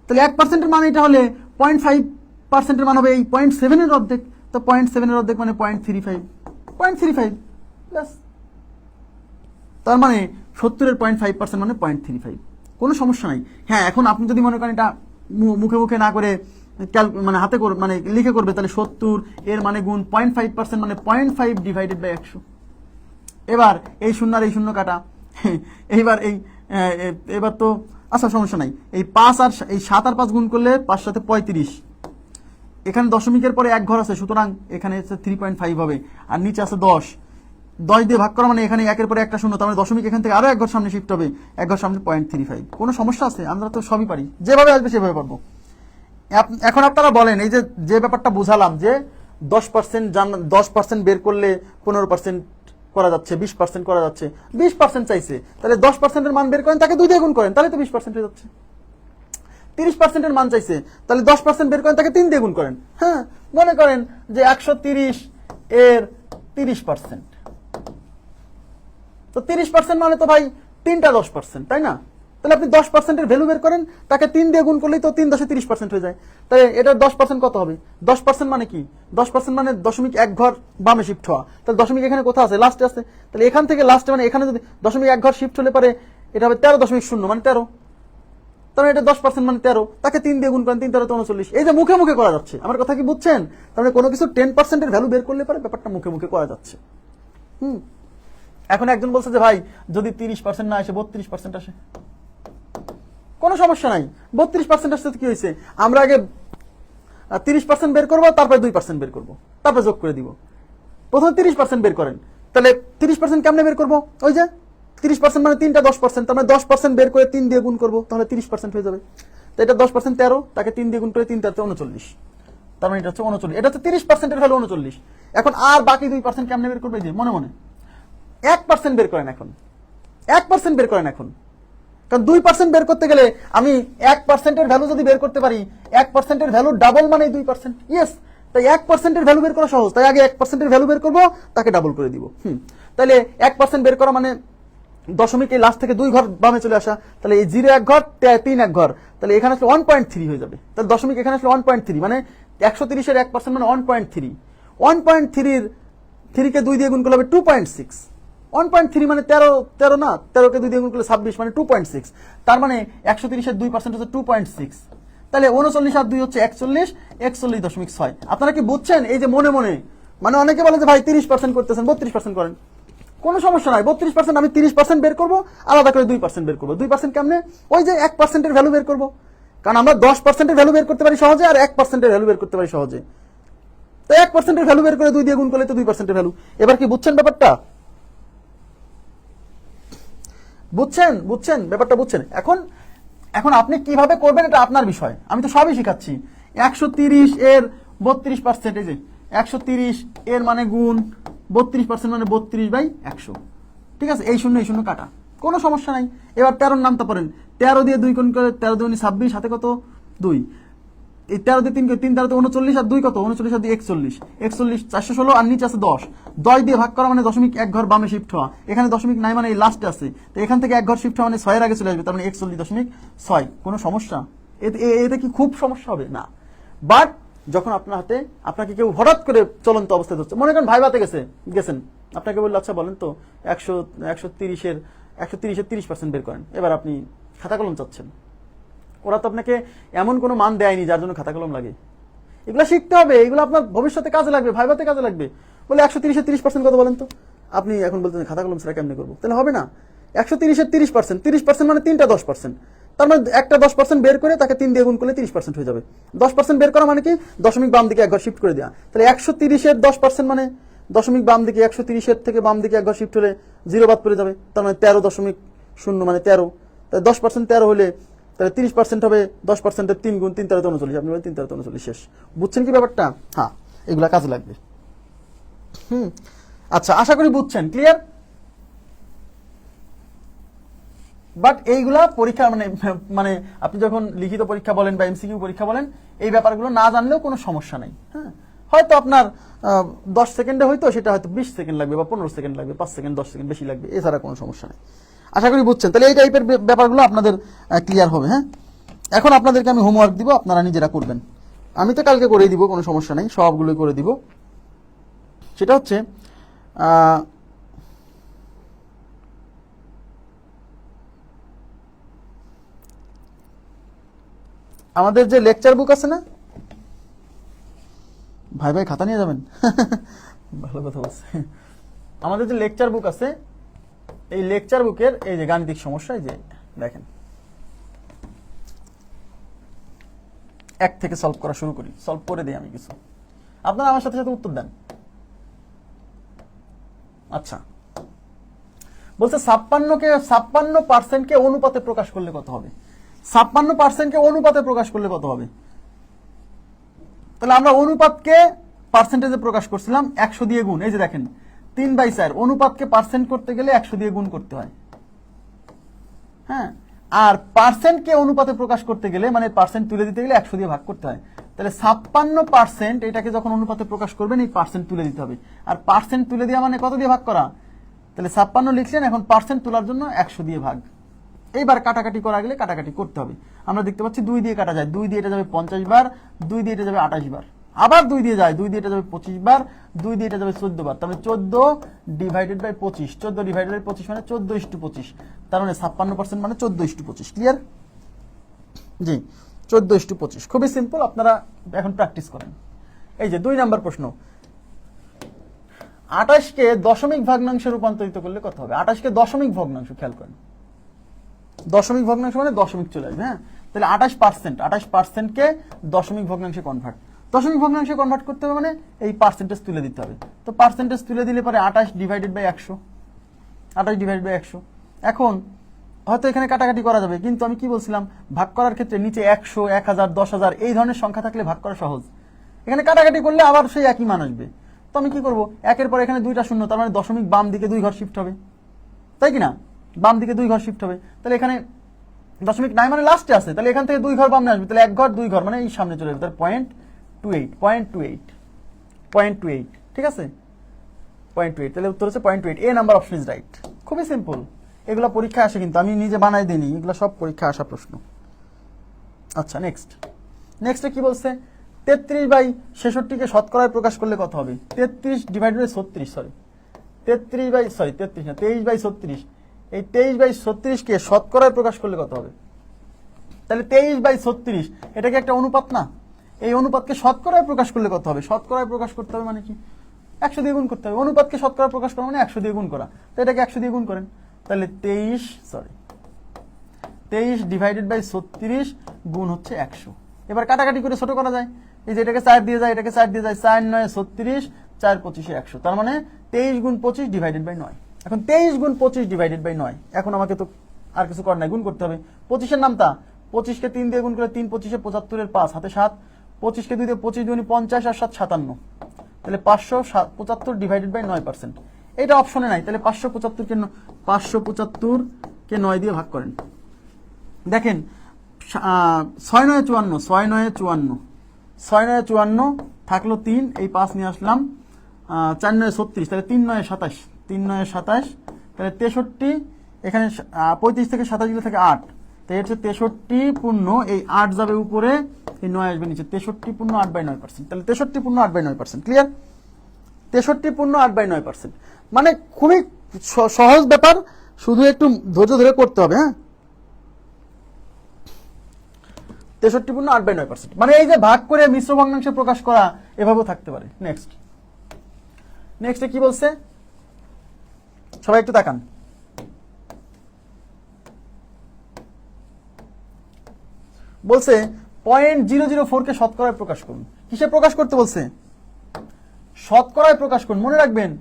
তাহলে 1%-এর মান এটা হলে 0.5%-এর মান হবে এই 0.7-এর অর্ধেক। তো 0.7-এর অর্ধেক মানে 0.35, ব্যাস। তার মানে 70-এর 0.5% মানে 0.35, কোনো সমস্যা নাই। হ্যাঁ, এখন আপনি যদি মনে করেন এটা মুখে মুখে না করে মানে হাতে মানে লিখে করবে, তাহলে 70 এর মানে গুণ 0.5% মানে 0.5 ডিভাইডেড বাই 100। এবার এই শূন্য আর এই শূন্য কাটা, এইবার এবার তো আচ্ছা সমস্যা নাই। এই 5 আর এই 7 আর 5 গুণ করলে 5 সাথে 35, এখানে দশমিকের পরে 1 ঘর আছে, সুতরাং এখানে হচ্ছে 3.5 হবে, আর নিচে আছে 10 দিয়ে ভাগ করা মানে এখানে 1-এর পরে একটা শূন্য, তার মানে দশমিক এখান থেকে আরো 1 ঘর সামনে শিফট হবে, 1 ঘর সামনে 0.35। কোনো সমস্যা আছে? আমরা তো সবই পারি, যেভাবে আসবে সেভাবে পারবো। এখন আপনারা বলেন, এই যে ব্যাপারটা বুঝালাম যে 10% বের করলে 15% করা যাচ্ছে, 20% করা যাচ্ছে, 20% চাইছে, তাহলে 10%-এর মান বের করেন, তাকে 2 দিয়ে গুণ করেন, তাহলে তো 20% হয়ে যাচ্ছে। 30%-এর মান চাইছে, তাহলে 10% বের করেন, তাকে 3 দিয়ে গুণ করেন। হ্যাঁ, মনে করেন যে 130 এর 30%, তো 30% মানে তো ভাই 3টা 10%, তাই না? তাহলে আপনি 10%-এর ভ্যালু বের করেন, তাকে 3 দিয়ে গুণ করলেই তো 3.30% হয়ে যায়। তাই এটা 10% কত হবে? 10% মানে কি? 10% মানে 0.1 ঘর বামে শিফট হওয়া। তাহলে দশমিক এখানে কোথায় আছে? লাস্টে আছে। তাহলে এখান থেকে লাস্টে মানে এখানে যদি 0.1 ঘর শিফট হলে পারে এটা হবে 13.0 মানে 13। তাহলে এটা 10% মানে 13, তাকে 3 দিয়ে গুণ করেন, 3 13 39। এই যে মুখে মুখে করা যাচ্ছে, আমার কথা কি বুঝছেন? তাহলে কোনো কিছু 10%-এর ভ্যালু বের করলে পারে ব্যাপারটা মুখে মুখে করা যাচ্ছে। এখন একজন বলছে যে ভাই যদি 30% না আসে 32% আসে, কোনো সমস্যা নাই। 32% আসতে কি হয়েছে? আমরা আগে 30% বের করবো, তারপরে 2% বের করবো, তারপরে যোগ করে দিব। প্রথমে 30% বের করেন, তাহলে 30% কেমনে বের করবো? ওই যে 30% মানে 3টা 10%, তার মানে 10% বের করে 3 দিয়ে গুণ করবো, তাহলে 30% হয়ে যাবে। তো এটা 10% 13, তাকে 3 দিয়ে গুণ করে 3 13 39, তার মানে এটা হচ্ছে 39। এটা হচ্ছে 30%-এর ভ্যালু 39। এখন আর বাকি 2% কেমনে বের করবে? যে মনে মনে 1% বের করেন এখন, 1% বের করেন এখন। কারণ 2% বের করতে গেলে আমি 1%-এর ভ্যালু যদি বের করতে পারি, 1%-এর ভ্যালু ডাবল মানে 2%। ইয়েস, তাই 1%-এর ভ্যালু বের করা সহজ। তাই আগে 1%-এর ভ্যালু বের করবো, তাকে ডাবল করে দিব। তাহলে 1% বের করা মানে দশমিক এই লাস্ট থেকে 2 ঘর বামে চলে আসা। তাহলে এই 0 1 ঘর, 3 1 ঘর, তাহলে এখানে আসলে 1.3 হয়ে যাবে। তাহলে দশমিক এখানে আসলে 1.3 মানে 130-এর 1% মানে 1.3। 1.3-র 3 কে 2 দিয়ে গুণ করলে হবে 2.6। 1.3 মানে 13 না, 13 কে 2 দিয়ে গুণ করলে 26 মানে 2.6। তার মানে 130-এর 2% হচ্ছে 2.6। তাহলে 39 আর 2 হচ্ছে 41, 41.6। আপনারা কি বুঝছেন? এই যে মনে মনে, মানে অনেকে বলে যে ভাই 30% করতেছেন, 32% করেন, কোনো সমস্যা নাই। 32% আমি 30% বের করবো, আলাদা করে 2% বের করবো। 2% কেমনে? ওই যে 1%-এর ভ্যালু বের করবো। কারণ আমরা 10%-এর ভ্যালু বের করতে পারি সহজে, আর 1%-এর ভ্যালু বের করতে পারি সহজে। তো 1%-এর ভ্যালু বের করে 2 দিয়ে গুণ করলে তো 2%-এর ভ্যালু। এবার কি বুঝছেন ব্যাপারটা? বুঝছেন ব্যাপারটা? বুঝছেন? এখন আপনি কিভাবে করবেন এটা আপনার বিষয়, আমি তো সবই শিখাচ্ছি। 130-এর 32%, এই যে 130 এর মানে গুণ 32% মানে 32/100। ঠিক আছে, এই শূন্য কাটা, কোনো সমস্যা নাই। এবার 13 নামতে পারেন, 13 দিয়ে 2 গুণ করে 13 2 26, হাতে কত 2। এই 13 দিয়ে 3 3 13 39, আর 2 কত? 39 আর 2 41, 41 416, আর নিচে আছে 10। 10 দিয়ে ভাগ করা মানে 0.1 ঘর বামে শিফট হওয়া। এখানে দশমিক নাই মানে এই লাস্টে আছে, তো এখান থেকে 1 ঘর শিফট হওয়া মানে 6-এর আগে চলে আসবে, তার মানে 41.6। কোনো সমস্যা? এতে কি খুব সমস্যা হবে? না। বাট যখন আপনার হাতে আপনাকে কেউ হঠাৎ করে চলন্ত অবস্থায় ধরছে, মনে করেন ভাইবাতে গেছেন, আপনাকে বললো আচ্ছা বলেন তো 130-এর 30% বের করেন। এবার আপনি খাতা কলম চাচ্ছেন, ওরা তো আপনাকে এমন কোনো মান দেয়নি যার জন্য খাতা কলম লাগে। এগুলো শিখতে হবে, এগুলো আপনার ভবিষ্যতে কাজে লাগবে, ভাইভাতে কাজে লাগবে। বলে 130-এর 30% কত বলেন তো? আপনি এখন বলতেন খাতা কলম ছাড়া কেমনে করবো? তাহলে হবে না। 130-এর 30%, 30% মানে 3টা 10%, তার মানে একটা 10% বের করে তাকে 3 দিয়ে গুণ করলে 30% হয়ে যাবে। 10% বের করা মানে কি? দশমিক বাম দিকে 1 ঘর শিফট করে দেওয়া। তাহলে 130-এর 10% মানে দশমিক বাম দিকে, 130-এর থেকে বাম দিকে 1 ঘর শিফট হলে 0 বাদ পড়ে যাবে, তার মানে 13.0 মানে 13। তাহলে 10% 13 হলে তাহলে 30% হবে 10%-এর 3 গুণ 3 13 39, আপনি বলেন 3 13 39 শেষ। বুঝছেন কি ব্যাপারটা? হ্যাঁ, এগুলা কাজে লাগবে। আচ্ছা, আশা করি বুঝছেন, ক্লিয়ার। বাট এইগুলা পরীক্ষা মানে আপনি যখন লিখিত পরীক্ষা বলেন বা এমসিকিউ পরীক্ষা বলেন, এই ব্যাপারগুলো না জানলেও কোনো সমস্যা নেই। হ্যাঁ, হয়তো আপনার 10 সেকেন্ডে হয়তো সেটা হয়তো 20 সেকেন্ড লাগবে বা 15 সেকেন্ড লাগবে, 5 সেকেন্ড 10 সেকেন্ড বেশি লাগবে, এছাড়া কোনো সমস্যা নেই। আশা করি বুঝছেন। তাহলে এই টাইপের ব্যাপারগুলো আপনাদের ক্লিয়ার হবে। হ্যাঁ, এখন আপনাদেরকে আমি হোমওয়ার্ক দিব, আপনারা নিজেরা করবেন। আমি তো কালকে করেই দিব, কোনো সমস্যা নেই, সবগুলোই করে দিব। সেটা হচ্ছে আমাদের যে লেকচার বুক আছে না, ভাই ভাই খাতা নিয়ে যাবেন, ভালো কথা বলছে। আমাদের যে লেকচার বুক আছে, এই লেকচার বুকের এই যে গাণিতিক সমস্যা, এই যে দেখেন 1 থেকে সলভ করা শুরু করি, সলভ করে দিই আমি কিছু, আপনারা আমার সাথে সাথে উত্তর দেন। আচ্ছা, বলছে 56% অনুপাতে প্রকাশ করলে কত হবে? 56% অনুপাতে প্রকাশ করলে কত হবে? তাহলে আমরা অনুপাতকে পার্সেন্টেজে প্রকাশ করছিলাম 100 দিয়ে গুণ। এই যে দেখেন 3/4, অনুপাতকে পার্সেন্ট করতে গেলে 100 দিয়ে গুণ করতে হয়। হ্যাঁ, আর পার্সেন্টকে অনুপাতে প্রকাশ করতে গেলে মানে পার্সেন্ট তুলে দিতে গেলে 100 দিয়ে ভাগ করতে হয়। তাহলে 56% এটাকে যখন অনুপাতে প্রকাশ করবেন, এই পার্সেন্ট তুলে দিতে হবে। আর পার্সেন্ট তুলে দেওয়া মানে কত দিয়ে ভাগ করা? তাহলে 56 লিখলেন, এখন পার্সেন্ট তোলার জন্য 100 দিয়ে ভাগ। এইবার কাটাকাটি করা গেলে কাটাকাটি করতে হবে। আমরা দেখতে পাচ্ছি 2 দিয়ে কাটা যায়, 2 দিয়ে এটা যাবে 50 বার, 2 দিয়ে এটা যাবে 28 বার, আবার 2 দিয়ে যায়, 2 দিয়ে এটা যাবে 25 বার, 2 দিয়ে এটা যাবে 14 বার। তার মানে 14 ডিভাইডেড বাই 25, 14 ডিভাইডেড বাই 25 মানে 14:25, তার মানে 56% মানে 14:25। ক্লিয়ার? জি, 14:25। খুবই সিম্পল, আপনারা এখন প্র্যাকটিস করেন। এই যে 2 নাম্বার প্রশ্ন, 28 কে দশমিক ভগ্নাংশে রূপান্তরিত করলে কত হবে? 28 কে দশমিক ভগ্নাংশ, খেয়াল করেন, দশমিক ভগ্নাংশ মানে দশমিক চলে আসবে। হ্যাঁ, তাহলে 28% কে দশমিক ভগ্নাংশে কনভার্ট, দশমিক ভগ্নাংশে কনভার্ট করতে হবে মানে এই পার্সেন্টেজ তুলে দিতে হবে। তো পার্সেন্টেজ তুলে দিলে পরে 28 ডিভাইডেড বাই 100, 28 ডিভাইডেড বাই 100। এখন হয়তো এখানে কাটাকাটি করা যাবে, কিন্তু আমি কি বলছিলাম, ভাগ করার ক্ষেত্রে নিচে 100, 1000, 10,000 এই ধরনের সংখ্যা থাকলে ভাগ করা সহজ। এখানে কাটাকাটি করলে আবার সেই একই মান আসবে। তো আমি কি করব, একের পর এখানে 2টা শূন্য, তার মানে দশমিক বাম দিকে 2 ঘর শিফট হবে, তাই কি না? বাম দিকে 2 ঘর শিফট হবে, তাহলে এখানে দশমিক নাই মানে লাস্টে আছে, তাহলে এখান থেকে 2 ঘর বামে আসবে, তাহলে 1 ঘর 2 ঘর মানে এই সামনে চলে যাবে, তাহলে 0.28, ঠিক আছে? 0.28, তাহলে উত্তর হচ্ছে 0.28। এ নাম্বার অপশন ইজ রাইট। খুবই সিম্পল, এগুলো পরীক্ষায় আসে, কিন্তু আমি নিজে বানাই দিইনি, এগুলো সব পরীক্ষায় আসা প্রশ্ন। আচ্ছা, নেক্সটে কি বলছে, 33/66 কে শতকরায় প্রকাশ করলে কত হবে? 33 ডিভাইডেড বাই 36, সরি 23/36, এই 23/36 কে শতকরায় প্রকাশ করলে কত হবে? তাহলে 23/36 এটা কি একটা অনুপাত না? এই অনুপাতকে শতকরায় প্রকাশ করলে কত হবে? শতকরায় প্রকাশ করতে হবে মানে কি, 100 দিয়ে গুণ করতে হবে। অনুপাতকে শতকরা প্রকাশ করা মানে 100 দিয়ে গুণ করা, তো এটাকে 100 দিয়ে গুণ করেন, তাহলে 23 ডিভাইডেড বাই 36 গুণ হচ্ছে 100। এবার কাটাকাটি করে ছোট করা যায়, এই যে এটাকে 4 দিয়ে যায়, এটাকে 4 দিয়ে যায়, 4 9 36, 4 25 100, তার মানে 23 গুণ 25 ডিভাইডেড বাই 9। এখন 23 গুণ 25 ডিভাইডেড বাই 9, এখন আমাকে তো আর কিছু করার নাই, গুণ করতে হবে। 25 এর নামতা, 25 কে 3 দিয়ে গুণ করে 3 25 75 এর 5 হাতে 7, 25 কে 2 দিয়ে 25 দুগুণে 50 আর 7 57, তাহলে 575 ডিভাইডেড বাই 9%। এটা অপশনে নাই, তাহলে 575 কে 9 দিয়ে ভাগ করেন। দেখেন 6 9 54, 6 9 54, 6 9 54 থাকলো 3, এই 5 নিয়ে আসলাম, 4 9 36, তাহলে 3 9 27, 3 9 27, তাহলে 63, এখানে 35 থেকে 27 গেলে থাকে 8, তাই হচ্ছে 63 পূর্ণ এই 8 যাবে উপরে, এই 9 আসবে নিচে, 63 পূর্ণ 8/9%, তাহলে 63 পূর্ণ 8/9%। ক্লিয়ার? 63 পূর্ণ 8/9%, মানে খুবই সহজ ব্যাপার, শুধু একটু ধৈর্য ধরে করতে হবে। হ্যাঁ, 63 পূর্ণ 8/9%, মানে এই যে ভাগ করে মিশ্র ভগ্নাংশে প্রকাশ করা, এভাবেও থাকতে পারে। নেক্সটে কি বলছে, সবাই একটু তাকান। বলছে 0.004 কে শতকরায় প্রকাশ করুন। কিসে প্রকাশ করতে বলছে? শতকরায় প্রকাশ করুন। মনে রাখবেন,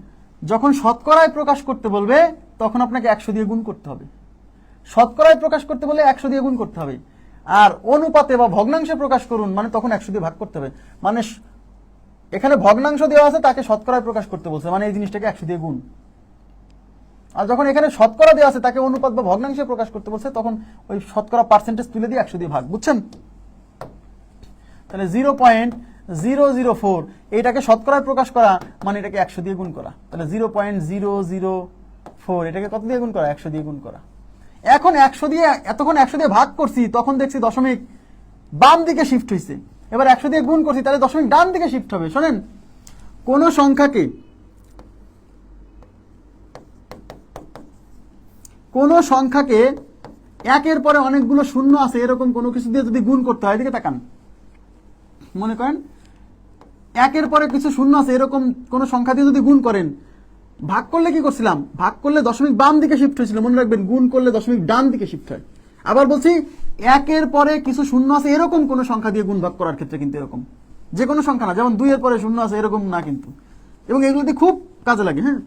যখন শতকরায় প্রকাশ করতে বলবে তখন আপনাকে 100 দিয়ে গুণ করতে হবে। শতকরায় প্রকাশ করতে বলে 100 দিয়ে গুণ করতে হবে। আর অনুপাতে বা ভগ্নাংশে প্রকাশ করুন মানে তখন 100 দিয়ে ভাগ করতে হবে। মানে এখানে ভগ্নাংশ দেওয়া আছে, তাকে শতকরায় প্রকাশ করতে বলছে, মানে এই জিনিসটাকে 100 দিয়ে গুণ। আর যখন এখানে শতকরা দেওয়া আছে, তাকে অনুপাত বা ভগ্নাংশে প্রকাশ করতে বলছে, তখন ওই শতকরা পার্সেন্টেজ তুলে দিয়ে 100 দিয়ে ভাগ। বুঝছেন? তাহলে 0.004 এটাকে শতকরায় প্রকাশ করা মানে এটাকে 100 দিয়ে গুণ করা। তাহলে 0.004 এটাকে কত দিয়ে গুণ করা? 100 দিয়ে গুণ করা। এখন 100 দিয়ে, এতক্ষণ 100 দিয়ে ভাগ করছি, তখন দেখছি দশমিক বাম দিকে শিফট হয়েছে। এবার 100 দিয়ে গুণ করছি, তাহলে দশমিক ডান দিকে শিফট হবে। শোনেন, কোন সংখ্যাকে একের পরে অনেকগুলো শূন্য আছে এরকম কোনো কিছু দিয়ে যদি গুণ করতে হয়, এদিকে তাকান, মনে করেন একের পরে কিছু শূন্য আছে এরকম কোন সংখ্যা দিয়ে যদি গুণ করেন, ভাগ করলে কি করছিলাম? ভাগ করলে দশমিক বাম দিকে শিফট হয়েছিল, মনে রাখবেন। গুণ করলে দশমিক ডান দিকে শিফট হয়। আবার বলছি, একের পরে কিছু শূন্য আছে এরকম কোন সংখ্যা দিয়ে গুণ ভাগ করার ক্ষেত্রে কিন্তু এরকম, যে কোনো সংখ্যা না, যেমন 2 এর পরে শূন্য আছে এরকম না কিন্তু, এবং এগুলোতে খুব কাজে লাগে। হ্যাঁ,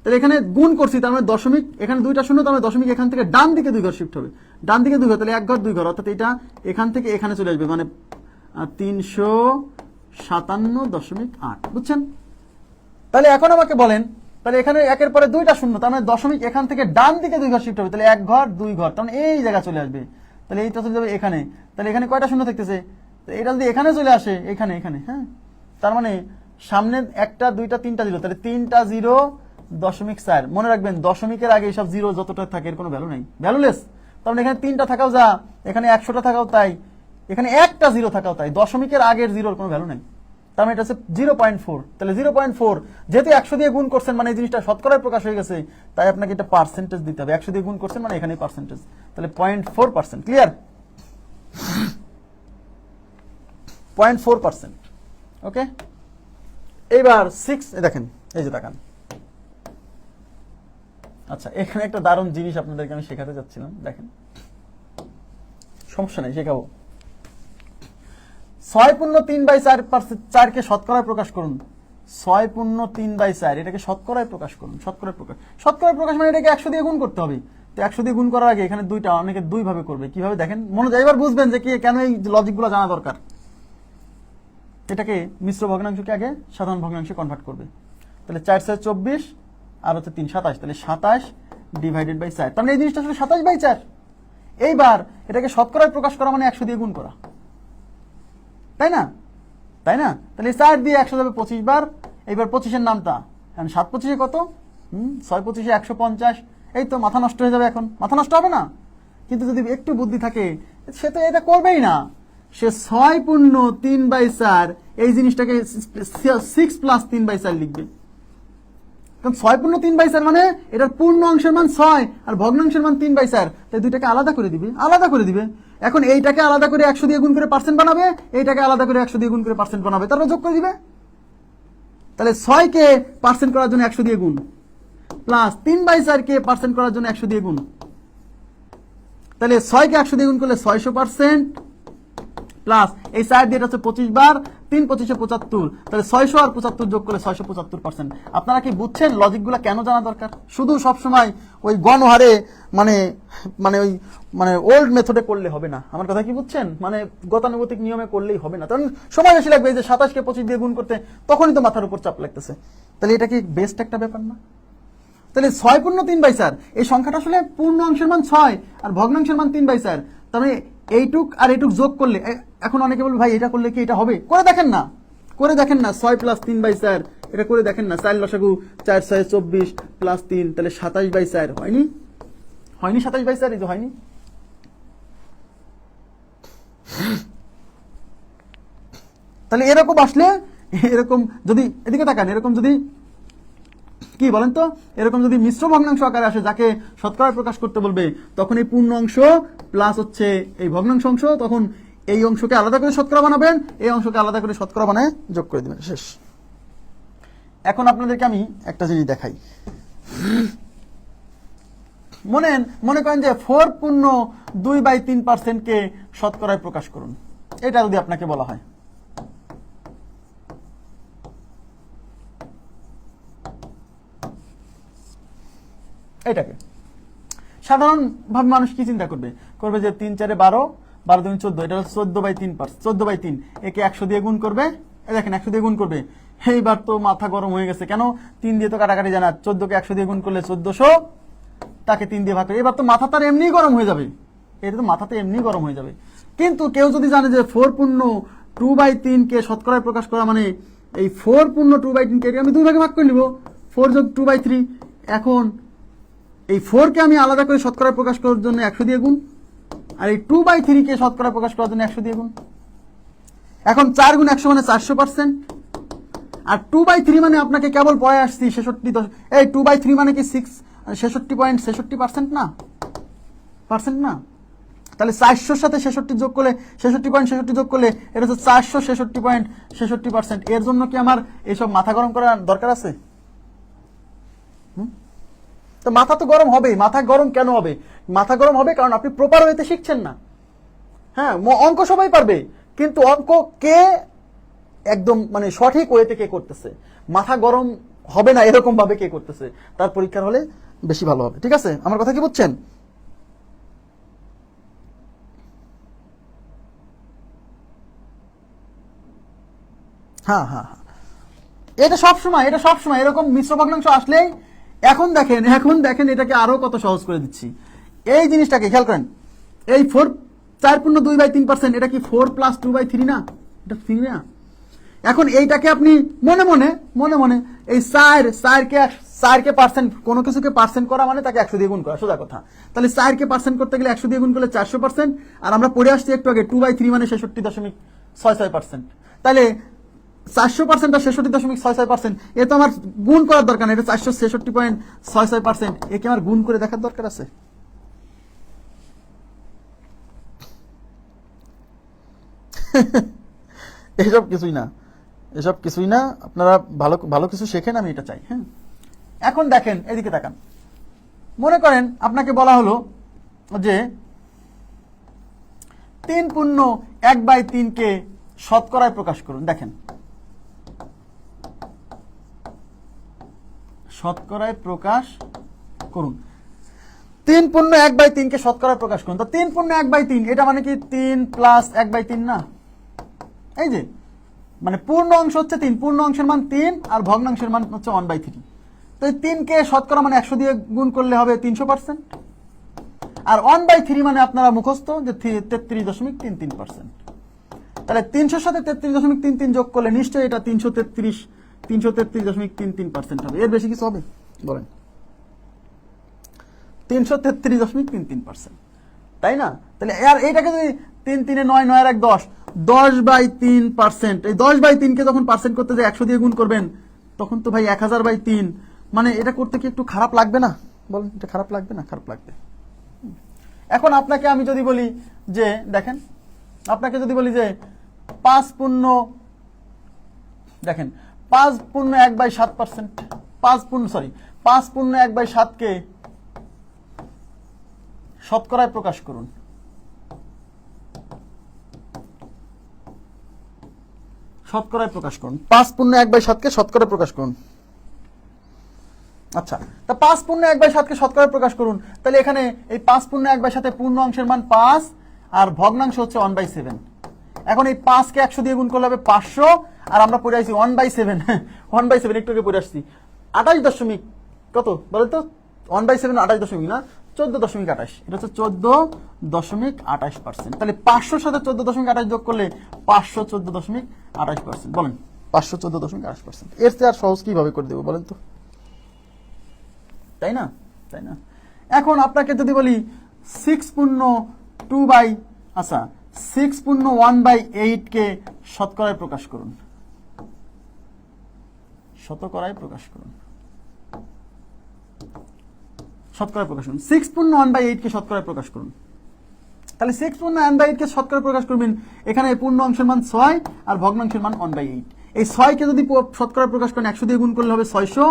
তাহলে এখানে গুণ করছি, তার মানে দশমিক, এখানে 2টা শূন্য, তার মানে দশমিক এখান থেকে ডান দিকে 2 ঘর শিফট হবে। ডান দিকে 2 ঘর, তাহলে 1 ঘর 2 ঘর, অর্থাৎ এটা এখান থেকে এখানে চলে আসবে, মানে 357.8। বুঝছেন? তাহলে এখন আমাকে বলেন, তাহলে এখানে একের পরে 2টা শূন্য, তার মানে দশমিক এখান থেকে ডান দিকে 2 ঘর শিফট হবে, তাহলে 1 ঘর 2 ঘর, তার মানে এই জায়গা চলে আসবে। তাহলে এইটা চলে যাবে এখানে, তাহলে এখানে কয়টা শূন্য থাকতেছে? এটা যদি এখানে চলে আসে, এখানে। হ্যাঁ, তার মানে সামনে 1টা 2টা 3টা দিল, তাহলে 3টা 0.4। মনে রাখবেন, দশমিকের আগে এইসব জিরো যতটা থাকে এর কোনো ভ্যালু নাই, ভ্যালুলেস। তাহলে এখানে 3টা থাকাও যা, এখানে 100টা থাকাও তাই, এখানে একটা জিরো থাকাও তাই, দশমিকের আগের জিরোর কোনো ভ্যালু নেই। তার মানে এটা হচ্ছে 0.4। তাহলে 0.4 যেহেতু 100 দিয়ে গুণ করছেন মানে এই জিনিসটা শতকরায় প্রকাশ হয়ে গেছে, তাই আপনাকে এটা পার্সেন্টেজ দিতে হবে। 100 দিয়ে গুণ করছেন মানে এখানে পার্সেন্টেজ, তাহলে 0.4%। ক্লিয়ার? 0.4%। ওকে, এইবার 6 দেখেন, এই যে তাকান। আচ্ছা, এখানে একটা দারুণ জিনিস আপনাদেরকে আমি শেখাতে যাচ্ছিলাম, দেখেন। সমস্যা নেই, শেখাবো। 6/3/4 কে শতকরায় প্রকাশ করুন। 6/3/4 এটাকে শতকরায় প্রকাশ করুন। শতকরায় প্রকাশ মানে এটাকে 100 দিয়ে গুণ করতে হবে। তো 100 দিয়ে গুণ করার আগে এখানে দুইটা, অনেকে দুই ভাবে করবে। কিভাবে দেখেন, মনোযোগ, এবার বুঝবেন যে কি কেন এই লজিকগুলো জানা দরকার। এটাকে মিশ্র ভগ্নাংশকে আগে সাধারণ ভগ্নাংশে কনভার্ট করবে। তাহলে 4/4 = 24 আর হচ্ছে 3 27, তাহলে 27 / 4। তার মানে এই জিনিসটা আসলে 27/4। এইবার এটাকে শতকরায় প্রকাশ করা মানে 100 দিয়ে গুণ করা, তাই না? তাহলে 4 দিয়ে 100 যাবে 25 বার। এইবার 25-এর নামটা, 7/25 কত? 6/25 150। এই তো মাথা নষ্ট হয়ে যাবে। এখন মাথা নষ্ট হবে না, কিন্তু যদি একটু বুদ্ধি থাকে সে তো এটা করবেই না। সে 6/3/4 এই জিনিসটাকে 6 + 3/4 লিখবে। কারণ 6/3/4 মানে এটার পূর্ণ অংশের মান 6 আর ভগ্নাংশের মান 3/4, তাই দুইটাকে আলাদা করে দিবে। এখন এইটাকে আলাদা করে 100 দিয়ে গুণ করে পার্সেন্ট বানাবে, এইটাকে আলাদা করে 100 দিয়ে গুণ করে পার্সেন্ট বানাবে, তারপর যোগ করে দিবে। তাহলে 6 কে পার্সেন্ট করার জন্য 100 দিয়ে গুণ, প্লাস 3/4 কে পার্সেন্ট করার জন্য 100 দিয়ে গুণ। তাহলে 6 কে 100 দিয়ে গুণ করলে 600%, প্লাস এই 4 দিয়ে এটা হচ্ছে 25 বার, 3/25 75, তাহলে 600 আর 75 যোগ করলে 675%। আপনারা কি বুঝছেন লজিকগুলো কেন জানা দরকার? শুধু সবসময় ওই গণহারে মানে ওল্ড মেথডে করলে হবে না। আমার কথা কি বুঝছেন? মানে গতানুগতিক নিয়মে করলেই হবে না, কারণ সময় বেশি লাগবে। এই যে 27 কে 25 দিয়ে গুণ করতে তখনই তো মাথার উপর চাপ লাগতেছে। তাহলে এটা কি বেস্ট একটা ব্যাপার না? তাহলে 6/3/4 এই সংখ্যাটা আসলে পূর্ণ অংশের মান 6 আর ভগ্নাংশের মান 3/4। তাহলে এইটুক আর এইটুক যোগ করলে, এখন অনেকে বলবে ভাই এটা করলে কি এটা হবে? করে দেখেন না 6 + 3/4 এটা করে দেখেন না। 4 লসাগু 4 × 6 = 24 প্লাস 3, তাহলে 27/4 হয়নি? 27/4 এই তো হয়নি। তাহলে এরকম আসলে, এরকম যদি এদিকে তাকান, এরকম যদি কি বলেন তো, এরকম যদি মিশ্র ভগ্নাংশ আকারে আসে যাকে শতকরায় প্রকাশ করতে বলবে, তখন এই পূর্ণ অংশ প্লাস হচ্ছে এই ভগ্নাংশ অংশ, তখন এই অংশকে আলাদা করে শতকরা বানাবেন, এই অংশকে আলাদা করে শতকরা বানায় যোগ করে দিবেন, শেষ। এখন আপনাদেরকে আমি একটা জিনিস দেখাই। মনে করেন যে 4/2/3% কে শতকরায় প্রকাশ করুন, এটা যদি আপনাকে বলা হয়, এটাকে সাধারণভাবে মানুষ কি চিন্তা করবে যে 3 × 4 = 12, 12 × 2 = 14, এটা হচ্ছে 14/3, একে 100 দিয়ে গুণ করবে। দেখেন 100 দিয়ে গুণ করবে, এইবার তো মাথা গরম হয়ে গেছে। কেন? 3 দিয়ে তো কাটাকাটি জানা, 14 কে 100 দিয়ে গুণ করলে 1400, তাকে 3 দিয়ে ভাগ করে, এবার তো মাথা তার এমনিই গরম হয়ে যাবে। এটা তো মাথাতে এমনি গরম হয়ে যাবে। কিন্তু কেউ যদি জানে যে 4/2/3 কে শতকরায় প্রকাশ করা মানে এই 4/2/3 কে আমি 2 ভাগে ভাগ করে নিব, 4 + 2/3। এখন এই 4 কে আমি আলাদা করে শতকরায় প্রকাশ করার জন্য 100 দিয়ে গুণ, আর এই 2/3 কে শতকরায় প্রকাশ করার জন্য 100 দিয়ে গুণ। এখন 4 × 100 মানে 400%, আর 2/3 মানে আপনাকে কেবল পড়ে আসছি 66, এই 2/3 মানে কি 66.66% না? তাহলে 400-র সাথে 66 যোগ করলে 66.66 যোগ করলে এটা হচ্ছে 466.66%। এর জন্য কি আমার এইসব মাথা গরম করা দরকার আছে? তো মাথা তো গরম হবেই। মাথা গরম কেন হবে? মাথা গরম হবে কারণ আপনি প্রপার ওয়েতে শিখছেন না। হ্যাঁ, অঙ্ক সবাই পারবে, কিন্তু অঙ্ক কে একদম মানে সঠিক ওয়েতে কে করতেছে, মাথা গরম হবে না এরকম ভাবে কে করতেছে, তার পরীক্ষার হলে বেশি ভালো হবে। ঠিক আছে, আমার কথা কি বুঝছেন? হ্যাঁ, এটা সবসময় এরকম মিশ্র ভগ্নাংশ আসলেই, এখন দেখেন এটাকে আরো কত সহজ করে দিচ্ছি। এই জিনিসটাকে খেয়াল করেন, এই 4/2/3%, এটা কি 4 + 2/3 না? এটা 3 না? এখন এইটাকে আপনি মনে মনে এই চারকে পার্সেন্ট, কোনো কিছুকে পার্সেন্ট করা মানে তাকে 100 দিয়ে গুণ করা, সোজা কথা। তাহলে 4কে পার্সেন্ট করতে গেলে 100 দিয়ে গুণ করলে 400%, আর আমরা পড়ে আসছি একটু আগে 2/3 মানে 66.66%। তাহলে 400% আর 66.66%, এ তো আমার গুণ করার দরকার নেই, এটা 466.66%, একে আমার গুণ করে দেখার দরকার আছে? এসব কিছুই না, আপনারা ভালো ভালো কিছু শেখেন, আমি এটা চাই। হ্যাঁ, এখন দেখেন, এদিকে তাকান। মনে করেন আপনাকে বলা হলো যে 3/1/3 কে শতকরায় প্রকাশ করুন। দেখেন, শতকরায় প্রকাশ করুন, 3/1/3 কে শতকরায় প্রকাশ করুন। তো 3/1/3 এটা মানে কি 3 + 1/3 না? এই যে মানে পূর্ণ অংশ হচ্ছে 3, পূর্ণ অংশের মান 3 আর ভগ্নাংশের মান হচ্ছে 1/3। তো এই 3 কে শতকরা মানে 100 দিয়ে গুণ করলে হবে 300%, আর 1/3 মানে আপনারা মুখস্থ যে 33.33%। তাহলে 300-র সাথে 33.33 যোগ করলে নিশ্চয়ই এটা 333.33% হবে। এর বেশি কিছু হবে বলেন? 333.33%, তাই না? তাহলে আর এইটাকে যদি 3 3 9 9 1 10, 10/3%, এই 10/3 কে যখন পার্সেন্ট করতে যায় 100 দিয়ে গুণ করবেন, তখন তো ভাই 1000/3, মানে এটা করতে কি একটু খারাপ লাগবে না? বলেন, এটা খারাপ লাগবে না? খারাপ লাগবে। এখন আপনাকে আমি যদি বলি যে দেখেন, আপনাকে যদি বলি যে 5/1/7%, 5/1/7 কে শতকরায় প্রকাশ করুন। শতকরায় প্রকাশ করুন, 5/1/7 কে শতকরায় প্রকাশ করুন। আচ্ছা, তা 5/1/7 কে শতকরায় প্রকাশ করুন। তাহলে এখানে এই 5/1/7 পূর্ণ অংশের মান 5 আর ভগ্নাংশ হচ্ছে 1/7। এখন এই 5 কে 100 দিয়ে গুণ করলে হবে 500, আর আমরা পড়ে আসছি 1/7, 1/7 একটু আগে পড়ে আসছি 28 দশমিক কত বলে তো? 1/7 28 দশমিক না, 14.28, এটা হচ্ছে 14.28%। তাহলে 500-র সাথে 14.28 যোগ করলে 514.28%। বলেন, 514.28%। এর চেয়ে আর সহজ কিভাবে করে দেবো বলেন তো? তাই না? এখন আপনাকে যদি বলি 6/1/8 কে শতকরায় প্রকাশ করুন। শতকরায় প্রকাশ করুন। 6/1/8 কে শতকরায় প্রকাশ করুন। তাহলে 6/1/8 কে শতকরায় প্রকাশ করবেন, এখানে পূর্ণ অংশের মান 6 আর ভগ্নাংশের মান 1/8। এই 6 কে যদি শতকরায় প্রকাশ করেন 100 দিয়ে গুণ করলে হবে 600,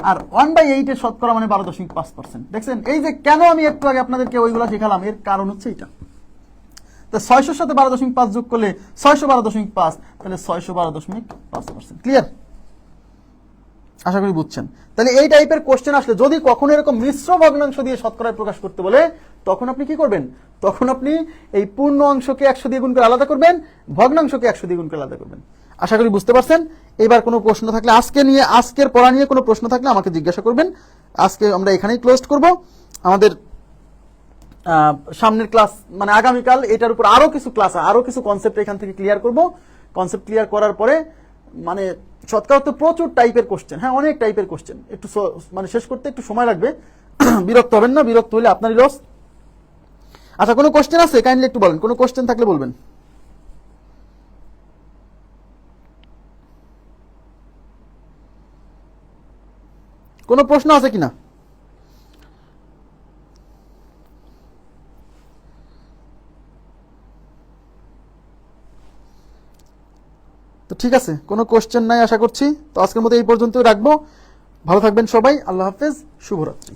আর 1/8 এর শতকরা মানে 12.5%। দেখছেন, এই যে কেন আমি একটু আগে আপনাদেরকে ওইগুলো শেখালাম, এর কারণ হচ্ছে এটা। তো 600-র সাথে 12.5 যোগ করলে 612.5, তাহলে 612.5%। ক্লিয়ার? আশা করি বুঝছেন। তাহলে এই টাইপের কোশ্চেন আসলে যদি কখনো এরকম মিশ্র ভগ্নাংশ দিয়ে শতকরায় প্রকাশ করতে বলে, তখন আপনি কি করবেন? তখন আপনি এই পূর্ণ অংশকে 100 দিয়ে গুণ করে আলাদা করবেন, ভগ্নাংশকে 100 দিয়ে গুণ করে আলাদা করবেন। আশা করি বুঝতে পারছেন। এবার কোনো প্রশ্ন থাকলে আজকের পড়া নিয়ে কোনো প্রশ্ন থাকলে আমাকে জিজ্ঞাসা করবেন। আজকে আমরা এখানেই ক্লোজ করব। আমাদের সামনের ক্লাস মানে আগামীকাল এটার উপর আরো কিছু ক্লাস, আরো কিছু কনসেপ্ট এখান থেকে ক্লিয়ার করব। কনসেপ্ট ক্লিয়ার করার পরে মানে শতকরা তো প্রচুর টাইপের কোশ্চেন, হ্যাঁ অনেক টাইপের কোশ্চেন, একটু মানে শেষ করতে একটু সময় লাগবে। বিরক্ত হবেন না, বিরক্ত হলে আপনারই লস। আচ্ছা, কোনো কোশ্চেন আছে? কাইন্ডলি একটু বলেন, কোনো কোশ্চেন থাকলে বলবেন। কোনো প্রশ্ন আছে কিনা? তো ঠিক আছে, কোনো কোশ্চেন নাই আশা করছি। তো আজকের মতো এই পর্যন্তই রাখবো। ভালো থাকবেন সবাই, আল্লাহ হাফেজ, শুভরাত্রি।